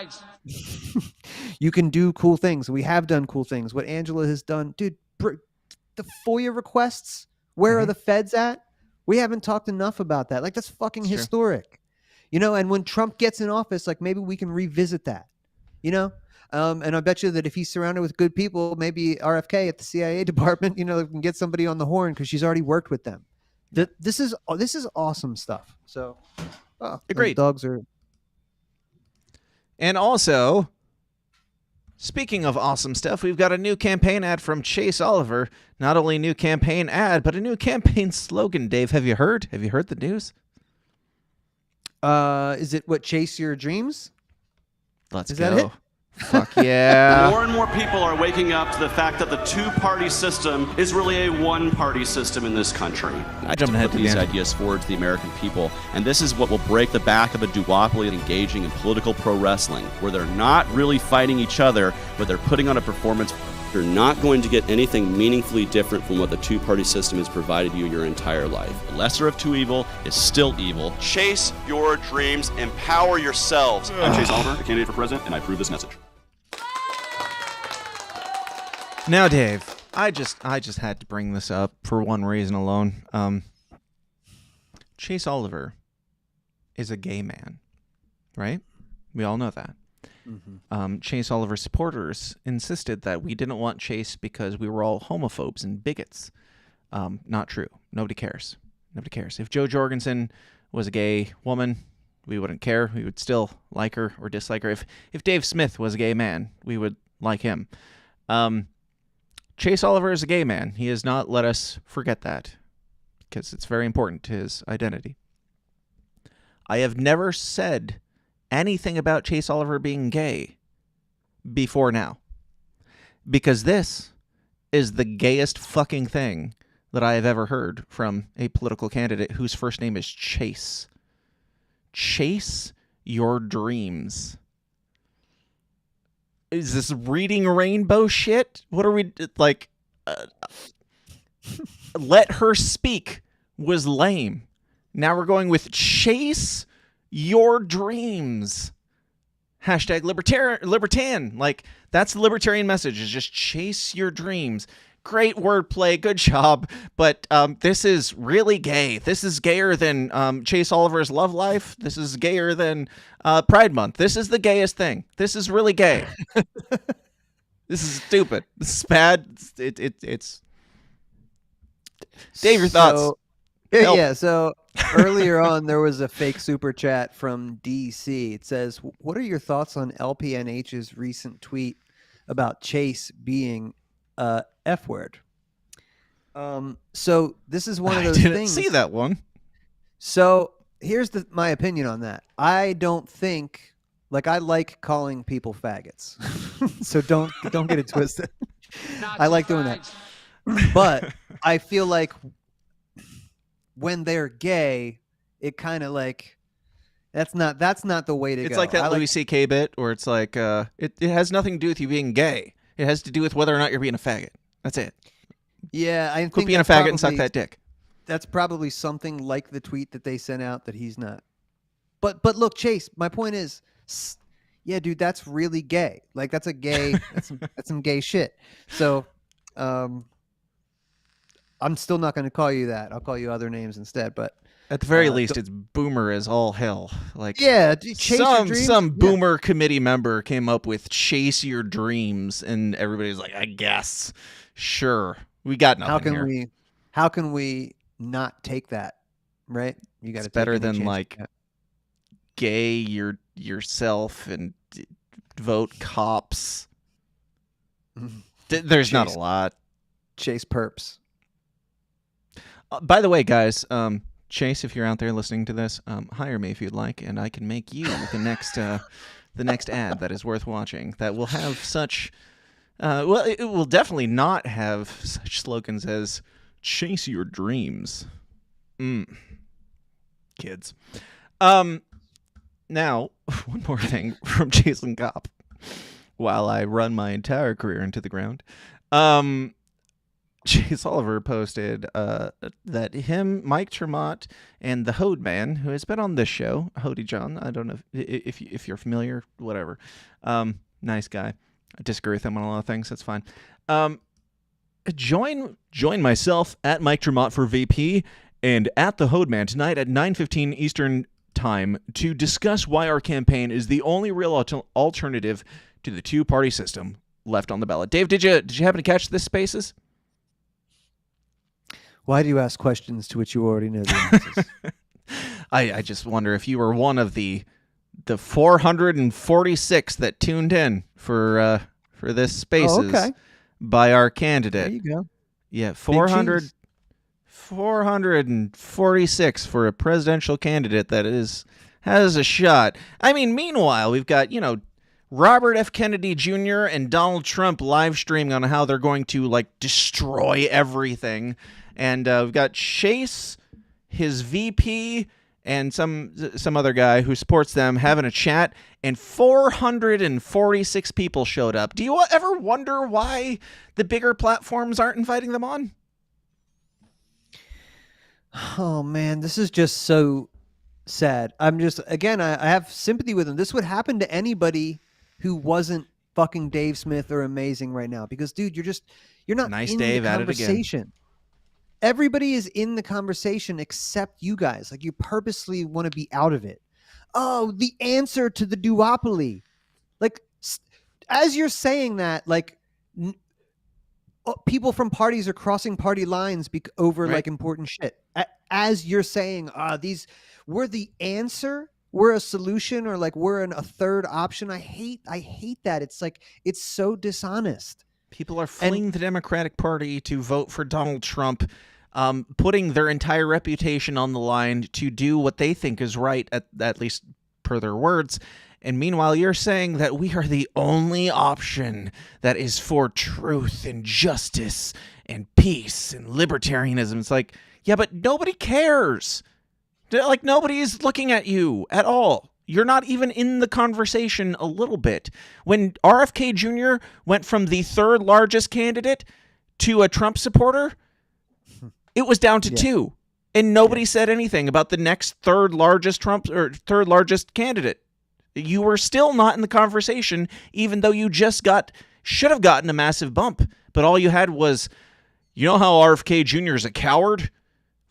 you can do cool things. We have done cool things. What Angela has done, dude. The FOIA requests. Where are the feds at? We haven't talked enough about that. Like, that's fucking historic. And when Trump gets in office, like, maybe we can revisit that. And I bet you that if he's surrounded with good people, maybe RFK at the CIA department, can get somebody on the horn because she's already worked with them. This is awesome stuff. So, agreed. Dogs are. And also, speaking of awesome stuff, we've got a new campaign ad from Chase Oliver. Not only a new campaign ad, but a new campaign slogan. Dave, have you heard? Have you heard the news? Is it what, Chase Your Dreams? Is that it? Fuck yeah. More and more people are waking up to the fact that the two-party system is really a one-party system in this country. I jumped ahead to these ideas forward to the American people, and this is what will break the back of a duopoly and engaging in political pro wrestling, where they're not really fighting each other, but they're putting on a performance You're not going to get anything meaningfully different from what the two-party system has provided you your entire life. The lesser of two evil is still evil. Chase your dreams. Empower yourselves. I'm Chase Oliver, a candidate for president, and I approve this message. Now, Dave, I just had to bring this up for one reason alone. Chase Oliver is a gay man, right? We all know that. Mm-hmm. Chase Oliver supporters insisted that we didn't want Chase because we were all homophobes and bigots. Not true. Nobody cares. Nobody cares. If Jo Jorgensen was a gay woman, we wouldn't care. We would still like her or dislike her. If Dave Smith was a gay man, we would like him. Chase Oliver is a gay man. He has not let us forget that because it's very important to his identity. I have never said anything about Chase Oliver being gay before now because this is the gayest fucking thing that I have ever heard from a political candidate whose first name is Chase. Chase your dreams. Is this reading rainbow shit? What are we like? Let her speak was lame. Now we're going with chase your dreams. Hashtag libertarian. Like, that's the libertarian message, is just chase your dreams. Great wordplay, good job. But this is really gay. This is gayer than Chase Oliver's love life. This is gayer than Pride Month. This is the gayest thing. This is really gay. This is stupid. This is bad. It's Dave, your thoughts? Yeah, so earlier on there was a fake super chat from DC. It says, what are your thoughts on LPNH's recent tweet about Chase being F word? So this is one of those things. I didn't see that one. So here's my opinion on that. I don't think, like, I like calling people faggots. So don't get it twisted. I like doing that. But I feel like when they're gay, it kind of like that's not the way to go. It's like that Louis C.K. bit where it's like it has nothing to do with you being gay. It has to do with whether or not you're being a faggot. That's it. Yeah, I Quit think being a faggot and suck that dick. That's probably something like the tweet that they sent out that he's not. But look, Chase, my point is, yeah, dude, that's really gay. Like, that's a gay, that's some gay shit. So, I'm still not going to call you that. I'll call you other names instead. But at the very least, it's boomer as all hell. Like, yeah, chase your dreams. Some boomer committee member came up with chase your dreams, and everybody's like, I guess, sure, we got nothing here. How can we not take that? Right? You got to. It's better than like gay yourself and vote cops. There's not a lot. Chase perps. By the way, guys, Chase, if you're out there listening to this, hire me if you'd like, and I can make you the next ad that is worth watching. That will have such, well, it will definitely not have such slogans as "Chase your dreams." Kids. Now, one more thing from Jason Kopp. While I run my entire career into the ground, Chase Oliver posted that him, Mike Tremont, and the Hode Man, who has been on this show, Hody John, I don't know if you're familiar, whatever. Nice guy. I disagree with him on a lot of things. That's fine. Join myself at Mike Tremont for VP and at the Hode Man tonight at 9:15 Eastern Time to discuss why our campaign is the only real alternative to the two-party system left on the ballot. Dave, did you happen to catch this Spaces? Why do you ask questions to which you already know the answers? I just wonder if you were one of the 446 that tuned in for this Spaces by our candidate. There you go. Yeah, 446 for a presidential candidate that has a shot. I mean, meanwhile, we've got, Robert F. Kennedy Jr. and Donald Trump live streaming on how they're going to destroy everything. And we've got Chase, his VP, and some other guy who supports them having a chat, and 446 people showed up. Do you ever wonder why the bigger platforms aren't inviting them on? Oh man, this is just so sad. I'm just, again, I have sympathy with them. This would happen to anybody who wasn't fucking Dave Smith or amazing right now, because dude, you're not Nice in Dave the at it again. conversation. Everybody is in the conversation except you guys. Like, you purposely want to be out of it. Oh, the answer to the duopoly. Like, as you're saying that, like, people from parties are crossing party lines over like important shit. As you're saying, we're the answer, we're a solution, or like we're a third option. I hate that. It's like, it's so dishonest. People are fleeing the Democratic Party to vote for Donald Trump, putting their entire reputation on the line to do what they think is right, at least per their words. And meanwhile, you're saying that we are the only option that is for truth and justice and peace and libertarianism. It's like, yeah, but nobody cares. Like, nobody is looking at you at all. You're not even in the conversation a little bit. When RFK Jr. went from the third largest candidate to a Trump supporter, it was down to 2. And nobody said anything about the next third largest candidate. You were still not in the conversation, even though you just should have gotten a massive bump. But all you had was, you know how RFK Jr. is a coward?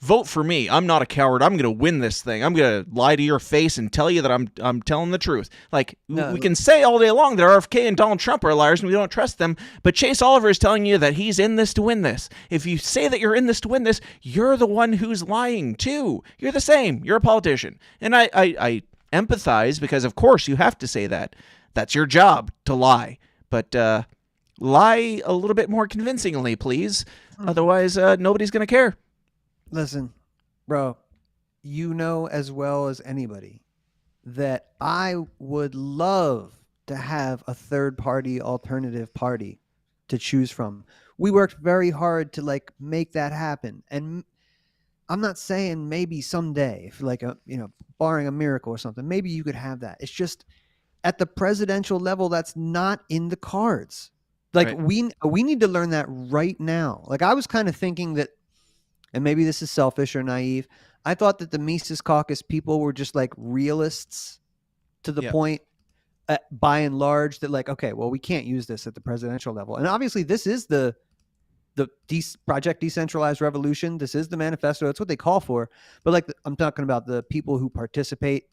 Vote for me. I'm not a coward. I'm going to win this thing. I'm going to lie to your face and tell you that I'm telling the truth. Like, we can say all day long that RFK and Donald Trump are liars and we don't trust them, but Chase Oliver is telling you that he's in this to win this. If you say that you're in this to win this, you're the one who's lying too. You're the same. You're a politician. And I empathize, because of course you have to say that. That's your job, to lie. But lie a little bit more convincingly, please. Otherwise, nobody's going to care. Listen, bro, you know as well as anybody that I would love to have a third party alternative party to choose from. We worked very hard to like make that happen. And I'm not saying maybe someday, if like barring a miracle or something, maybe you could have that. It's just at the presidential level, that's not in the cards. Like, right. we need to learn that right now. Like, I was kind of thinking that, and maybe this is selfish or naive, I thought that the Mises Caucus people were just like realists to the point, by and large, that like, okay, well, we can't use this at the presidential level. And obviously this is the Project Decentralized Revolution. This is the manifesto. That's what they call for. But like, I'm talking about the people who participate.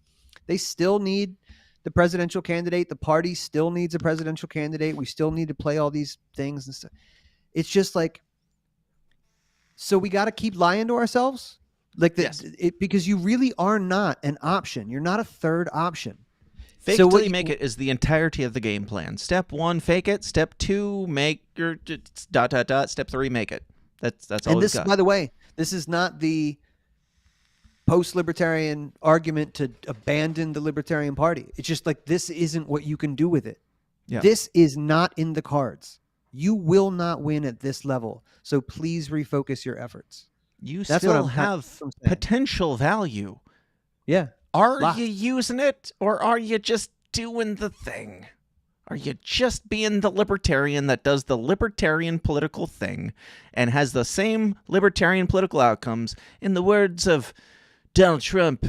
They still need the presidential candidate. The party still needs a presidential candidate. We still need to play all these things and stuff. It's just like, so we got to keep lying to ourselves, like because you really are not an option. You're not a third option. Fake till you make it is the entirety of the game plan. Step 1, fake it. Step 2, make your ... Step 3, make it. That's all. And this, by the way, this is not the post-libertarian argument to abandon the Libertarian Party. It's just like, this isn't what you can do with it. Yeah. This is not in the cards. You will not win at this level. So please refocus your efforts. You still have potential value. Yeah. Are you using it, or are you just doing the thing? Are you just being the libertarian that does the libertarian political thing and has the same libertarian political outcomes? In the words of Donald Trump,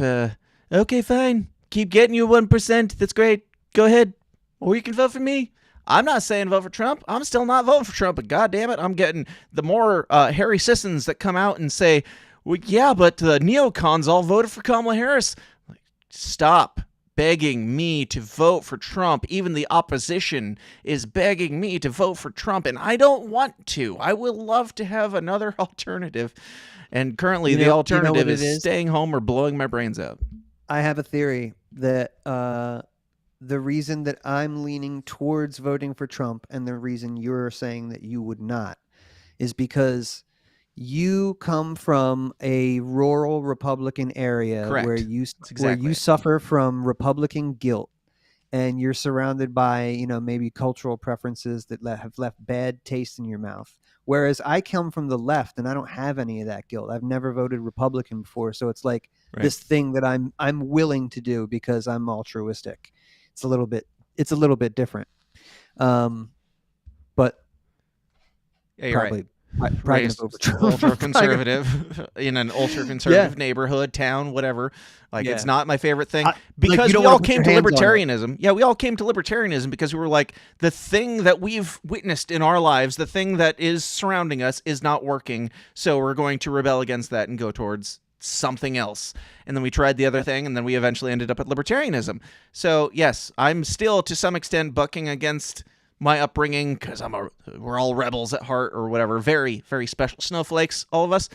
okay, fine. Keep getting your 1%. That's great. Go ahead. Or you can vote for me. I'm not saying vote for Trump. I'm still not voting for Trump, but God damn it, I'm getting the more Harry Sissons that come out and say, well, yeah, but the neocons all voted for Kamala Harris. Like, stop begging me to vote for Trump. Even the opposition is begging me to vote for Trump, and I don't want to. I would love to have another alternative, and currently the alternative is staying home or blowing my brains out. I have a theory that the reason that I'm leaning towards voting for Trump and the reason you're saying that you would not is because you come from a rural Republican area. Correct. where you suffer from Republican guilt, and you're surrounded by, you know, maybe cultural preferences that have left bad taste in your mouth. Whereas I come from the left and I don't have any of that guilt. I've never voted Republican before, so it's like this thing that I'm willing to do because I'm altruistic. It's a little bit different. But yeah, you're probably, right. Probably Raised gonna vote for Trump. ultra-conservative in an ultra-conservative neighborhood, town, whatever. Like, it's not my favorite thing. Because you don't we all wanna put came your to hands on it. libertarianism. Yeah, we all came to libertarianism because we were like, the thing that we've witnessed in our lives, the thing that is surrounding us is not working, so we're going to rebel against that and go towards something else. And then we tried the other thing, and then we eventually ended up at libertarianism. So, yes, I'm still, to some extent, bucking against my upbringing, because we're all rebels at heart or whatever. Very, very special snowflakes, all of us.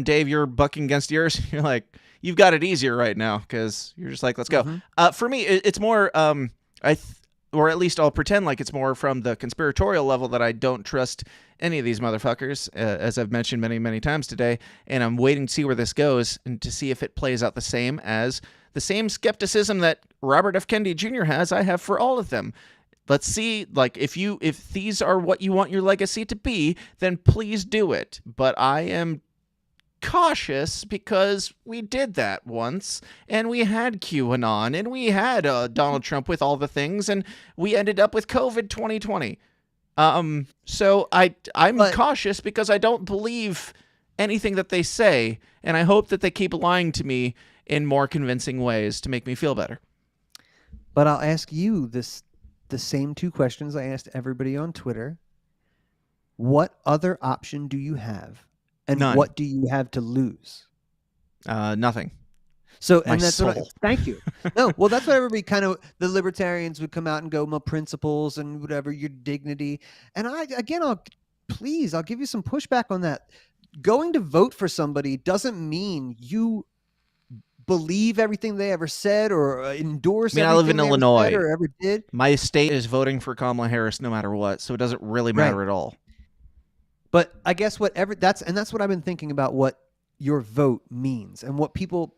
Dave, you're bucking against yours. You're like, you've got it easier right now because you're just like, let's go. For me, it's more, or at least I'll pretend like it's more from the conspiratorial level that I don't trust any of these motherfuckers, as I've mentioned many, many times today. And I'm waiting to see where this goes and to see if it plays out the same skepticism that Robert F. Kennedy Jr. has, I have for all of them. Let's see, like, if these are what you want your legacy to be, then please do it. But I am cautious because we did that once, and we had QAnon, and we had Donald Trump with all the things, and we ended up with COVID 2020. So I'm cautious because I don't believe anything that they say, and I hope that they keep lying to me in more convincing ways to make me feel better. But I'll ask you the same two questions I asked everybody on Twitter. What other option do you have? And None. What do you have to lose? Nothing. So, My and that's soul. thank you. No, well, that's what everybody the libertarians would come out and go, my principles and whatever, your dignity. And I'll give you some pushback on that. Going to vote for somebody doesn't mean you believe everything they ever said or endorse I live in everything they Illinois. ever said or ever did. My state is voting for Kamala Harris no matter what, so it doesn't really matter at all. But I guess that's what I've been thinking about, what your vote means and what people,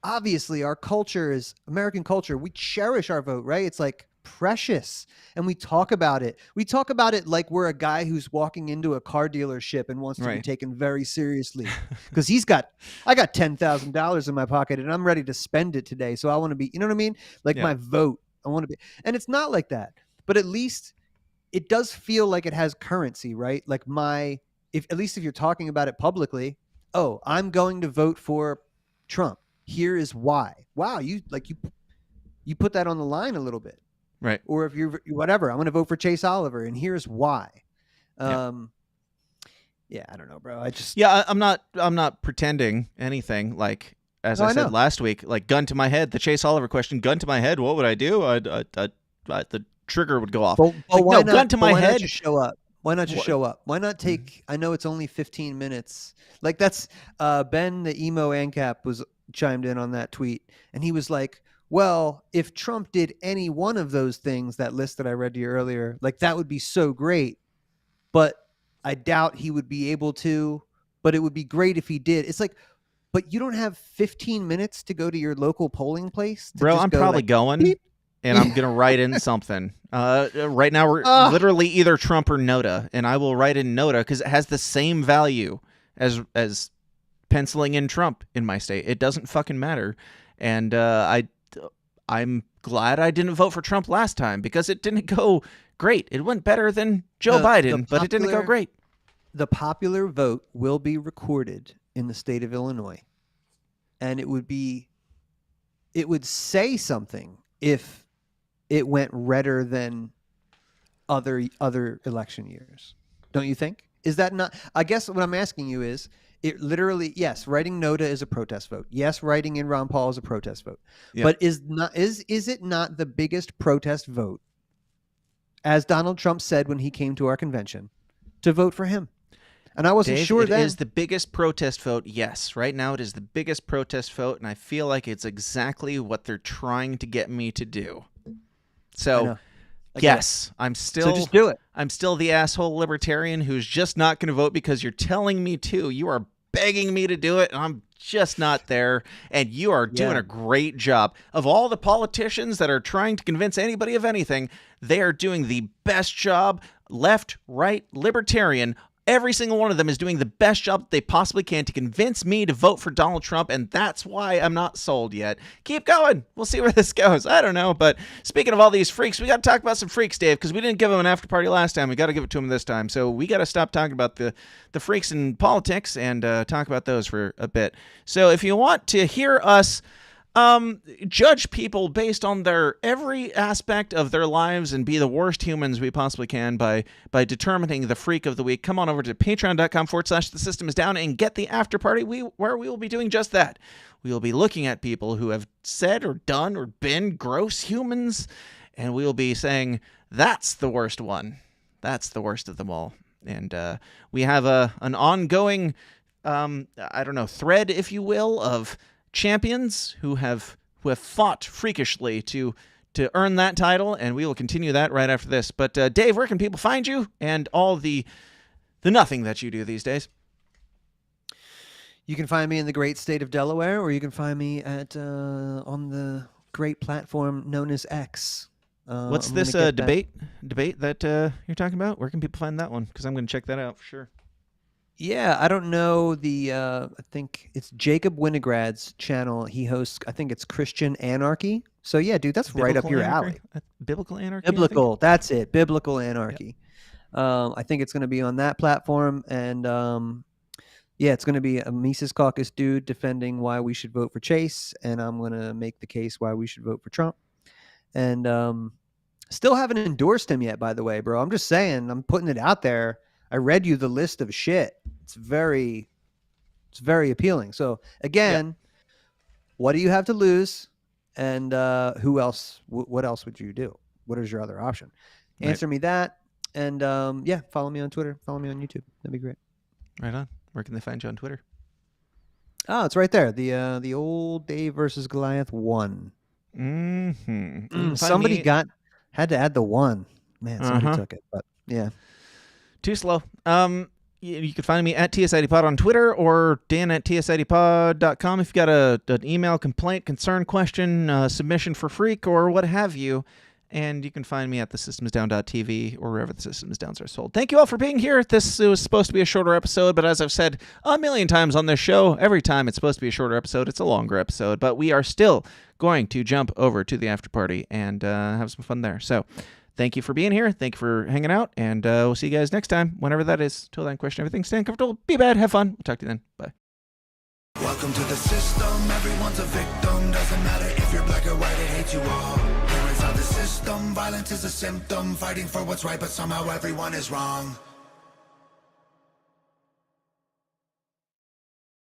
obviously our culture is American culture. We cherish our vote, right? It's like precious. And we talk about it. We talk about it like we're a guy who's walking into a car dealership and wants to be taken very seriously because I got $10,000 in my pocket and I'm ready to spend it today. So I want to be, you know what I mean? Like my vote, I want to be, and it's not like that, but at least it does feel like it has currency, right? Like at least if you're talking about it publicly, oh, I'm going to vote for Trump. Here is why. Wow. You put that on the line a little bit. Right. Or if you're whatever, I'm going to vote for Chase Oliver and here's why. Yeah, I don't know, bro. I'm not pretending anything. Like, as I said last week, like, gun to my head, the Chase Oliver question, gun to my head, what would I do? The trigger would go off. Gun to my head. Why not just show up? Why not just show up? Why not take, I know it's only 15 minutes. Like, that's, Ben, the emo ANCAP was chimed in on that tweet. And he was like, well, if Trump did any one of those things, that list that I read to you earlier, like, that would be so great. But I doubt he would be able to, but it would be great if he did. It's like, but you don't have 15 minutes to go to your local polling place? Bro, I'm probably going. Beep. And I'm going to write in something. Right now, we're literally either Trump or NOTA. And I will write in NOTA because it has the same value as penciling in Trump in my state. It doesn't fucking matter. And I'm glad I didn't vote for Trump last time because it didn't go great. It went better than Joe Biden, but it didn't go great. The popular vote will be recorded in the state of Illinois. And it would say something if it went redder than other election years. Don't you think? Is that not? I guess what I'm asking you is, it literally, yes, writing NOTA is a protest vote. Yes, writing in Ron Paul is a protest vote. Yeah. But is it not the biggest protest vote, as Donald Trump said when he came to our convention, to vote for him? And I wasn't sure then. It is the biggest protest vote, yes. Right now it is the biggest protest vote, and I feel like it's exactly what they're trying to get me to do. So, yes, I'm still. So just do it. I'm still the asshole libertarian who's just not going to vote because you're telling me to. You are begging me to do it, and I'm just not there, and you are doing a great job. Of all the politicians that are trying to convince anybody of anything, they are doing the best job. Left, right, libertarian, every single one of them is doing the best job that they possibly can to convince me to vote for Donald Trump, and that's why I'm not sold yet. Keep going. We'll see where this goes. I don't know, but speaking of all these freaks, we got to talk about some freaks, Dave, because we didn't give them an after party last time. We got to give it to them this time. So we got to stop talking about the freaks in politics and talk about those for a bit. So if you want to hear us judge people based on their every aspect of their lives and be the worst humans we possibly can by determining the freak of the week, come on over to patreon.com/the system is down and get the after party where we will be doing just that. We will be looking at people who have said or done or been gross humans, and we will be saying, that's the worst one. That's the worst of them all. And we have an ongoing, thread, if you will, of champions who have fought freakishly to earn that title, and we will continue that right after this. But Dave, where can people find you and all the nothing that you do these days? You can find me in the great state of Delaware, or you can find me at on the great platform known as X. What's this debate that you're talking about? Where can people find that one? Because I'm going to check that out for sure. Yeah, I don't know I think it's Jacob Winograd's channel. He hosts, I think it's Christian Anarchy. So yeah, dude, that's right up your alley. Biblical Anarchy? Biblical, that's it. Biblical Anarchy. Yep. I think it's going to be on that platform. And it's going to be a Mises Caucus dude defending why we should vote for Chase. And I'm going to make the case why we should vote for Trump. And still haven't endorsed him yet, by the way, bro. I'm just saying, I'm putting it out there. I read you the list of shit. It's very appealing. So again, what do you have to lose? And who else? What else would you do? What is your other option? Right. Answer me that. And follow me on Twitter. Follow me on YouTube. That'd be great. Right on. Where can they find you on Twitter? Oh, it's right there. The old Dave versus Goliath 1. Somebody had to add the 1. Man, somebody took it. But yeah. Too slow. You can find me at TSIDPod on Twitter or Dan at TSIDPod.com if you've got an email, complaint, concern, question, submission for freak, or what have you. And you can find me at thesystemsdown.tv or wherever the Systems Downs are sold. Thank you all for being here. This was supposed to be a shorter episode, but as I've said a million times on this show, every time it's supposed to be a shorter episode, it's a longer episode. But we are still going to jump over to the after party and have some fun there. So thank you for being here. Thank you for hanging out. And we'll see you guys next time, whenever that is. Till then, question everything. Stay comfortable. Be bad. Have fun. We'll talk to you then. Bye. Welcome to the system. Everyone's a victim. Doesn't matter if you're black or white. It hates you all. Here is how the system. Violence is a symptom. Fighting for what's right, but somehow everyone is wrong.